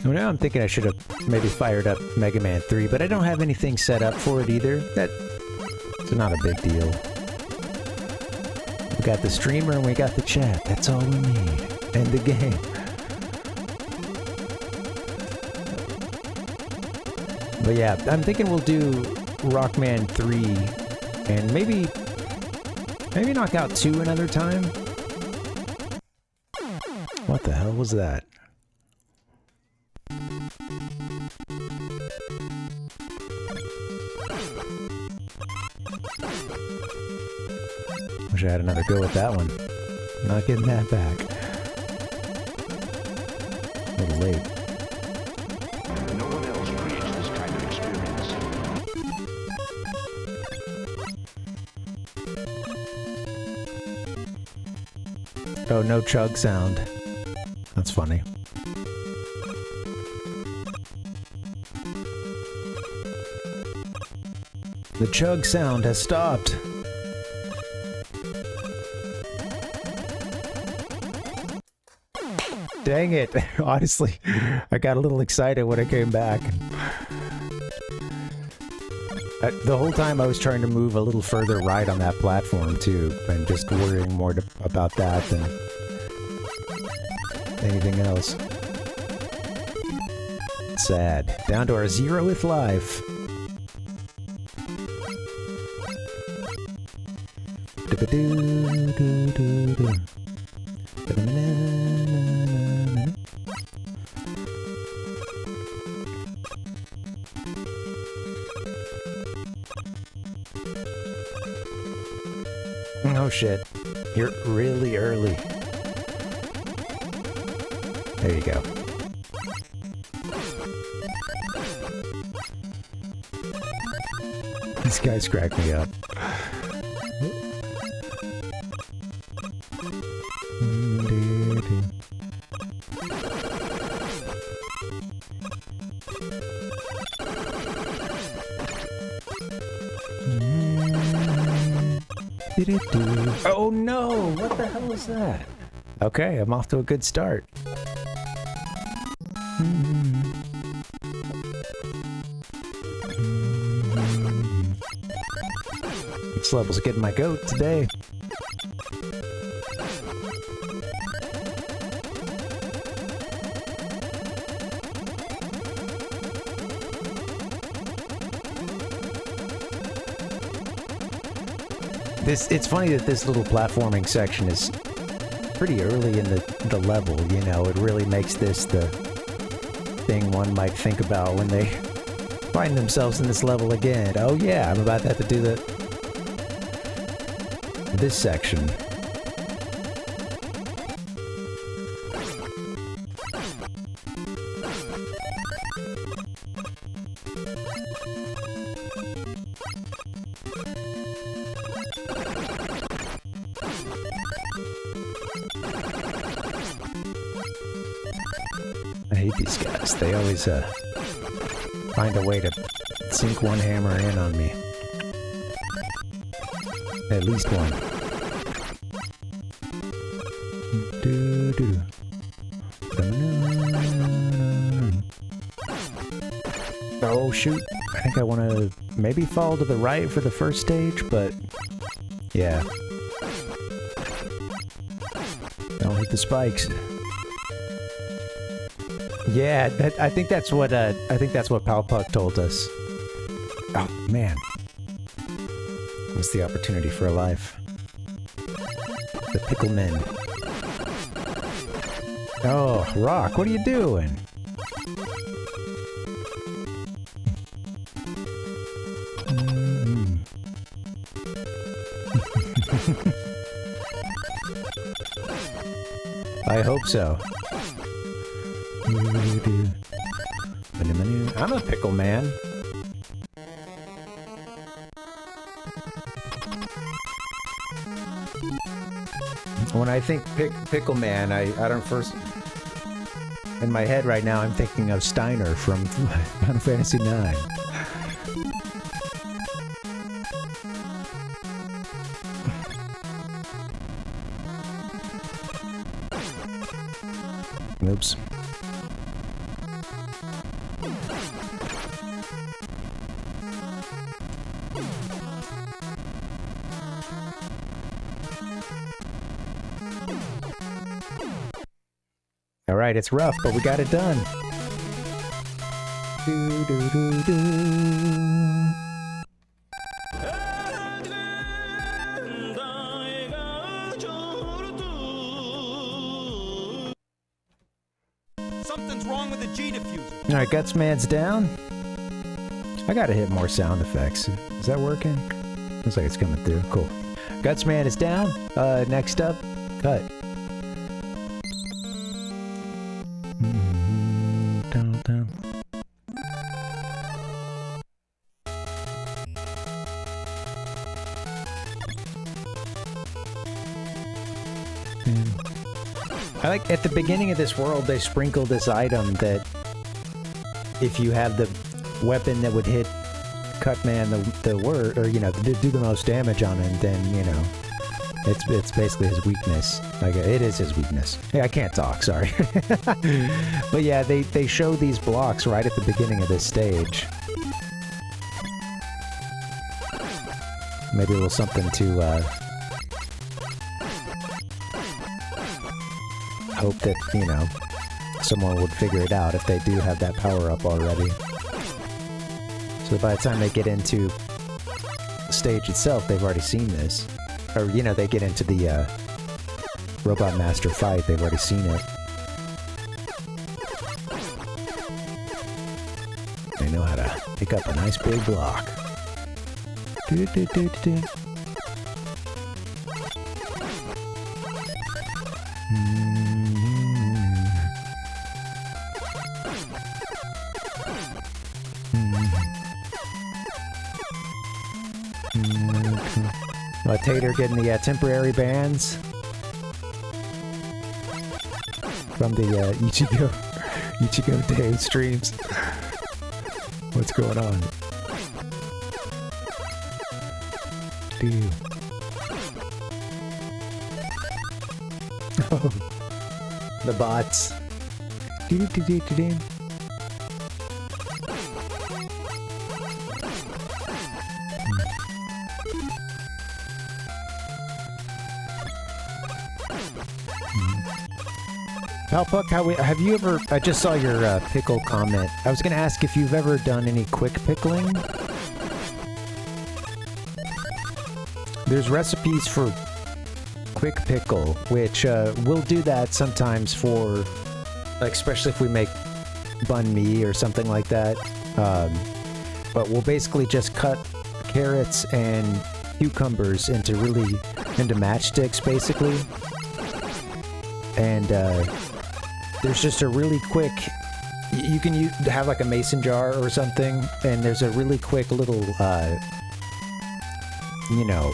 Well, now I'm thinking I should have maybe fired up MegaMan 3, but I don't have anything set up for it either. It's not a big deal. We got the streamer and we got the chat. That's all we need. And the game. But yeah, I'm thinking we'll do Rockman 3 and maybe knock out 2 another time. What the hell was that? Wish I had another go at that one. Not getting that back. A little late. No one else creates this kind of experience. Oh, no chug sound. That's funny. The chug sound has stopped. Dang it. Honestly, I got a little excited when I came back. The whole time I was trying to move a little further right on that platform too, and just worrying more about that than anything else. Sad. Down to our 0th life. Oh shit. You're really early. There you go. These guys crack me up. Oh no! What the hell is that? Okay, I'm off to a good start. This level's getting my goat today. It's funny that this little platforming section is pretty early in the level, you know. It really makes this the thing one might think about when they find themselves in this level again. Oh yeah, I'm about to have to do this section. I hate these guys. They always find a way to sink one hammer in on me. At least one. Oh shoot. I think I want to maybe fall to the right for the first stage, but yeah. Don't hit the spikes. Yeah, I think that's what Palpuck told us. Oh man, what's the opportunity for a life? The Picklemen. Oh, Rock, what are you doing? I hope so. I'm a pickle man. When I think pickle man, I don't first... In my head right now, I'm thinking of Steiner from Final Fantasy IX. Oops. Alright, it's rough, but we got it done. Do, do, do, do. Something's wrong with the G diffuser. Alright, Gutsman's down. I gotta hit more sound effects. Is that working? Looks like it's coming through. Cool. Gutsman is down. Next up, cut. I like at the beginning of this world they sprinkle this item that if you have the weapon that would hit Cutman the word, or you know, do the most damage on him, then you know it's basically his weakness. Like it is his weakness. Hey, I can't talk, sorry. But yeah, they show these blocks right at the beginning of this stage. Maybe a little something to hope that, you know, someone would figure it out if they do have that power up already. So by the time they get into the stage itself, they've already seen this. Or, you know, they get into the Robot Master fight, they've already seen it. They know how to pick up a nice big block. Tater getting the temporary bans from the Ichigo Dave streams. What's going on? Dude. Oh, the bots. Do-do-do-do-do-do. Palpuck, have you ever... I just saw your pickle comment. I was going to ask if you've ever done any quick pickling. There's recipes for quick pickle, which we'll do that sometimes for... like, especially if we make banh mi or something like that. But we'll basically just cut carrots and cucumbers into matchsticks, basically. And there's just a really quick... You can have like a mason jar or something, and there's a really quick little, you know,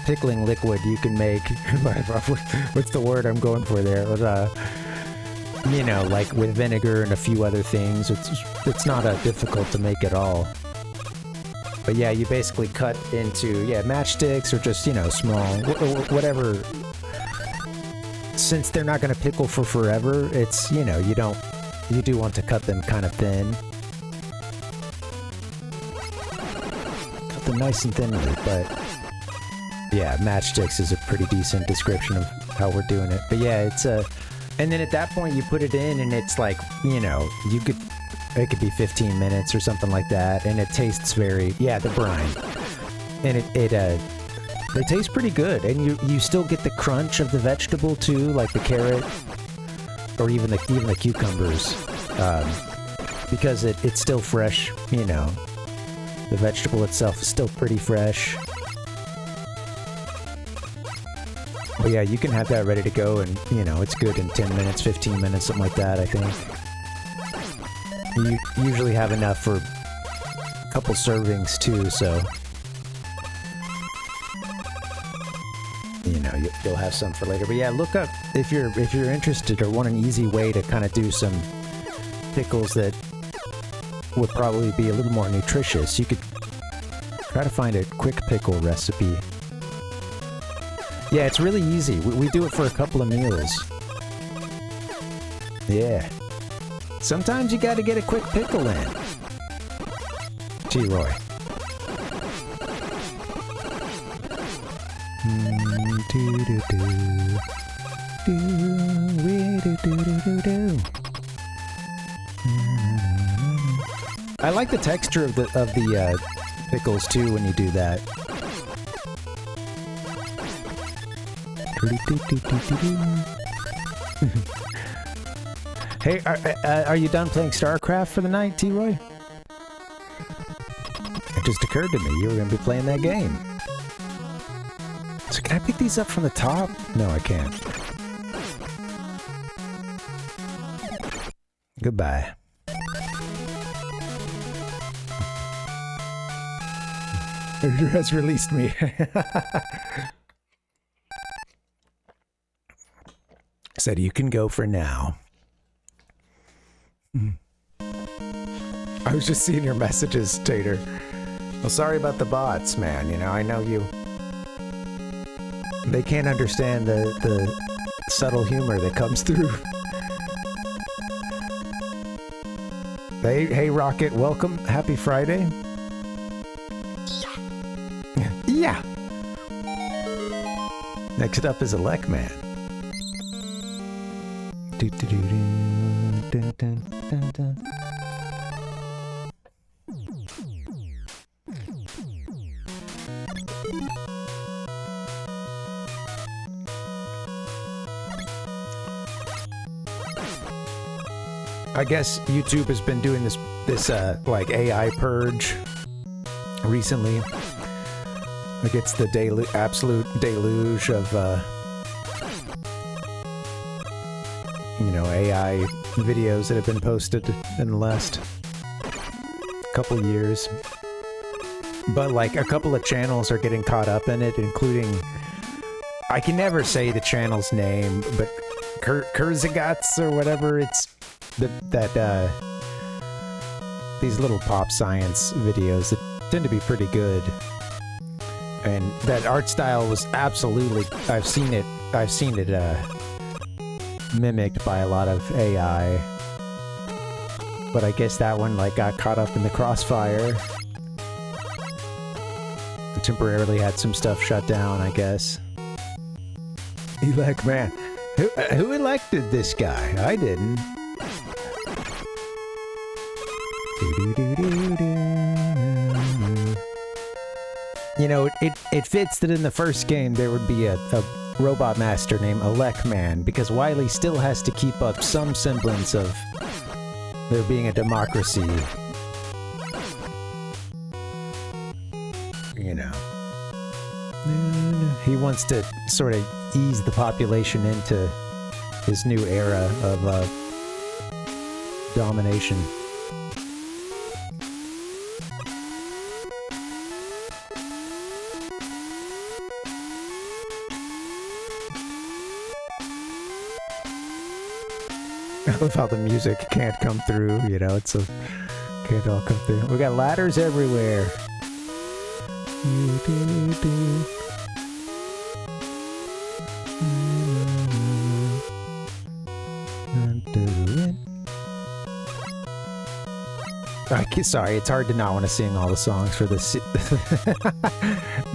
pickling liquid you can make. What's the word I'm going for there? You know, like with vinegar and a few other things. It's not difficult to make at all. But yeah, you basically cut into, matchsticks or just, you know, small, whatever. Since they're not going to pickle for forever, it's, you know, you do want to cut them kind of thin. Cut them nice and thinly, but yeah, matchsticks is a pretty decent description of how we're doing it. But yeah, it's and then at that point you put it in and it's like, you know, it could be 15 minutes or something like that, and it tastes very, the brine. And they taste pretty good, and you still get the crunch of the vegetable too, like the carrot, or even the cucumbers, because it's still fresh. You know, the vegetable itself is still pretty fresh. But yeah, you can have that ready to go, and you know it's good in 10 minutes, 15 minutes, something like that. I think you usually have enough for a couple servings too, so. You know, you'll have some for later. But yeah, look up if you're interested or want an easy way to kind of do some pickles that would probably be a little more nutritious. You could try to find a quick pickle recipe. Yeah, it's really easy. We do it for a couple of meals. Yeah. Sometimes you gotta get a quick pickle in. G-Roy. I like the texture of the pickles too when you do that. Hey, are you done playing StarCraft for the night, T-Roy? It just occurred to me you were going to be playing that game. So can I pick these up from the top? No, I can't. Goodbye. Who has released me? Said you can go for now. I was just seeing your messages, Tater. Well, sorry about the bots, man. You know, I know you... They can't understand the subtle humor that comes through. Hey, Rocket, welcome. Happy Friday. Yeah. Next up is Rockman. Dun, dun, dun, dun. I guess YouTube has been doing this like AI purge recently. Like it's the absolute deluge of you know, AI videos that have been posted in the last couple years. but like a couple of channels are getting caught up in it, including, I can never say the channel's name, but Kurzagats or whatever, it's these little pop science videos that tend to be pretty good. And that art style was absolutely, I've seen it mimicked by a lot of AI. But I guess that one like got caught up in the crossfire. Temporarily had some stuff shut down, I guess. Man, who elected this guy? I didn't. You know, it fits that in the first game there would be a robot master named Rockman, because Wily still has to keep up some semblance of there being a democracy. You know. He wants to sort of ease the population into his new era of domination. I love how the music can't come through, you know, can't all come through. We got ladders everywhere. Sorry, it's hard to not want to sing all the songs for this.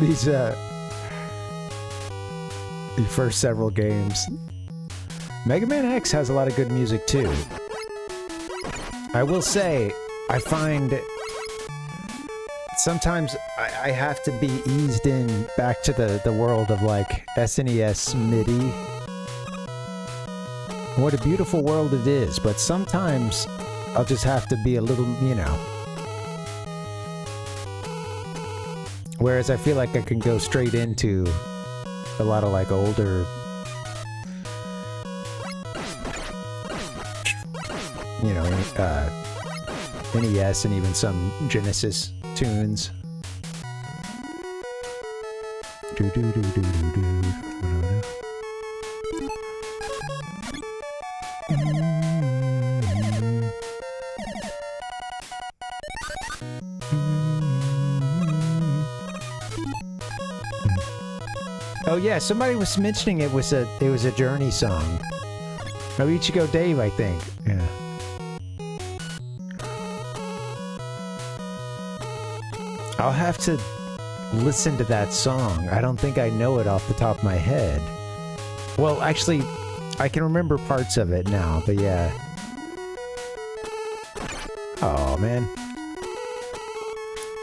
These the first several games. Mega Man X has a lot of good music too. I will say, I find sometimes I have to be eased in back to the world of like SNES MIDI. What a beautiful world it is, but sometimes I'll just have to be a little, you know. Whereas I feel like I can go straight into a lot of like older, you know, NES and even some Genesis tunes. Oh yeah, somebody was mentioning it was a Journey song. Oh, Ichigo Dave, I think. Yeah. I'll have to listen to that song. I don't think I know it off the top of my head. Well, actually, I can remember parts of it now, but yeah. Oh, man.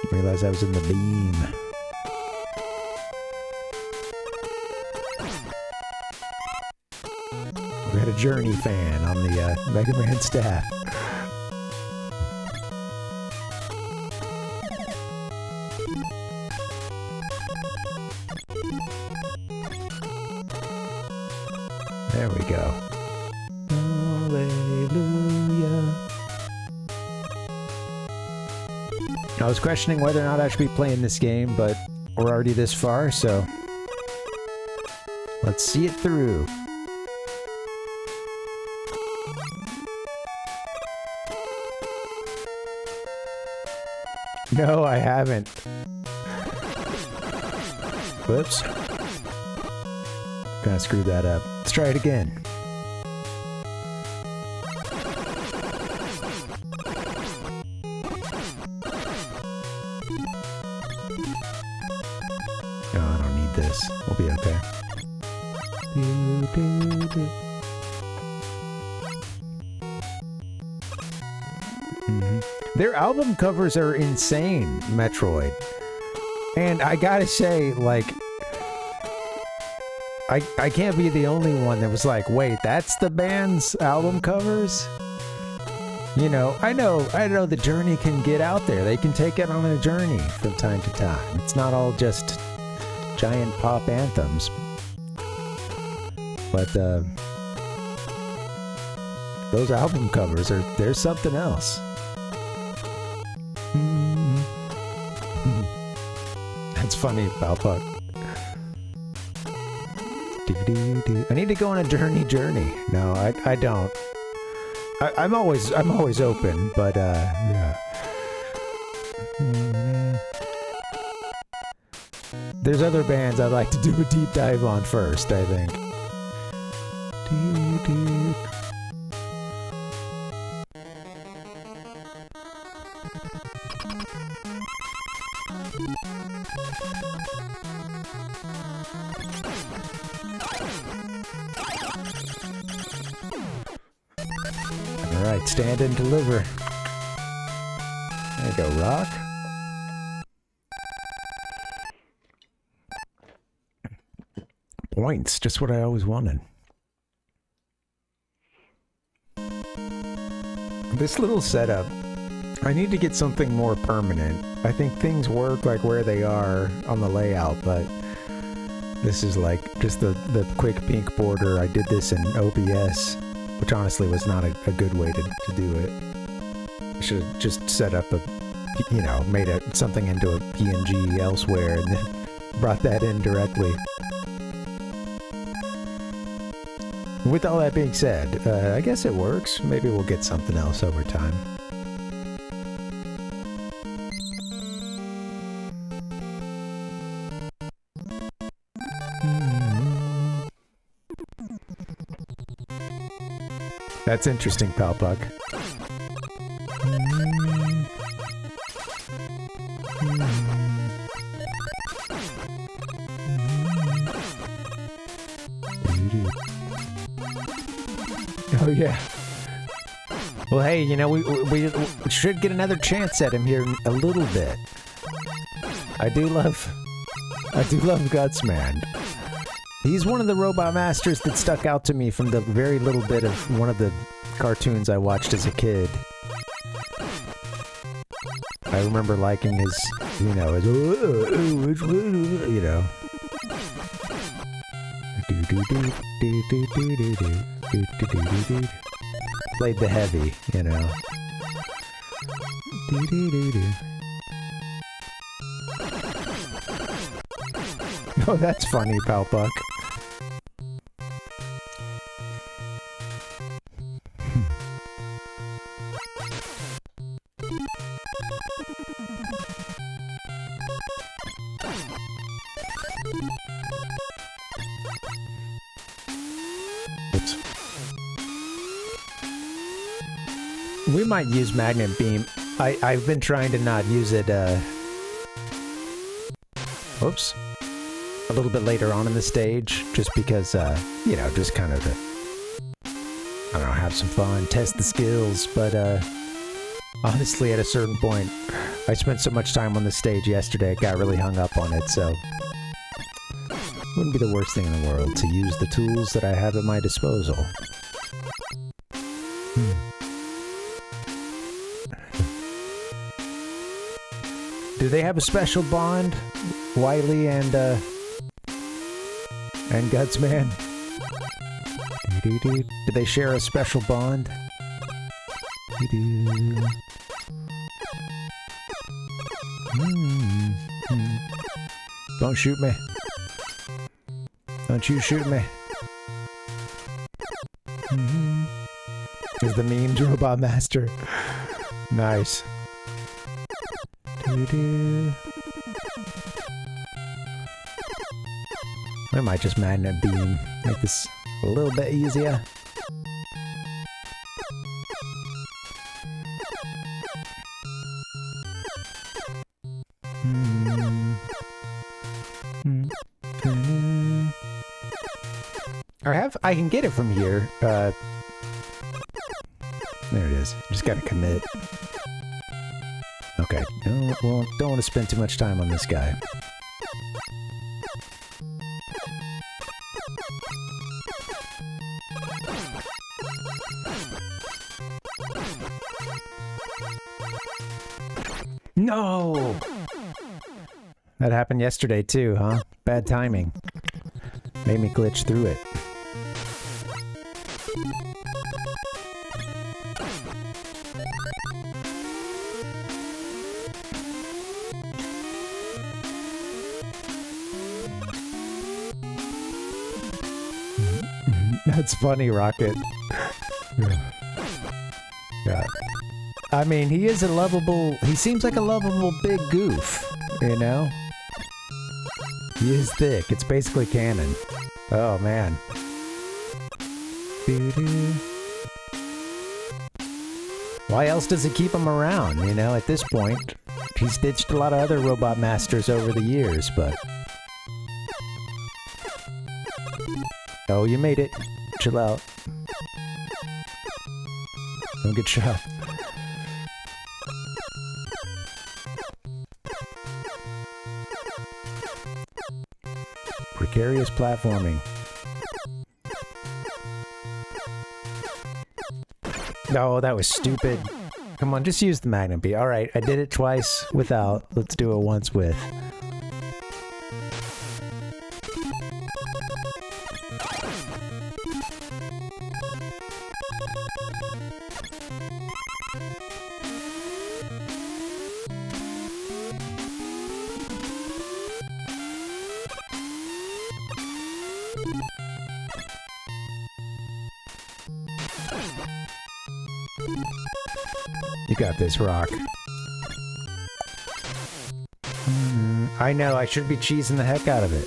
Didn't realize I was in the beam. We had a Journey fan on the Mega Man staff. There we go. Hallelujah. I was questioning whether or not I should be playing this game, but we're already this far, so let's see it through. No, I haven't. Whoops. Kinda screwed that up. Let's try it again. No, I don't need this. We'll be okay. Their album covers are insane, Metroid. And I gotta say, like, I can't be the only one that was like, wait, that's the band's album covers? You know, I know the Journey can get out there. They can take it on a journey from time to time. It's not all just giant pop anthems. But those album covers there's something else. funny, Balpuck. I need to go on a journey. No, I don't. I'm always open, but yeah. There's other bands I'd like to do a deep dive on first, I think. Alright, stand and deliver. There you go, Rock. Points, just what I always wanted. This little setup, I need to get something more permanent. I think things work like where they are on the layout, but this is like just the quick pink border. I did this in OBS, which honestly was not a good way to do it. I should have just set up a, you know, made something into a PNG elsewhere and then brought that in directly. With all that being said, I guess it works. Maybe we'll get something else over time. That's interesting, Palpuck. Oh yeah. Well, hey, you know, we should get another chance at him here in a little bit. I do love Gutsman. He's one of the Robot Masters that stuck out to me from the very little bit of one of the cartoons I watched as a kid. I remember liking his, you know, his, you know. Played the heavy, you know. Oh, that's funny, Palpuck. Oops. We might use Magnet Beam. I've been trying to not use it, Oops. A little bit later on in the stage, just because, you know, just kind of to, I don't know, have some fun, test the skills, but, honestly, at a certain point, I spent so much time on the stage yesterday, I got really hung up on it, so wouldn't be the worst thing in the world to use the tools that I have at my disposal. Do they have a special bond, Wily and Gutsman? Do they share a special bond? Don't shoot me. Don't you shoot me. Is the mean Robot Master. Nice. I might just Magnet Beam. Make this a little bit easier. I can get it from here. There it is. Just gotta commit. Okay. No, well, don't want to spend too much time on this guy. No! That happened yesterday too, huh? Bad timing. Made me glitch through it. That's funny, Rocket. Yeah. I mean, he is a lovable... He seems like a lovable big goof, you know? He is thick. It's basically canon. Oh, man. Doo-doo. Why else does it keep him around, you know, at this point? He's ditched a lot of other robot masters over the years, but... Oh, you made it. Chill out. Don't get shot. Precarious platforming. No, that was stupid. Come on, just use the magnet beam. Alright, I did it twice without. Let's do it once with. You got this, Rock. I know, I should be cheesing the heck out of it.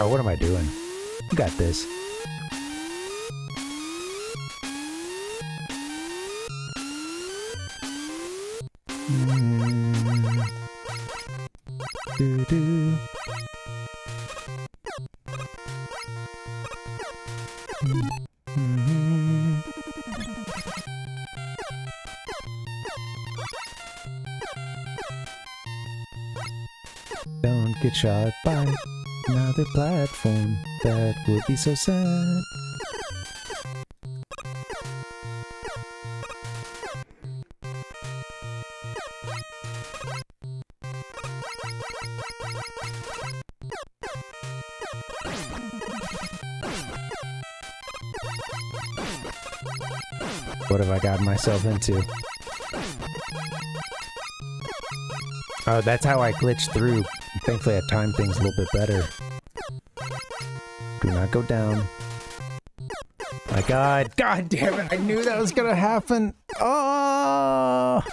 Oh, what am I doing? You got this. Doo-doo. Don't get shot by another platform. That would be so sad. What have I gotten myself into? Oh, that's how I glitched through. Thankfully, I timed things a little bit better. Do not go down. My God. God damn it. I knew that was gonna happen. Oh!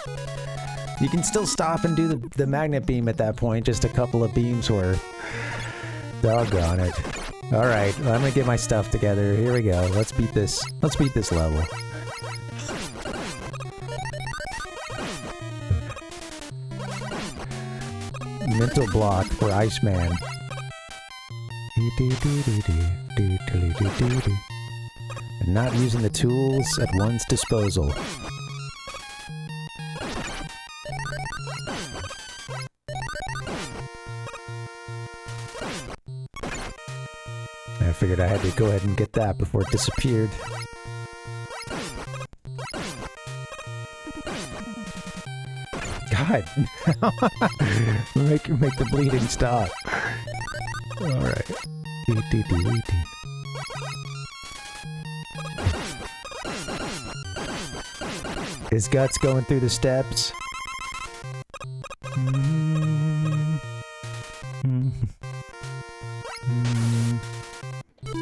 You can still stop and do the magnet beam at that point. Just a couple of beams worth. Doggone it. Alright, I'm gonna get my stuff together. Here we go. Let's beat this. Let's beat this level. Mental block for Iceman. And not using the tools at one's disposal. I figured I had to go ahead and get that before it disappeared. God. make the bleeding stop. Alright. His guts going through the steps.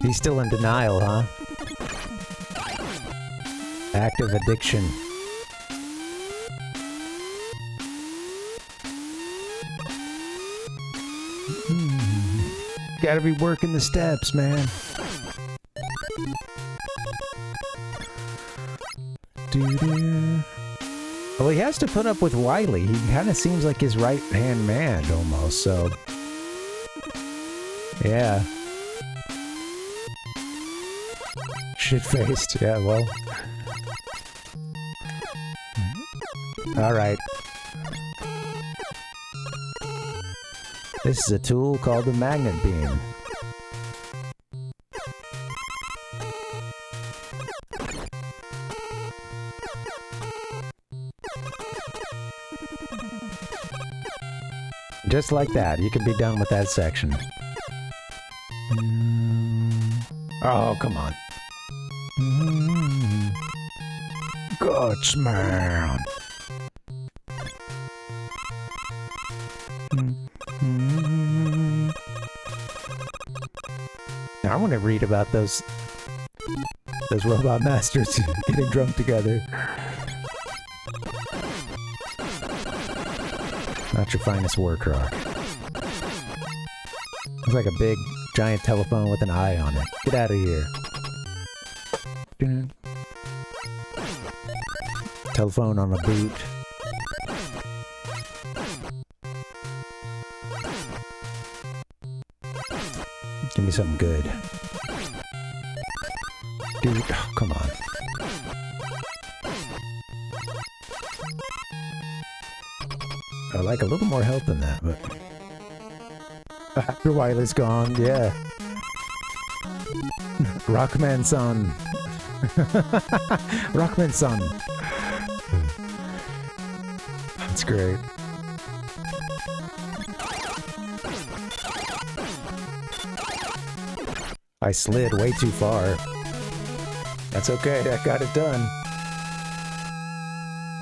He's still in denial, huh? Active addiction. Gotta be working the steps, man. Doo-doo. Well, he has to put up with Wily. He kind of seems like his right-hand man, almost, so... Yeah. Shit-faced, yeah, well... Alright. This is a tool called the magnet beam. Just like that, you can be done with that section. Oh, come on. Gutsman. Now I want to read about those robot masters getting drunk together. Not your finest work, Rock. It's like a big, giant telephone with an eye on it. Get out of here. Telephone on a boot. Give me something good. Dude, oh, come on. I like a little more health than that, but... After Wily's gone, yeah. Rockman son. Rockman son. That's great. I slid way too far. That's okay, I got it done.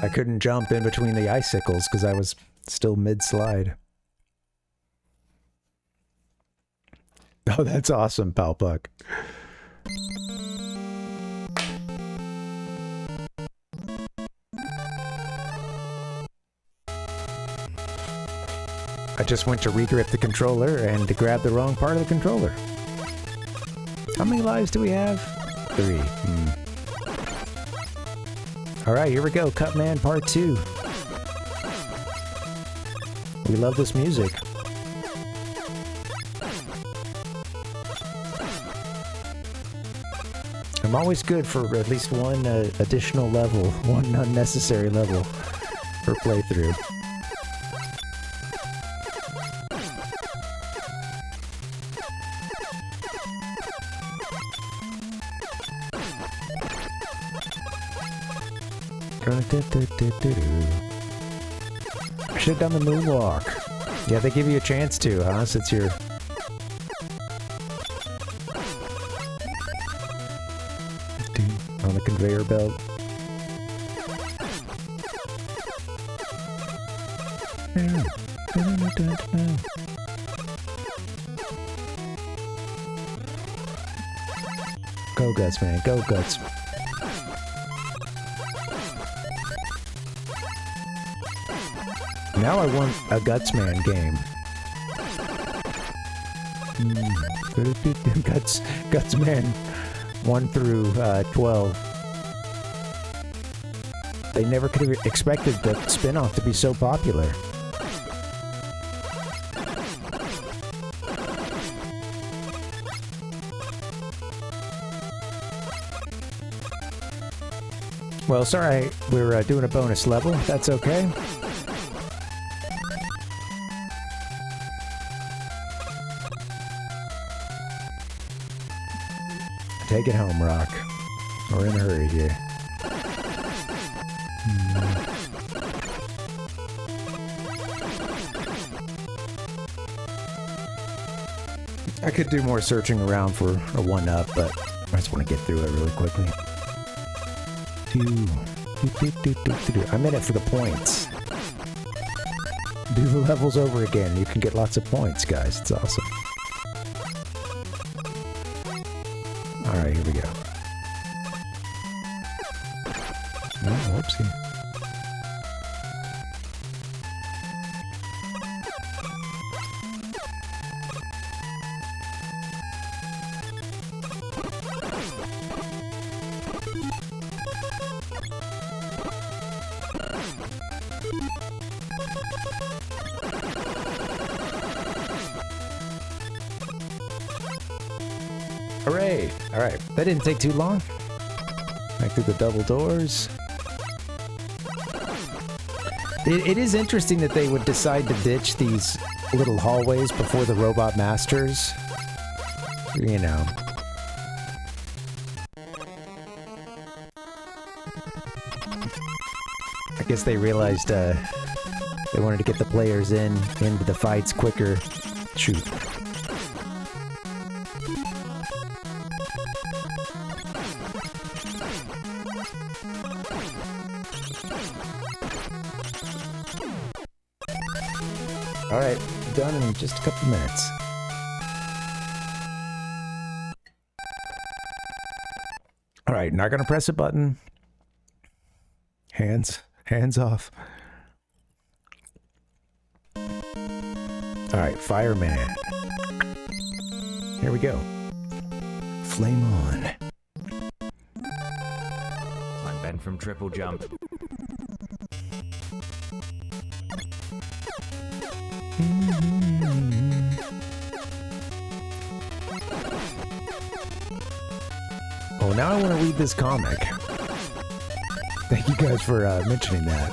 I couldn't jump in between the icicles because I was still mid-slide. Oh, that's awesome, Palpuck. I just went to regrip the controller and to grab the wrong part of the controller. How many lives do we have? 3. Alright, here we go. Cutman Part 2. We love this music. I'm always good for at least one additional level, one unnecessary level for playthrough. I should have done the moonwalk. Yeah, they give you a chance to, huh? Since you're... on the conveyor belt. Go Guts, man. Go Guts. Now I want a Gutsman game. Gutsman 1 through 12. They never could have expected the spin-off to be so popular. Well, sorry, we're doing a bonus level. That's okay. Take it home, Rock. We're in a hurry here. I could do more searching around for a 1-up, but I just want to get through it really quickly. I'm in it for the points. Do the levels over again. You can get lots of points, guys. It's awesome. Alright, here we go. Oh, whoopsie. Hooray! Alright, that didn't take too long. Back through the double doors. It is interesting that they would decide to ditch these little hallways before the robot masters. You know. I guess they realized they wanted to get the players into the fights quicker. Shoot. Alright, done in just a couple minutes. Alright, not gonna press a button. Hands off. Alright, fireman. Here we go. Flame on. I'm Ben from Triple Jump. Oh, now I want to read this comic. Thank you guys for mentioning that.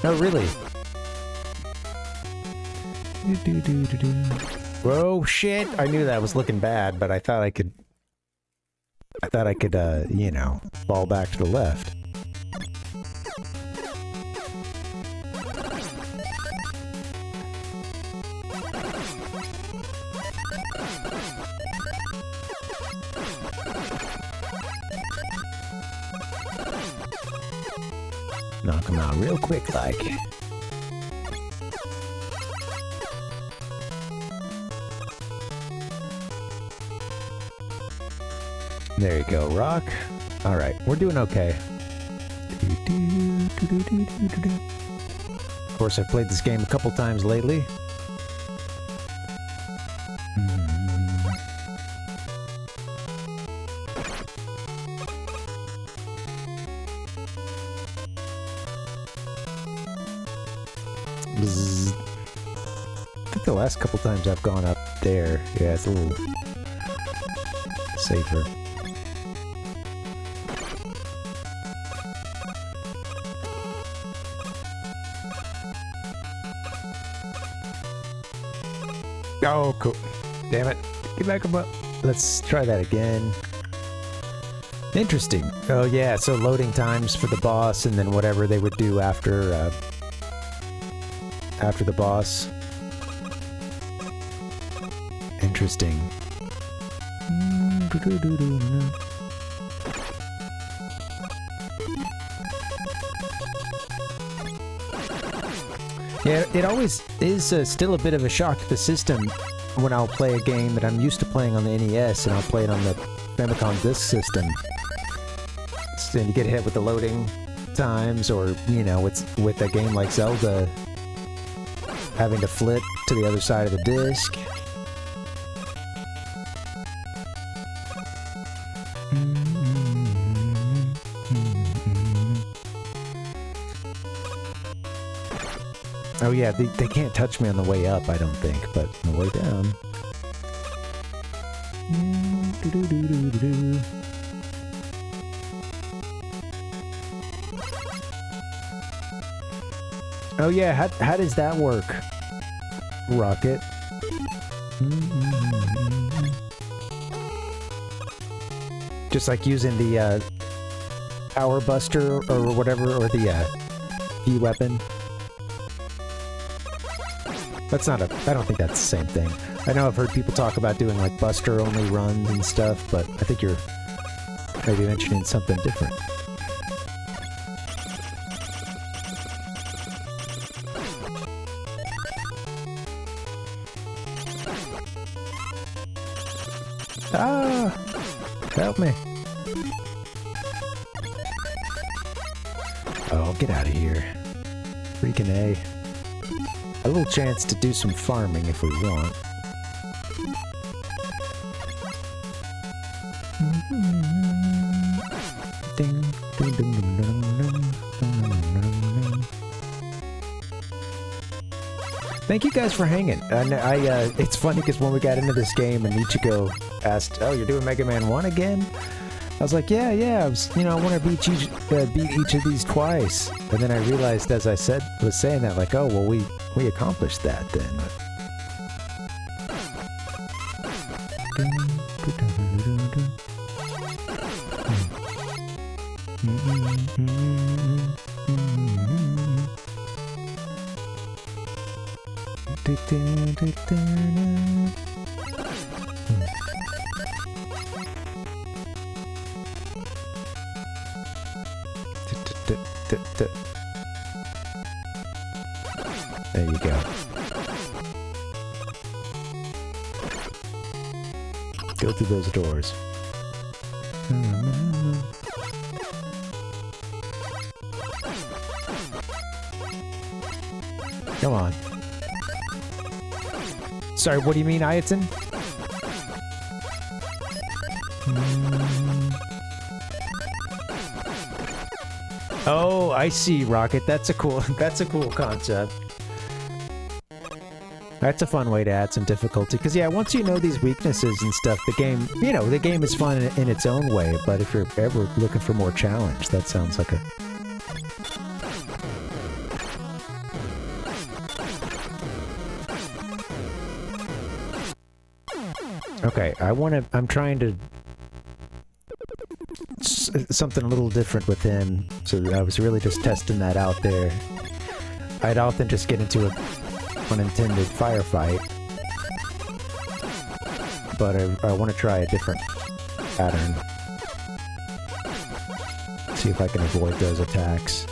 Oh, really? Whoa, shit! I knew that was looking bad, but I thought I could, you know, fall back to the left. Knock him out real quick, like. There you go, Rock. Alright, we're doing okay. Of course, I've played this game a couple times lately. Bzzz. I think the last couple times I've gone up there, yeah, it's a little safer. Oh, cool. Damn it. Get back up. Let's try that again. Interesting. Oh, yeah, so loading times for the boss and then whatever they would do after the boss. Interesting. Yeah, it always is still a bit of a shock to the system when I'll play a game that I'm used to playing on the NES and I'll play it on the Famicom disk system. And you get hit with the loading times, or, you know, with a game like Zelda, having to flip to the other side of the disc. Oh yeah, they can't touch me on the way up, I don't think, but on the way down. Oh yeah, how does that work, Rocket? Just like using the Power Buster or whatever, or the V-Weapon? That's not a... I don't think that's the same thing. I know I've heard people talk about doing like Buster-only runs and stuff, but I think you're maybe mentioning something different. Ah! Help me. Oh, get out of here. Freaking A. A little chance to do some farming if we want. Thank you guys for hanging. It's funny because when we got into this game and Ichigo asked, "Oh, you're doing Mega Man 1 again?" I was like, yeah, I was, you know, I want to beat each of these twice. And then I realized as I was saying that, like, oh, well, we accomplished that then. There you go. Go through those doors. Come on. Sorry, what do you mean, Ayaton? Oh, I see, Rocket. That's a cool concept. That's a fun way to add some difficulty, because yeah, once you know these weaknesses and stuff, the game, you know, the game is fun in its own way, but if you're ever looking for more challenge, that sounds like a... Okay, I'm trying to... something a little different with him, so I was really just testing that out there. I'd often just get into a unintended firefight, but I want to try a different pattern. See if I can avoid those attacks.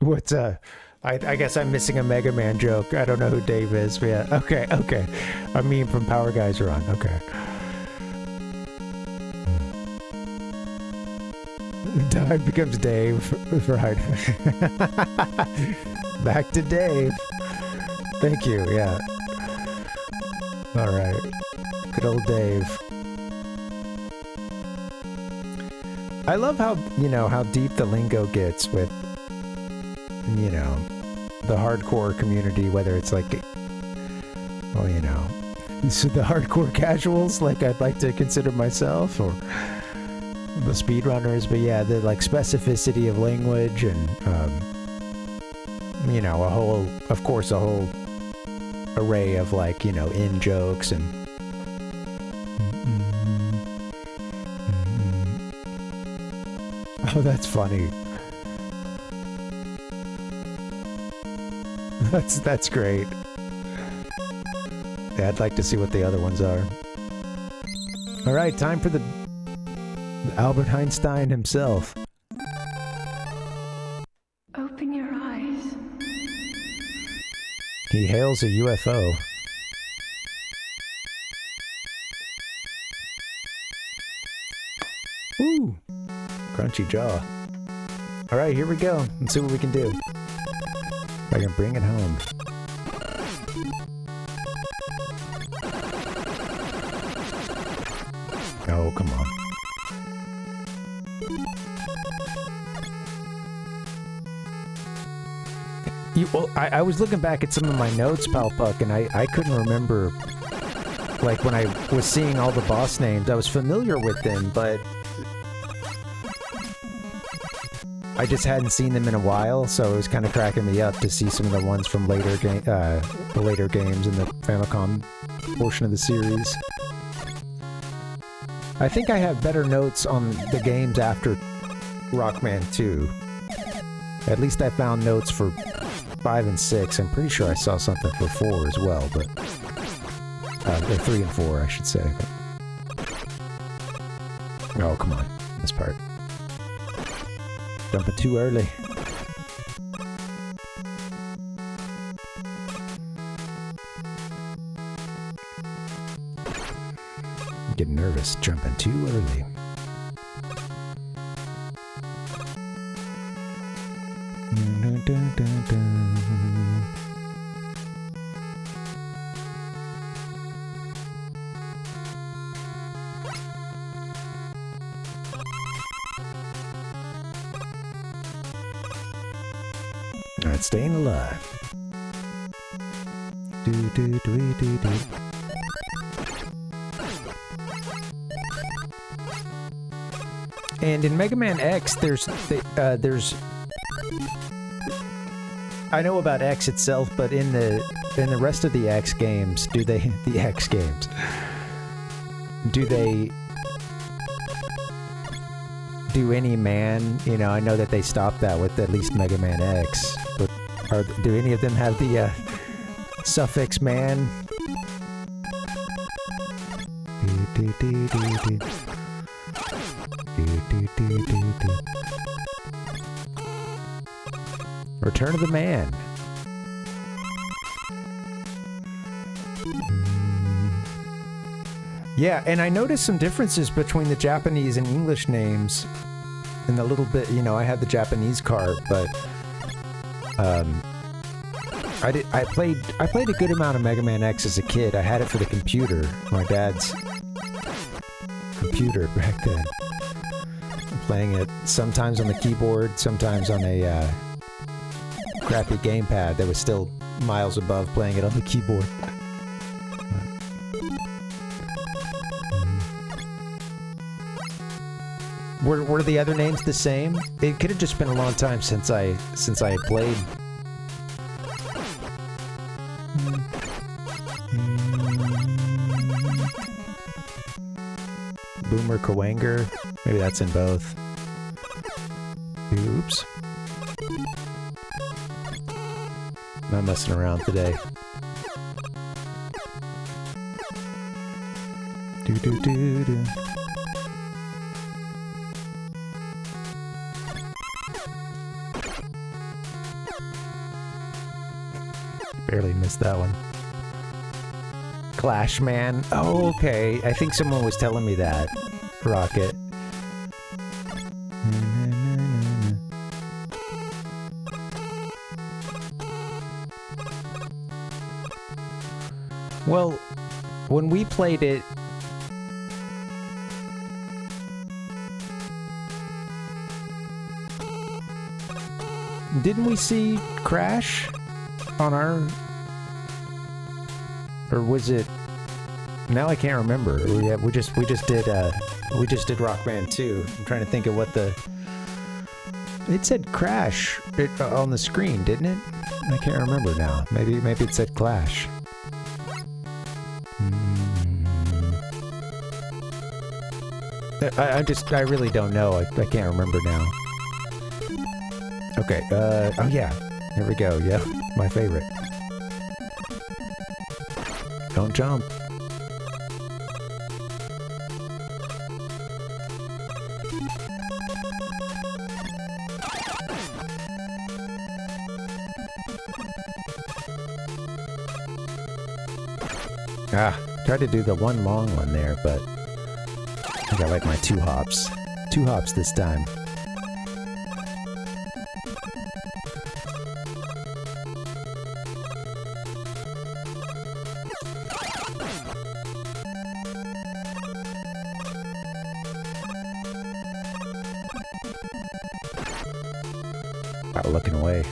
What's I guess I'm missing a Mega Man joke. I don't know who Dave is, but yeah. Okay. A meme from Power Guys are on. Okay. Dave becomes Dave for hide. Back to Dave. Thank you, yeah. Alright. Good old Dave. I love how, you know, how deep the lingo gets with, you know, the hardcore community, whether it's like, well, you know, so the hardcore casuals, like I'd like to consider myself, or the speedrunners, but yeah, the like specificity of language and, you know, of course, a whole array of like, you know, in jokes and oh, that's funny. That's great. Yeah, I'd like to see what the other ones are. All right, time for the Albert Einstein himself. Open your eyes. He hails a UFO. Ooh, crunchy jaw. All right, here we go. Let's see what we can do. If I can bring it home. Oh, come on. Well, I was looking back at some of my notes, Palpuck, and I couldn't remember, like, when I was seeing all the boss names, I was familiar with them, but I just hadn't seen them in a while, so it was kind of cracking me up to see some of the ones from the later games in the Famicom portion of the series. I think I have better notes on the games after Rockman 2. At least I found notes for 5 and 6. I'm pretty sure I saw something for 4 as well, but... or 3 and 4, I should say. But... oh, come on. This part. Jumping too early. I'm getting nervous jumping too early. Alright, staying alive. Do. And in Mega Man X, there's I know about X itself, but in the rest of the X games, do they do any man? You know, I know that they stopped that with at least Mega Man X, but do any of them have the suffix man? Return of the Man. Yeah, and I noticed some differences between the Japanese and English names. And a little bit, you know, I had the Japanese card, but I played a good amount of Mega Man X as a kid. I had it for the computer, my dad's computer back then. Playing it sometimes on the keyboard, sometimes on a crappy gamepad that was still miles above playing it on the keyboard. Were the other names the same? It could have just been a long time since I had played. Boomer Kawanger? Maybe that's in both. Oops. Not messing around today. Do. Barely missed that one. Clash Man. Oh, okay. I think someone was telling me that. Rocket. Well, when we played it, didn't we see Crash on our, or was it? Now I can't remember. We just did Rockman 2. I'm trying to think of what the. It said Crash on the screen, didn't it? I can't remember now. Maybe it said Clash. I really don't know. I can't remember now. Okay, oh yeah. Here we go, yeah. My favorite. Don't jump. Tried to do the one long one there, but I got like my 2 hops. 2 hops this time. Looking away.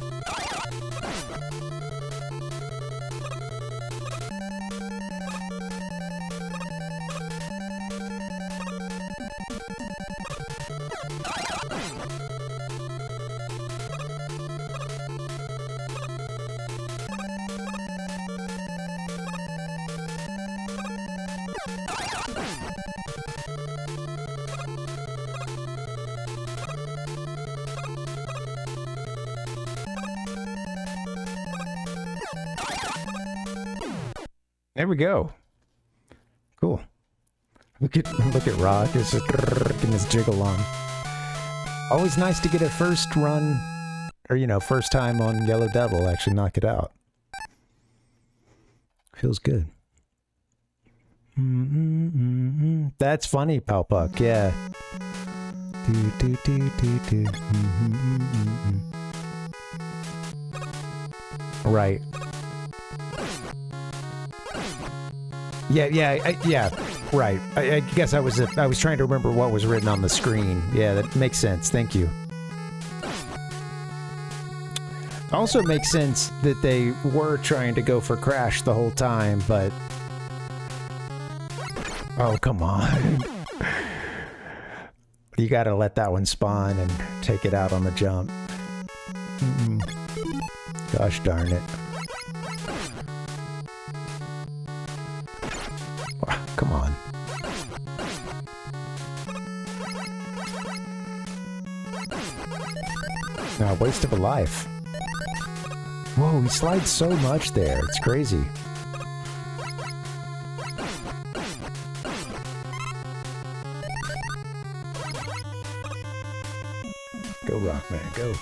There we go. Cool. Look at Rod just getting his jiggle on. Always nice to get a first run, or first time on Yellow Devil, actually knock it out. Feels good. That's funny, Palpuck, yeah. Right. Yeah, right. I guess I was trying to remember what was written on the screen. Yeah, that makes sense. Thank you. Also makes sense that they were trying to go for Crash the whole time, but... Oh, come on. You gotta let that one spawn and take it out on the jump. Gosh darn it. Come on. No, waste of a life. Whoa, he slides so much there. It's crazy. Go, Rockman, go.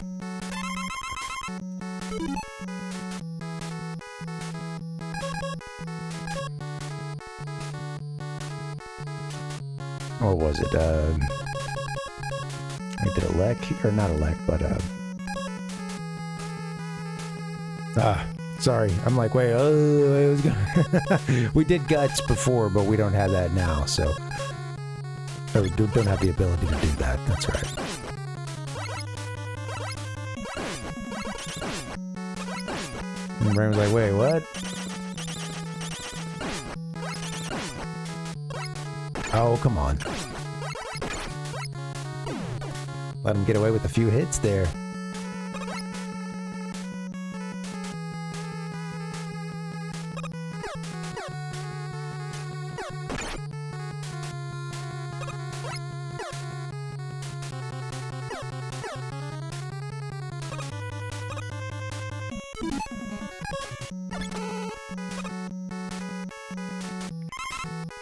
Or was it, we did elect, or not elect, but, sorry. I'm like, wait, I was gonna we did guts before, but we don't have that now, so. Or we don't have the ability to do that, that's right. And Brain was like, wait, what? Oh, come on. Let him get away with a few hits there.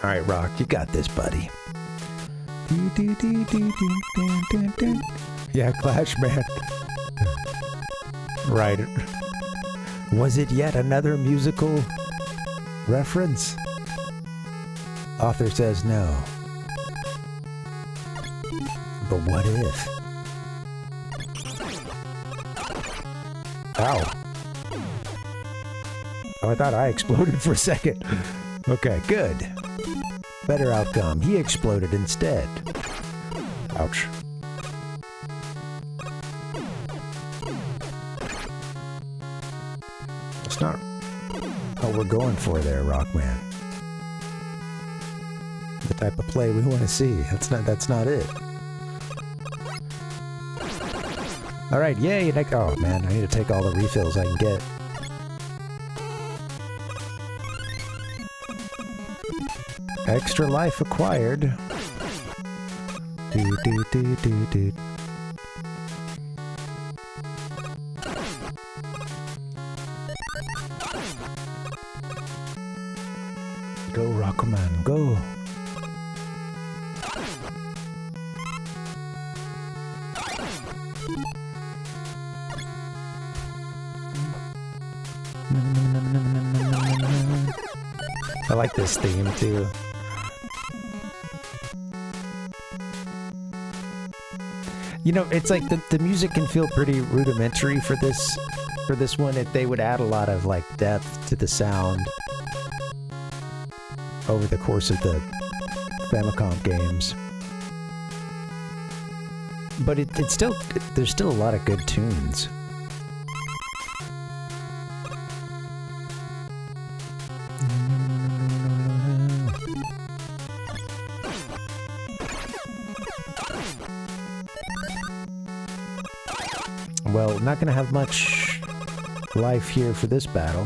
All right, Rock, you got this, buddy. Yeah, Clash, man. Right. Was it yet another musical reference? Author says no. But what if? Ow. Oh, I thought I exploded for a second. Okay, good. Better outcome. He exploded instead. Ouch. It's not what we're going for there, Rockman. The type of play we want to see. That's not it. Alright, yay! Oh man, I need to take all the refills I can get. Extra life acquired. Do do do do do. Go, Rockman, go. I like this theme too. You know, it's like the music can feel pretty rudimentary for this one. If they would add a lot of like depth to the sound over the course of the Famicom games. But it's still, there's still a lot of good tunes. Well, not gonna have much life here for this battle.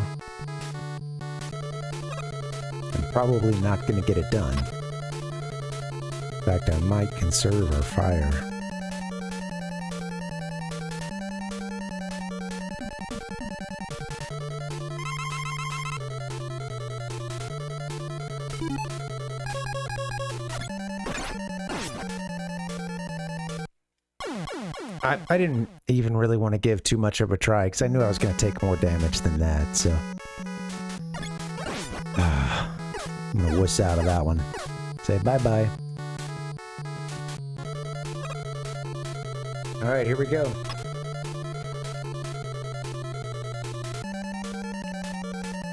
I'm probably not gonna get it done. In fact, I might conserve our fire. I didn't even really want to give too much of a try because I knew I was going to take more damage than that, so I'm going to wuss out of that one. Say bye-bye. Alright, here we go.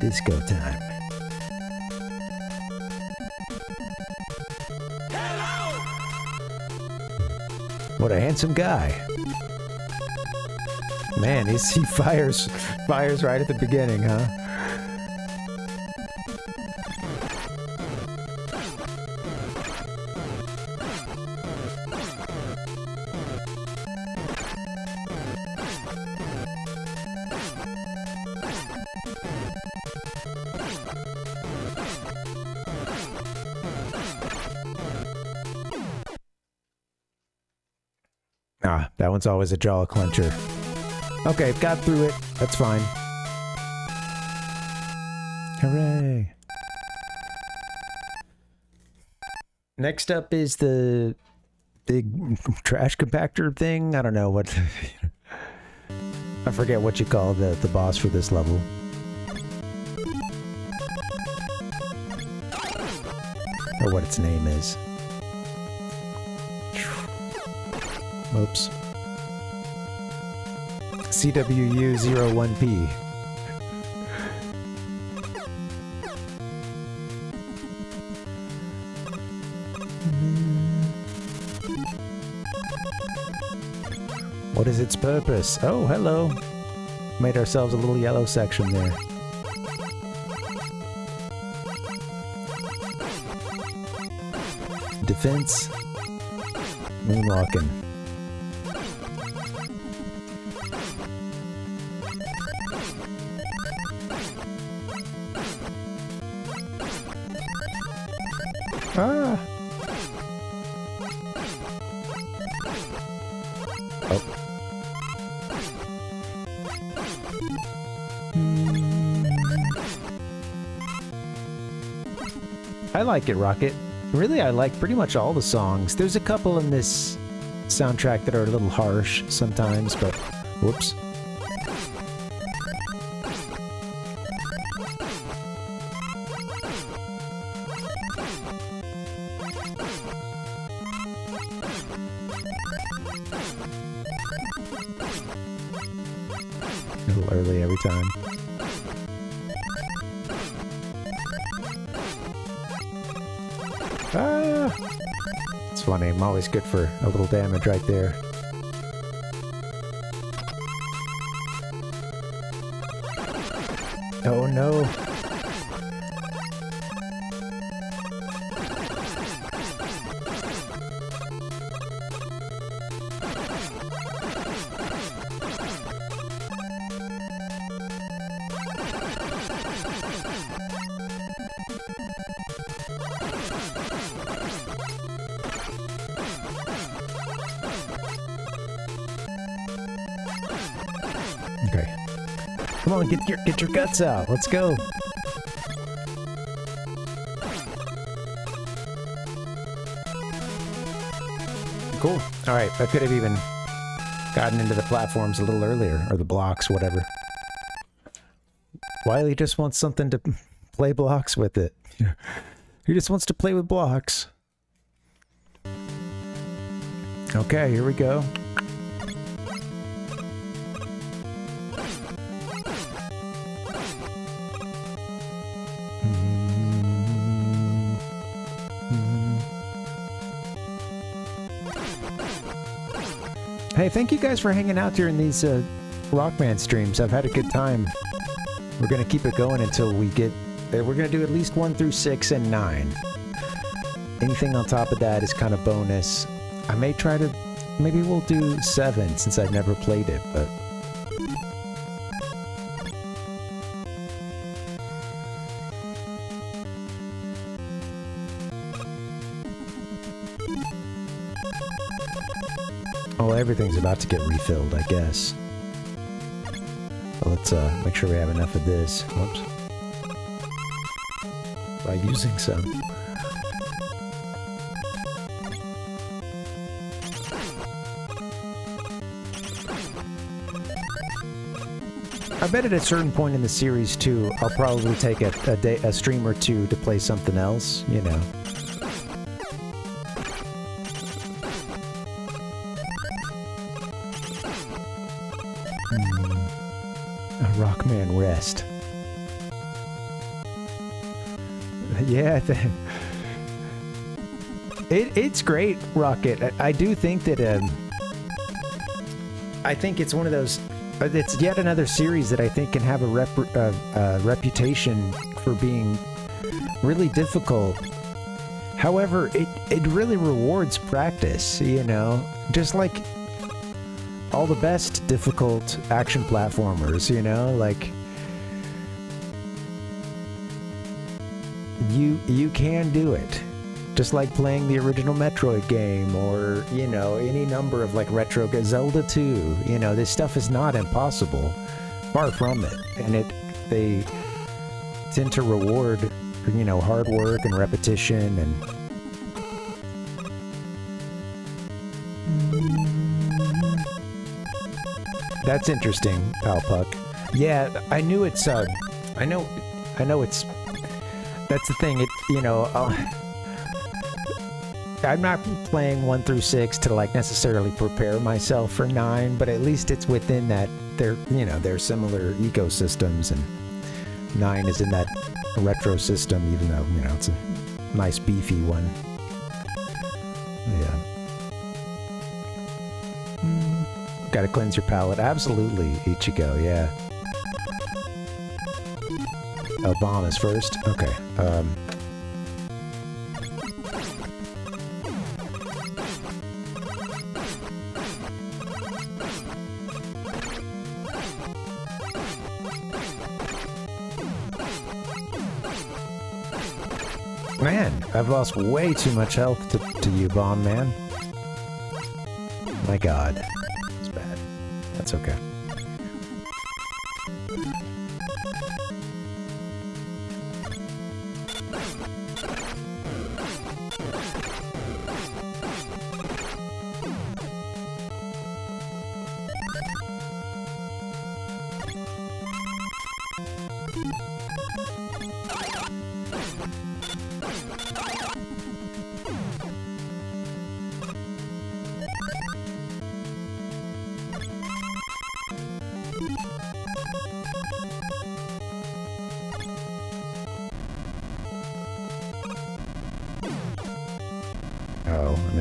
Disco time. Hello! What a handsome guy. Man, he fires right at the beginning, huh? Ah, that one's always a jaw clencher. Okay, got through it. That's fine. Hooray. Next up is the big trash compactor thing. I don't know what... I forget what you call the boss for this level. Or what its name is. Oops. CWU01P. What is its purpose? Oh, hello. Made ourselves a little yellow section there. Defense. Moonwalking. Ah! Oh. I like it, Rocket. Really, I like pretty much all the songs. There's a couple in this soundtrack that are a little harsh sometimes, but... Whoops. A little early every time. Ah! It's funny, I'm always good for a little damage right there. Oh no! Okay. Come on, get your guts out. Let's go. Cool. All right, I could have even gotten into the platforms a little earlier, or the blocks, whatever. Wiley just wants something to play blocks with it. He just wants to play with blocks. Okay, here we go. Hey, thank you guys for hanging out during these Rockman streams. I've had a good time. We're gonna keep it going until we get... we're gonna do at least 1 through 6 and 9. Anything on top of that is kind of bonus. I may try to... maybe we'll do 7 since I've never played it, but... Oh, everything's about to get refilled, I guess. But let's make sure we have enough of this. Whoops. By using some. I bet at a certain point in the series, too, I'll probably take a stream or two to play something else, you know. Rockman rest. Yeah, it's great, Rocket. I do think that I think it's one of those. It's yet another series that I think can have a reputation for being really difficult. However, it really rewards practice. You know, just like all the best difficult action platformers, you know, like you can do it. Just like playing the original Metroid game, or, you know, any number of like retro Zelda 2. You know, this stuff is not impossible. Far from it. And they tend to reward, you know, hard work and repetition and... That's interesting, Pal Puck. Yeah, I knew it's, I know it's... That's the thing, you know, I'm not playing 1 through 6 to, like, necessarily prepare myself for 9, but at least it's within that, they're similar ecosystems, and 9 is in that retro system, even though, you know, it's a nice beefy one. Yeah. Gotta cleanse your palate. Absolutely, Ichigo, yeah. Oh, bomb is first? Okay, Man, I've lost way too much health to you, Bomb Man. My god. It's bad. That's okay.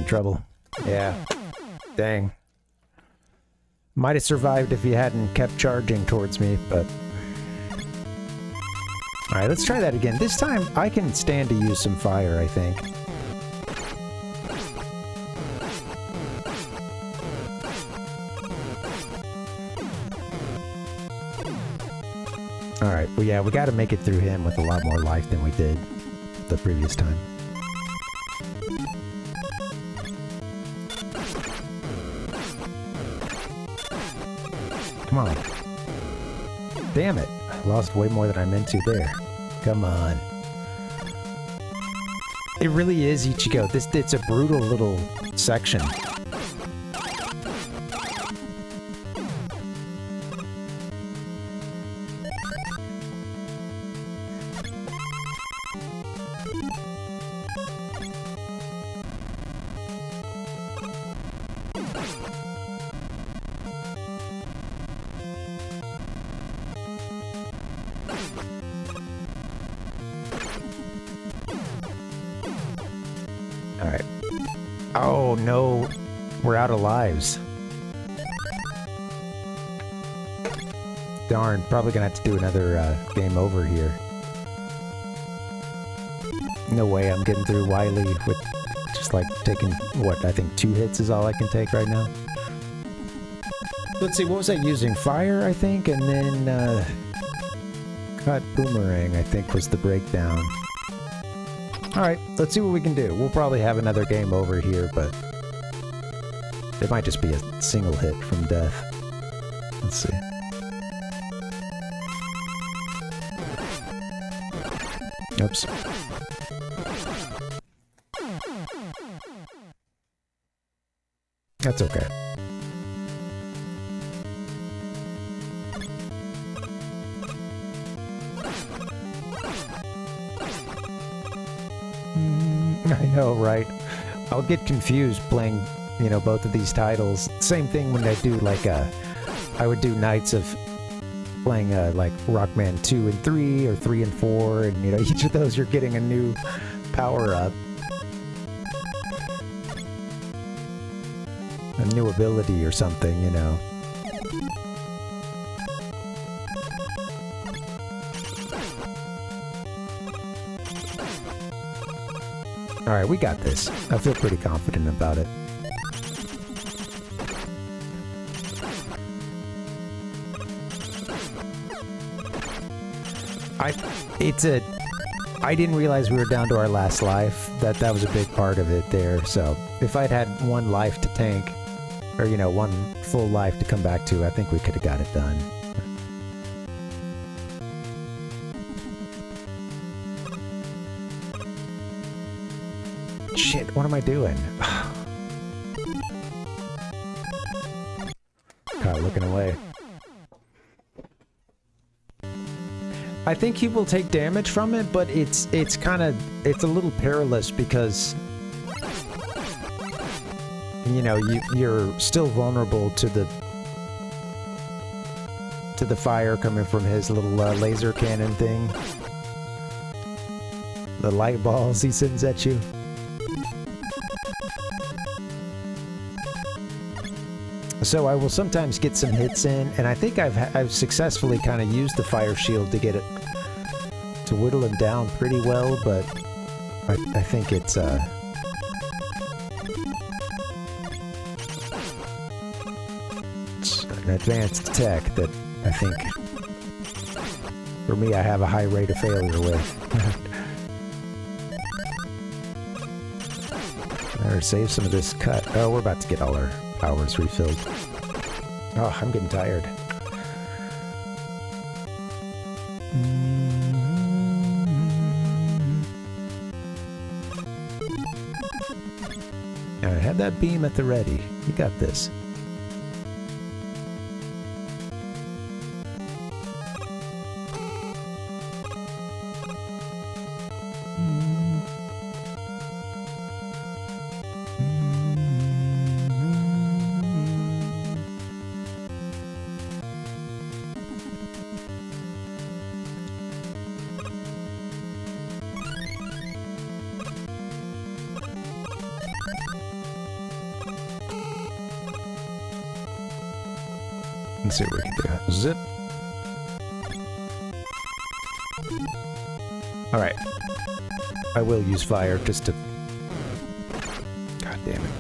Trouble. Yeah. Dang. Might have survived if you hadn't kept charging towards me, but... Alright, let's try that again. This time, I can stand to use some fire, I think. Alright, well yeah, we gotta make it through him with a lot more life than we did the previous time. Come on. Damn it. I lost way more than I meant to there. Come on. It really is Ichigo. It's a brutal little section. Alright. Oh no, we're out of lives. Darn, probably gonna have to do another game over here. No way I'm getting through Wily with just like taking, what, I think 2 hits is all I can take right now. Let's see, what was I using? Fire, I think, and then cut boomerang, I think, was the breakdown. Alright, let's see what we can do. We'll probably have another game over here, but it might just be a single hit from death. Let's see. Oops. That's okay. I know, right? I'll get confused playing, you know, both of these titles. Same thing when I do, like, I would do nights of playing, like, Rockman 2 and 3, or 3 and 4, and, you know, each of those you're getting a new power-up. A new ability or something, you know. Alright, we got this. I feel pretty confident about it. I didn't realize we were down to our last life. That was a big part of it there. So if I'd had one life to tank, or you know, one full life to come back to, I think we could have got it done. Shit, what am I doing? God, looking away. I think he will take damage from it, but it's a little perilous because you know you're still vulnerable to the fire coming from his little laser cannon thing, the light balls he sends at you. So I will sometimes get some hits in, and I think I've successfully kind of used the fire shield to get it to whittle him down pretty well, but I think it's an advanced tech that I think for me I have a high rate of failure with. Better save some of this cut. Oh, we're about to get all our powers refilled. Oh, I'm getting tired. Alright, have that beam at the ready. You got this. Let's see what we can do. Zip. Alright. I will use fire just to... God damn it.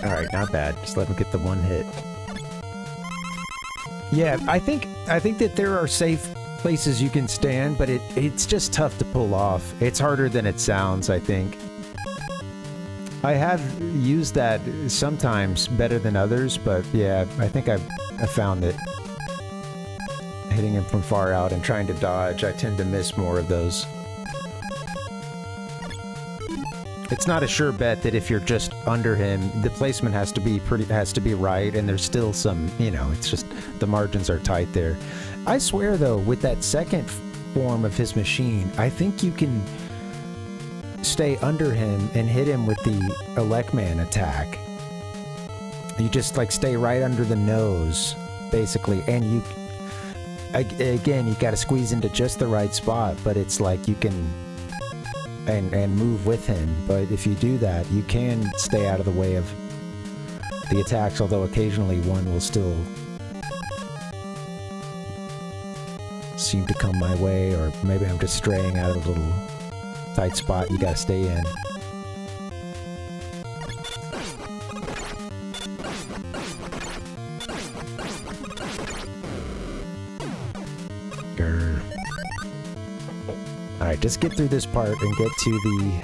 Alright, not bad. Just let him get the one hit. Yeah, I think that there are safe places you can stand, but it's just tough to pull off. It's harder than it sounds, I think. I have used that sometimes better than others, but yeah, I think I've found that hitting him from far out and trying to dodge, I tend to miss more of those. It's not a sure bet that if you're just under him, the placement has to be right, and there's still some, you know, it's just the margins are tight there. I swear though, with that second form of his machine, I think you can stay under him and hit him with the Rockman attack. You just like stay right under the nose, basically, and you again, you gotta squeeze into just the right spot, but it's like you can and move with him, but if you do that, you can stay out of the way of the attacks, although occasionally one will still seem to come my way, or maybe I'm just straying out of a little tight spot you gotta stay in. Grr. Alright, just get through this part and get to the...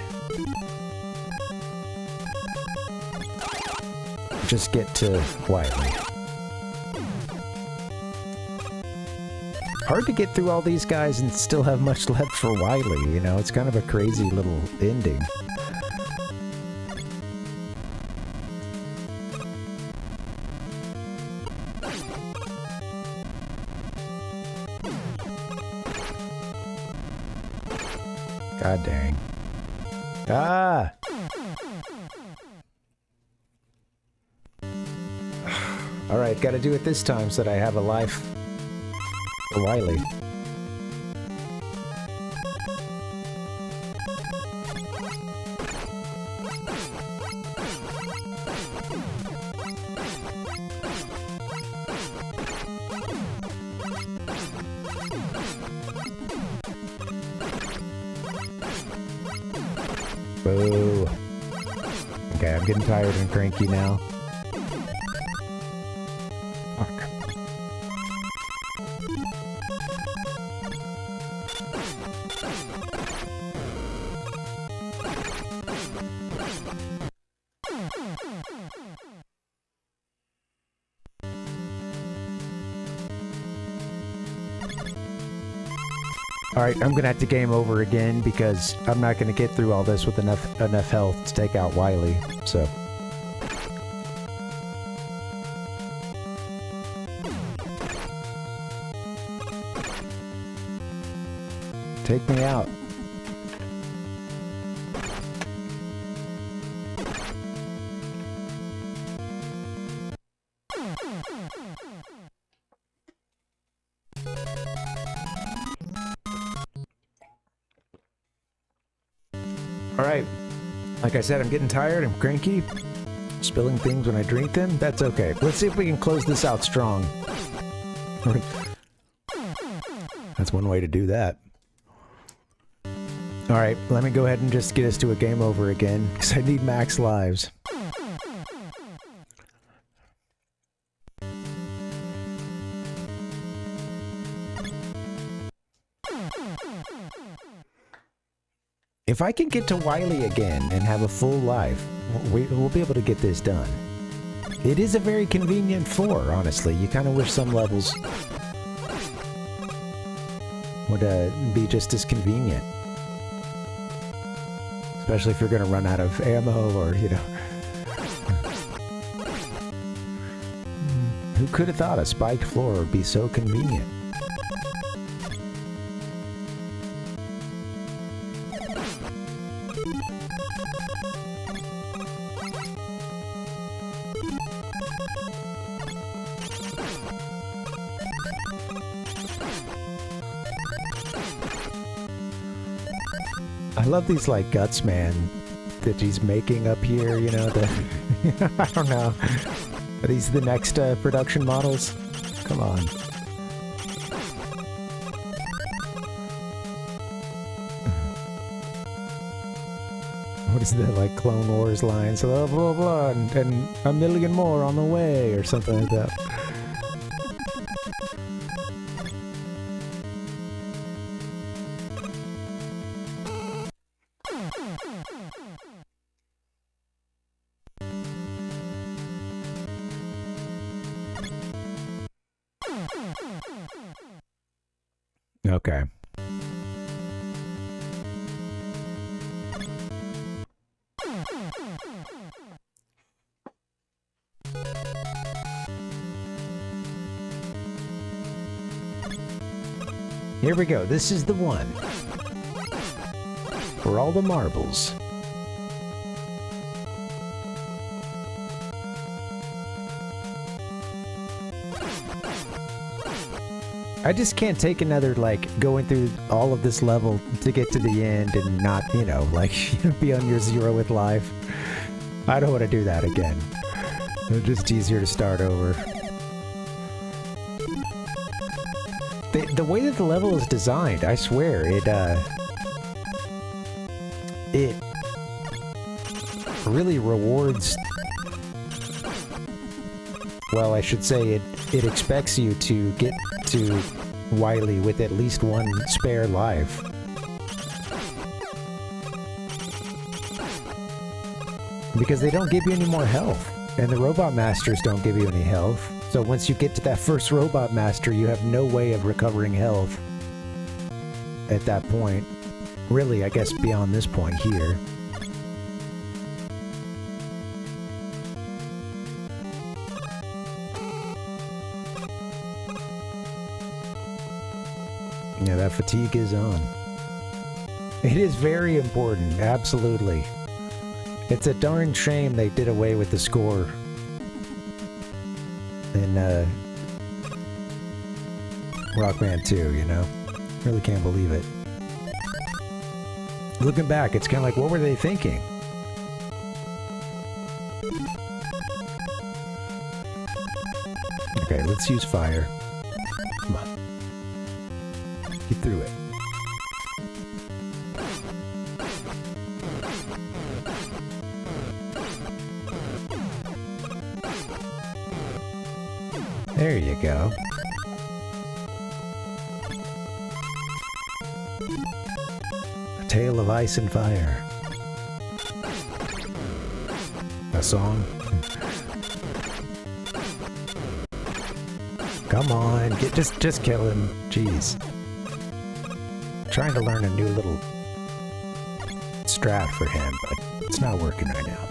Just get to Wiley. Hard to get through all these guys and still have much left for Wiley, you know? It's kind of a crazy little ending. God dang. Ah! Alright, gotta do it this time so that I have a life for Wiley. Boo. Okay, I'm getting tired and cranky now. Alright, I'm gonna have to game over again because I'm not gonna get through all this with enough health to take out Wily, so... Take me out. Alright, like I said, I'm getting tired, I'm cranky, spilling things when I drink them, that's okay. Let's see if we can close this out strong. That's one way to do that. Alright, let me go ahead and just get us to a game over again, because I need max lives. If I can get to Wily again and have a full life, we'll be able to get this done. It is a very convenient floor, honestly. You kind of wish some levels would be just as convenient. Especially if you're going to run out of ammo or, you know... Who could have thought a spiked floor would be so convenient? I love these, like, guts, man, that he's making up here, you know, the... I don't know. Are these the next production models? Come on. What is that, like, Clone Wars lines? Blah, blah, blah, and a million more on the way, or something like that. Okay. Here we go. This is the one. For all the marbles. I just can't take another, like, going through all of this level to get to the end and not, you know, like, be on your zero with life. I don't want to do that again. It's just easier to start over. The way that the level is designed, I swear, it really rewards... Well, I should say it expects you to get to Wily with at least one spare life. Because they don't give you any more health. And the Robot Masters don't give you any health. So once you get to that first Robot Master, you have no way of recovering health at that point. Really, I guess beyond this point here. Yeah, that fatigue is on. It is very important, absolutely. It's a darn shame they did away with the score. In Rockman 2, you know? Really can't believe it. Looking back, it's kind of like, what were they thinking? Okay, let's use fire. Come on. Get through it. There you go. A tale of ice and fire. a song. Come on, just kill him. Jeez. Trying to learn a new little strat for him, but it's not working right now.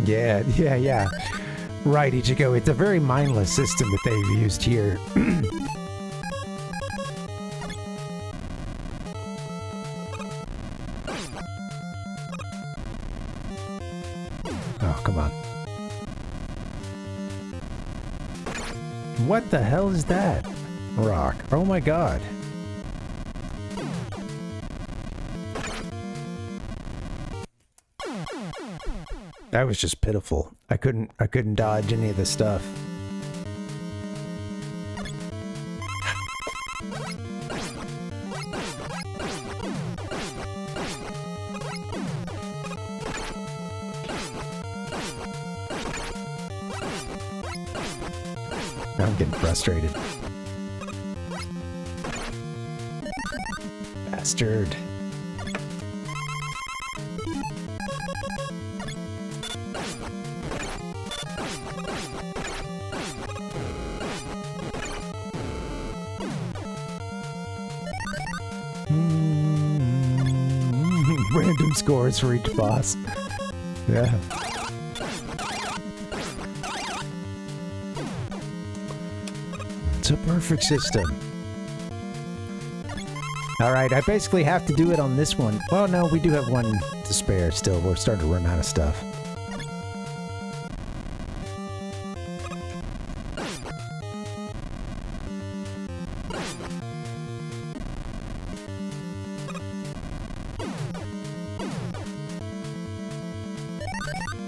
Yeah. Right, Ichigo, it's a very mindless system that they've used here. Oh, come on. What the hell is that? Rock. Oh my god. That was just pitiful. I couldn't dodge any of the stuff. Now I'm getting frustrated. Bastard. Random scores for each boss. Yeah. It's a perfect system. Alright, I basically have to do it on this one. Well, no, we do have one to spare still. We're starting to run out of stuff.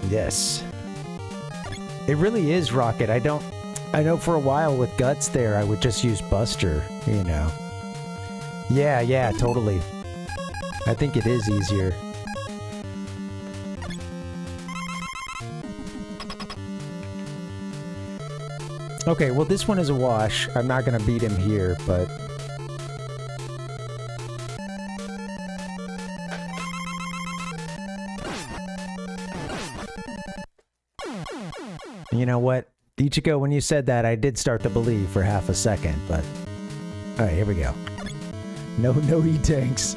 Yes. It really is Rocket. I know for a while with Guts there, I would just use Buster, you know. Yeah, totally. I think it is easier. Okay, well this one is a wash. I'm not gonna beat him here, but... You know what? Ichigo, when you said that, I did start to believe for half a second, but... Alright, here we go. No E-tanks.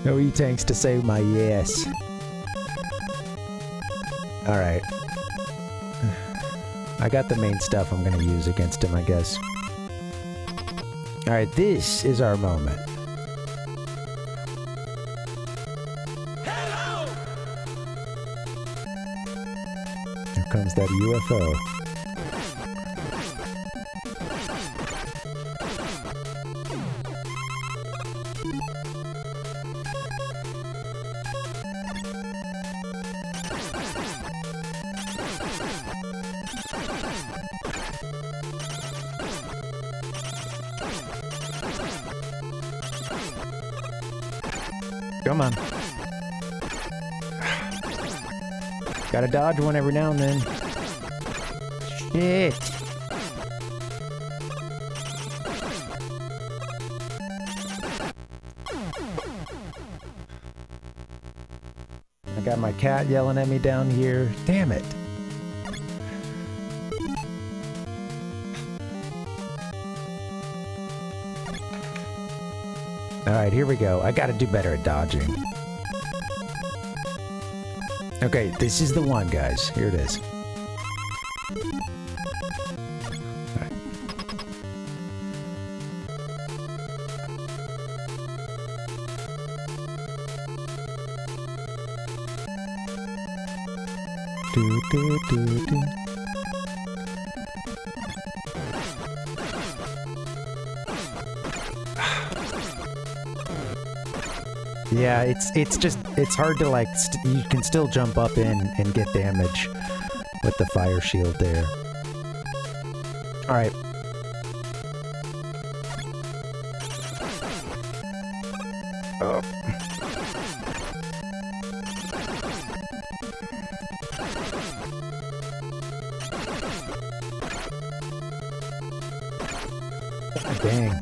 No E-tanks to save my yes. Alright. I got the main stuff I'm gonna use against him, I guess. Alright, this is our moment. Here comes that UFO. Come on. Gotta dodge one every now and then. Shit. I got my cat yelling at me down here. Damn it. Alright, here we go. I gotta do better at dodging. Okay, this is the one, guys. Here it is. Alright. Do. Yeah, it's hard to like, you can still jump up in and get damage with the fire shield there. Alright. Oh. Dang.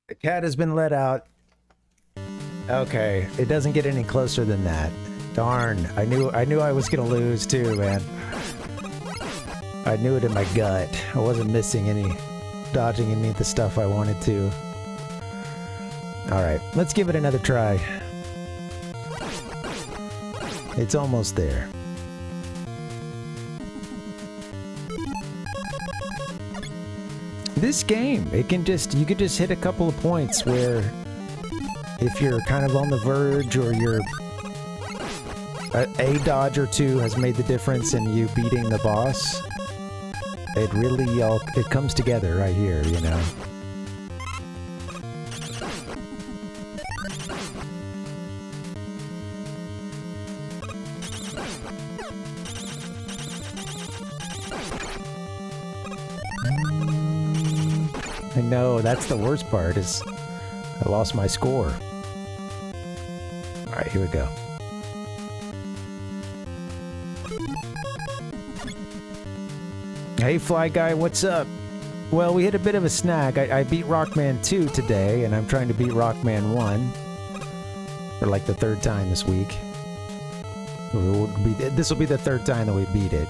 The cat has been let out. Okay, it doesn't get any closer than that. Darn, I knew I was gonna lose too, man. I knew it in my gut. I wasn't missing any, dodging any of the stuff I wanted to. Alright, let's give it another try. It's almost there. This game, you could just hit a couple of points where if you're kind of on the verge or you're a dodge or two has made the difference in you beating the boss. It really all it comes together right here, you know. I know, that's the worst part, is I lost my score. Alright, here we go. Hey Fly Guy, what's up? Well, we hit a bit of a snag. I beat Rockman 2 today, and I'm trying to beat Rockman 1 for like the third time this week. This will be the third time that we beat it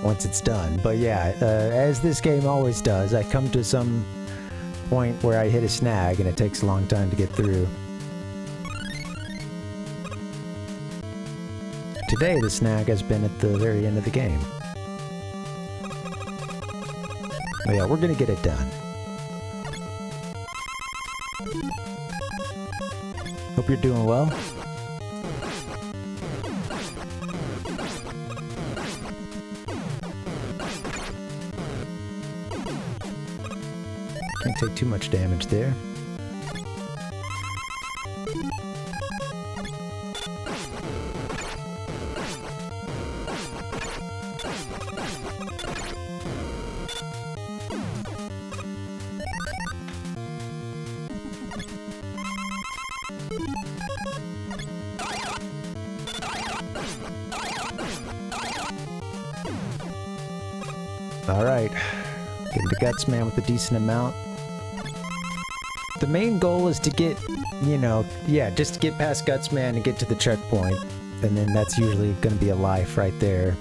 once it's done. But yeah, as this game always does, I come to some point where I hit a snag and it takes a long time to get through. Today the snag has been at the very end of the game. But yeah, we're gonna get it done. Hope you're doing well. Can't take too much damage there. Alright, getting to Gutsman with a decent amount. The main goal is to get, you know, yeah, just to get past Gutsman and get to the checkpoint. And then that's usually going to be a life right there.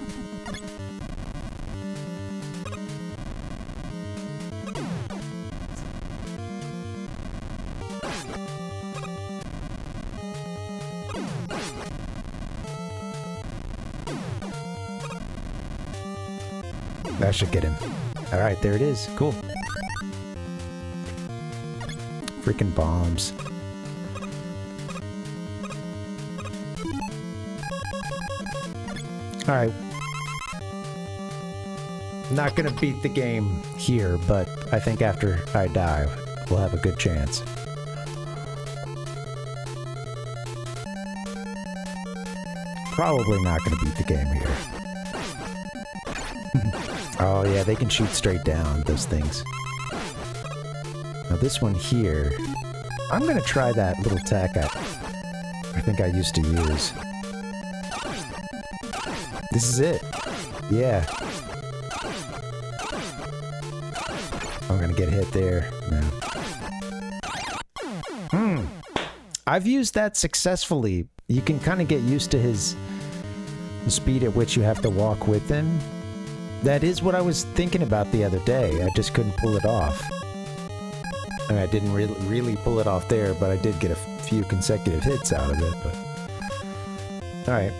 That should get him. Alright, there it is. Cool. Freaking bombs. Alright. Not gonna beat the game here, but I think after I die, we'll have a good chance. Probably not gonna beat the game here. Oh yeah, they can shoot straight down, those things. Now this one here, I'm gonna try that little tack I think I used to use. This is it. Yeah. I'm gonna get hit there. No. I've used that successfully. You can kind of get used to the speed at which you have to walk with him. That is what I was thinking about the other day. I just couldn't pull it off. I mean, I didn't really pull it off there, but I did get a few consecutive hits out of it. But alright.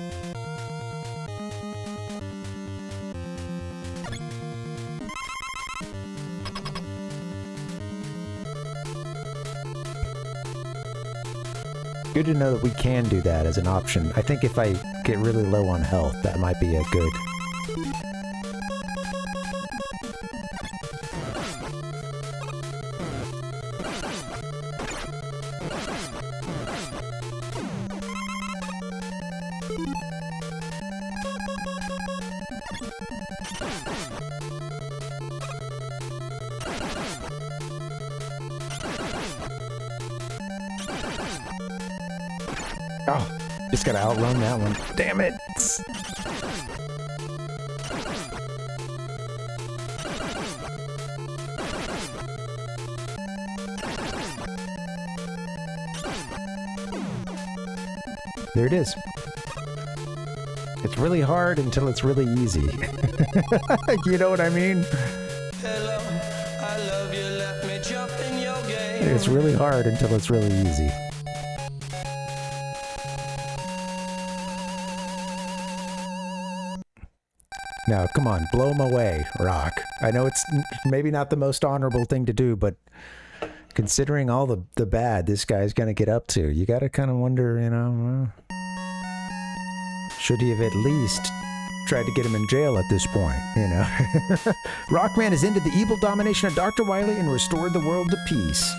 Good to know that we can do that as an option. I think if I get really low on health, that might be a good... Oh, just gotta outrun that one. Damn it! There it is. It's really hard until it's really easy. You know what I mean? Hello, I love you, let me jump in your game. It's really hard until it's really easy. Now, come on, blow them away, Rock. I know it's maybe not the most honorable thing to do, but considering all the bad this guy's gonna get up to, you gotta kind of wonder, you know, should he have at least tried to get him in jail at this point, you know? Rockman has ended the evil domination of Dr. Wily and restored the world to peace.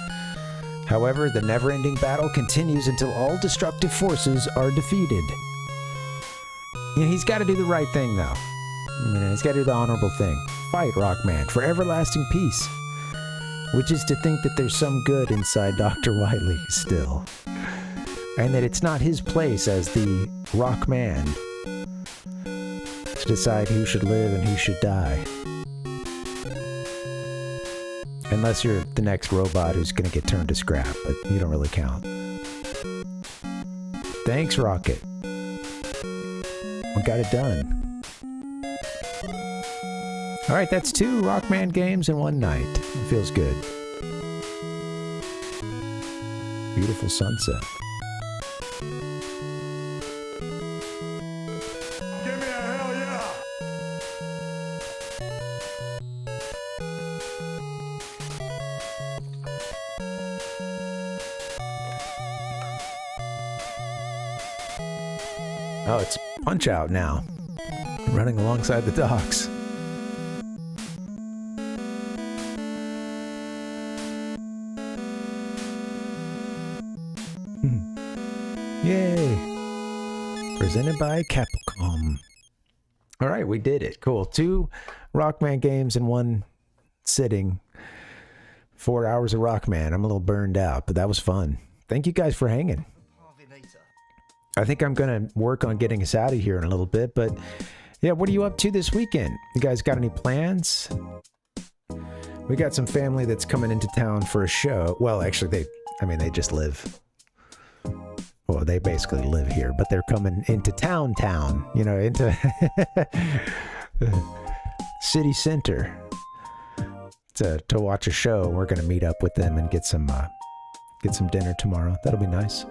However, the never-ending battle continues until all destructive forces are defeated. You know, he's got to do the right thing, though. I mean, he's got to do the honorable thing. Fight, Rockman, for everlasting peace. Which is to think that there's some good inside Dr. Wily still. And that it's not his place as the Rockman to decide who should live and who should die. Unless you're the next robot who's gonna get turned to scrap, but you don't really count. Thanks, Rocket. We got it done. Alright, that's 2 Rockman games in one night. It feels good. Beautiful sunset. Give me a hell yeah! Oh, it's Punch Out now. Running alongside the docks. Yay! Presented by Capcom. All right, we did it. Cool. 2 Rockman games in one sitting. 4 hours of Rockman. I'm a little burned out, but that was fun. Thank you guys for hanging. I think I'm going to work on getting us out of here in a little bit, but yeah, what are you up to this weekend? You guys got any plans? We got some family that's coming into town for a show. Well, actually, they just live. Well, they basically live here, but they're coming into town, you know, into city center to watch a show. We're going to meet up with them and get some dinner tomorrow. That'll be nice.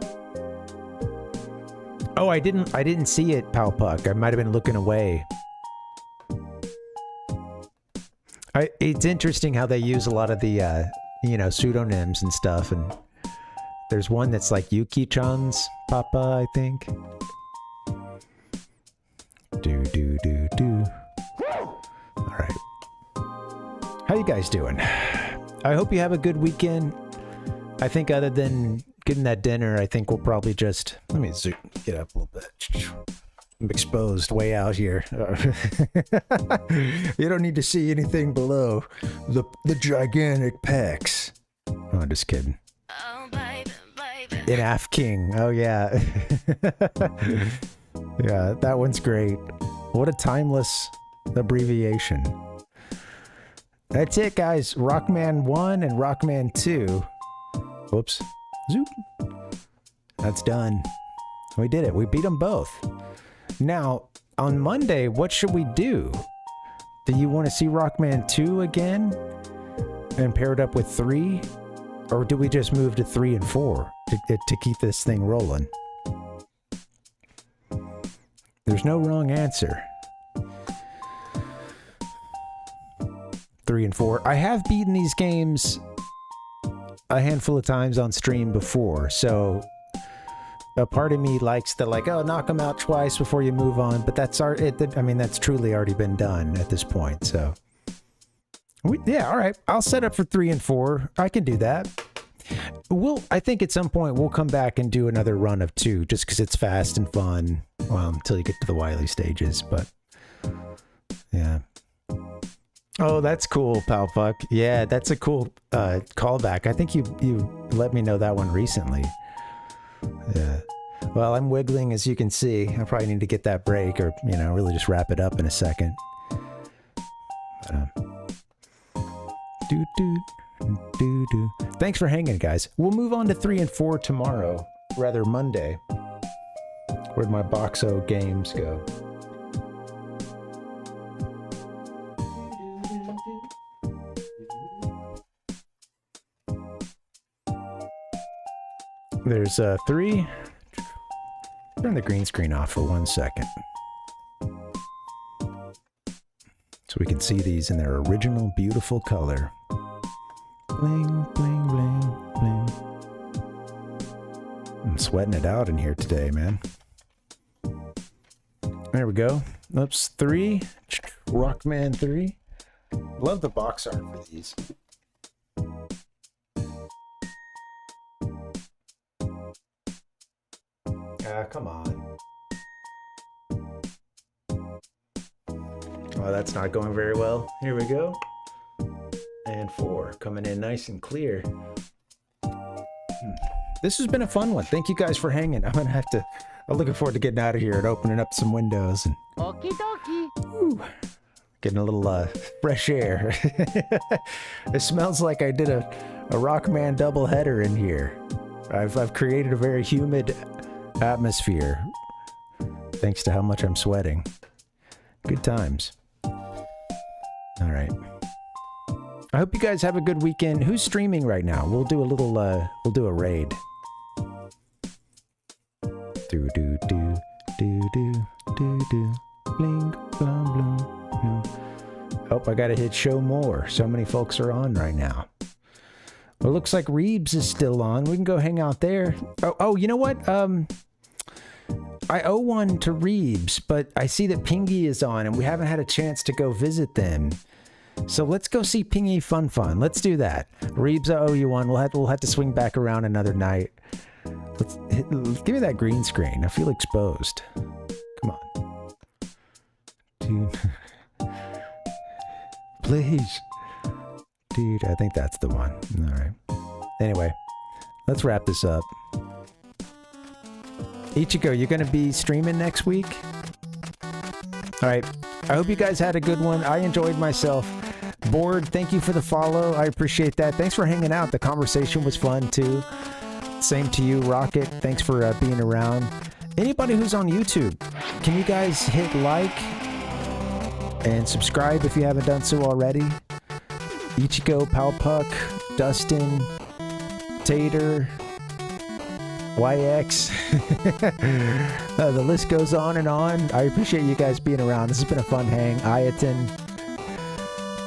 Oh, I didn't see it, Pal Puck. I might have been looking away. It's interesting how they use a lot of the, you know, pseudonyms and stuff, and there's one that's like Yuki-chan's Papa, I think. All right. How you guys doing? I hope you have a good weekend. I think other than getting that dinner, I think we'll probably just... Let me get up a little bit. I'm exposed way out here. You don't need to see anything below the gigantic pecs. Oh, I'm just kidding. Oh, baby, baby. In Af King. Oh, yeah. Yeah, that one's great. What a timeless abbreviation. That's it, guys. Rockman 1 and Rockman 2. Whoops. Zoop. That's done. We did it. We beat them both. Now, on Monday, what should we do? Do you want to see Rockman 2 again? And pair it up with 3? Or do we just move to 3 and 4 to keep this thing rolling? There's no wrong answer. 3 and 4. I have beaten these games a handful of times on stream before, so a part of me likes the like, oh, knock them out twice before you move on, but that's that's truly already been done at this point, so yeah, all right, I'll set up for 3 and 4. I can do that. I think at some point we'll come back and do another run of 2 just because it's fast and fun, well, until you get to the Wily stages, but yeah. Oh, that's cool, Palfuck. Yeah, that's a cool callback. I think you let me know that one recently. Yeah. Well, I'm wiggling, as you can see. I probably need to get that break, or, you know, really just wrap it up in a second. But, Thanks for hanging, guys. We'll move on to 3 and 4 tomorrow. Rather, Monday. Where'd my Boxo games go? There's 3. Turn the green screen off for 1 second. So we can see these in their original beautiful color. Bling, bling, bling, bling. I'm sweating it out in here today, man. There we go. Oops, 3. Rockman 3. Love the box art for these. Come on. Oh, that's not going very well. Here we go. And 4, coming in nice and clear. This has been a fun one. Thank you guys for hanging. I'm looking forward to getting out of here and opening up some windows. And, okie dokie. whew, getting a little fresh air. It smells like I did a Rockman double header in here. I've created a very humid atmosphere thanks to how much I'm sweating. Good times. All right. I hope you guys have a good weekend. Who's streaming right now? We'll do a little we'll do a raid. Do do do do do do do bling blum blum blum. Oh, I gotta hit show more. So many folks are on right now. Well, looks like Reebs is still on. We can go hang out there. Oh, you know what? I owe one to Reebs, but I see that Pingy is on, and we haven't had a chance to go visit them. So let's go see Pingy Fun Fun. Let's do that. Reebs, I owe you one. We'll have to swing back around another night. Give me that green screen. I feel exposed. Come on. Dude. Please. Dude, I think that's the one. All right. Anyway, let's wrap this up. Ichigo, you're going to be streaming next week? All right. I hope you guys had a good one. I enjoyed myself. Bored, thank you for the follow. I appreciate that. Thanks for hanging out. The conversation was fun, too. Same to you, Rocket. Thanks for being around. Anybody who's on YouTube, can you guys hit like and subscribe if you haven't done so already? Ichigo, Palpuck, Dustin, Tater, YX. The list goes on and on. I appreciate you guys being around. This has been a fun hang. Ayaton.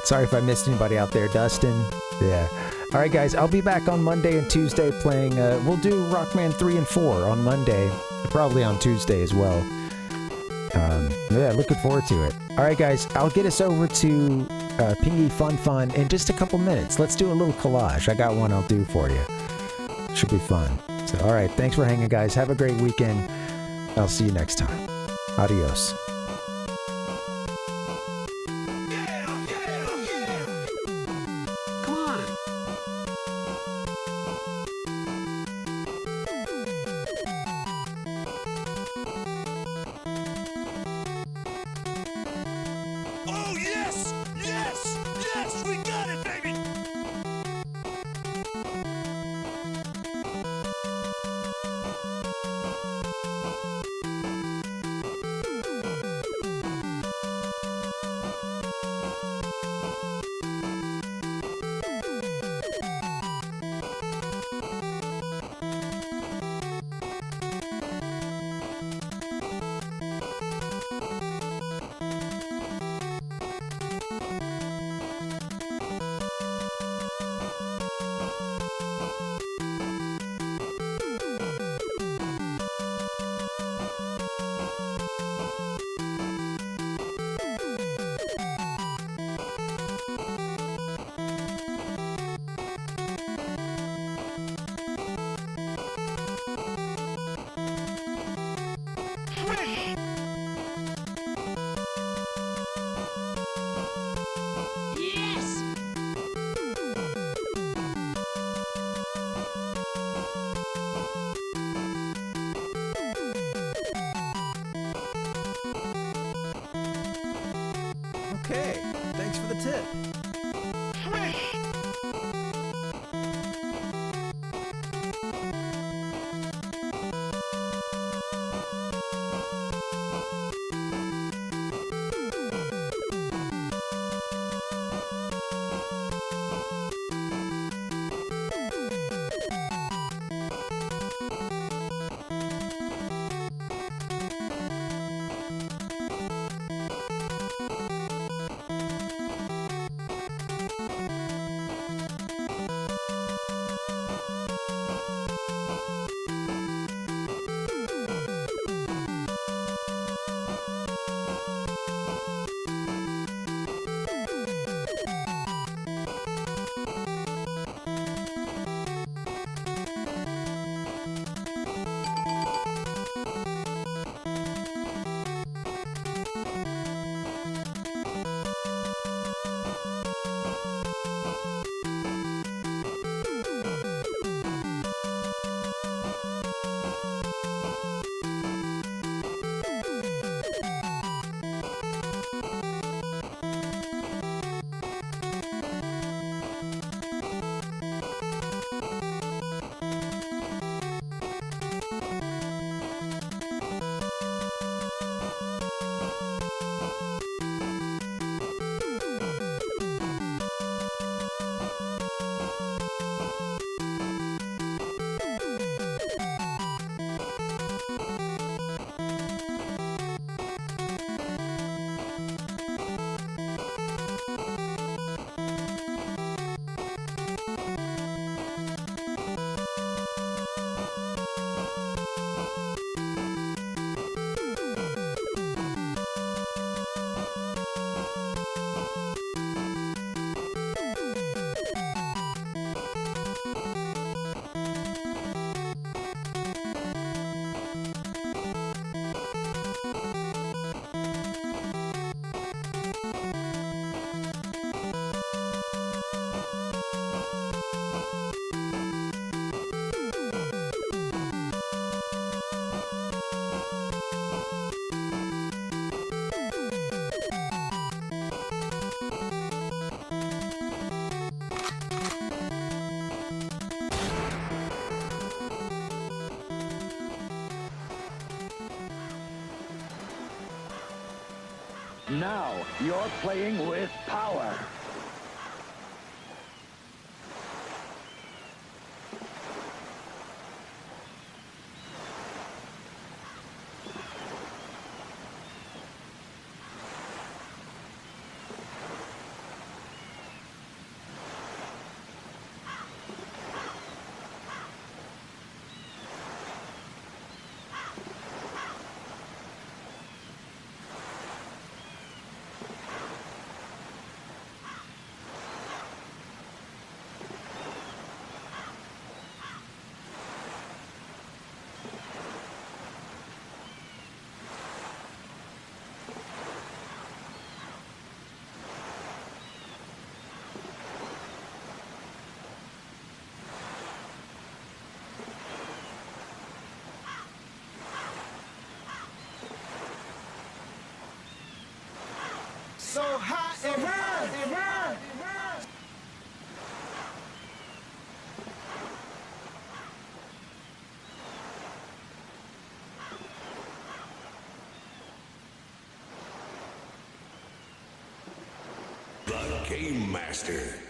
Sorry if I missed anybody out there. Dustin. Yeah. All right, guys. I'll be back on Monday and Tuesday playing. We'll do Rockman 3 and 4 on Monday. Probably on Tuesday as well. Yeah, looking forward to it. All right, guys. I'll get us over to Pingy Fun Fun in just a couple minutes. Let's do a little collage. I got one I'll do for you. Should be fun. So, all right. Thanks for hanging, guys. Have a great weekend. I'll see you next time. Adios. Oh, yes! Yes! Yes! We got it, baby! Okay, thanks for the tip. Now you're playing with power. So hot and hot. The Game Master.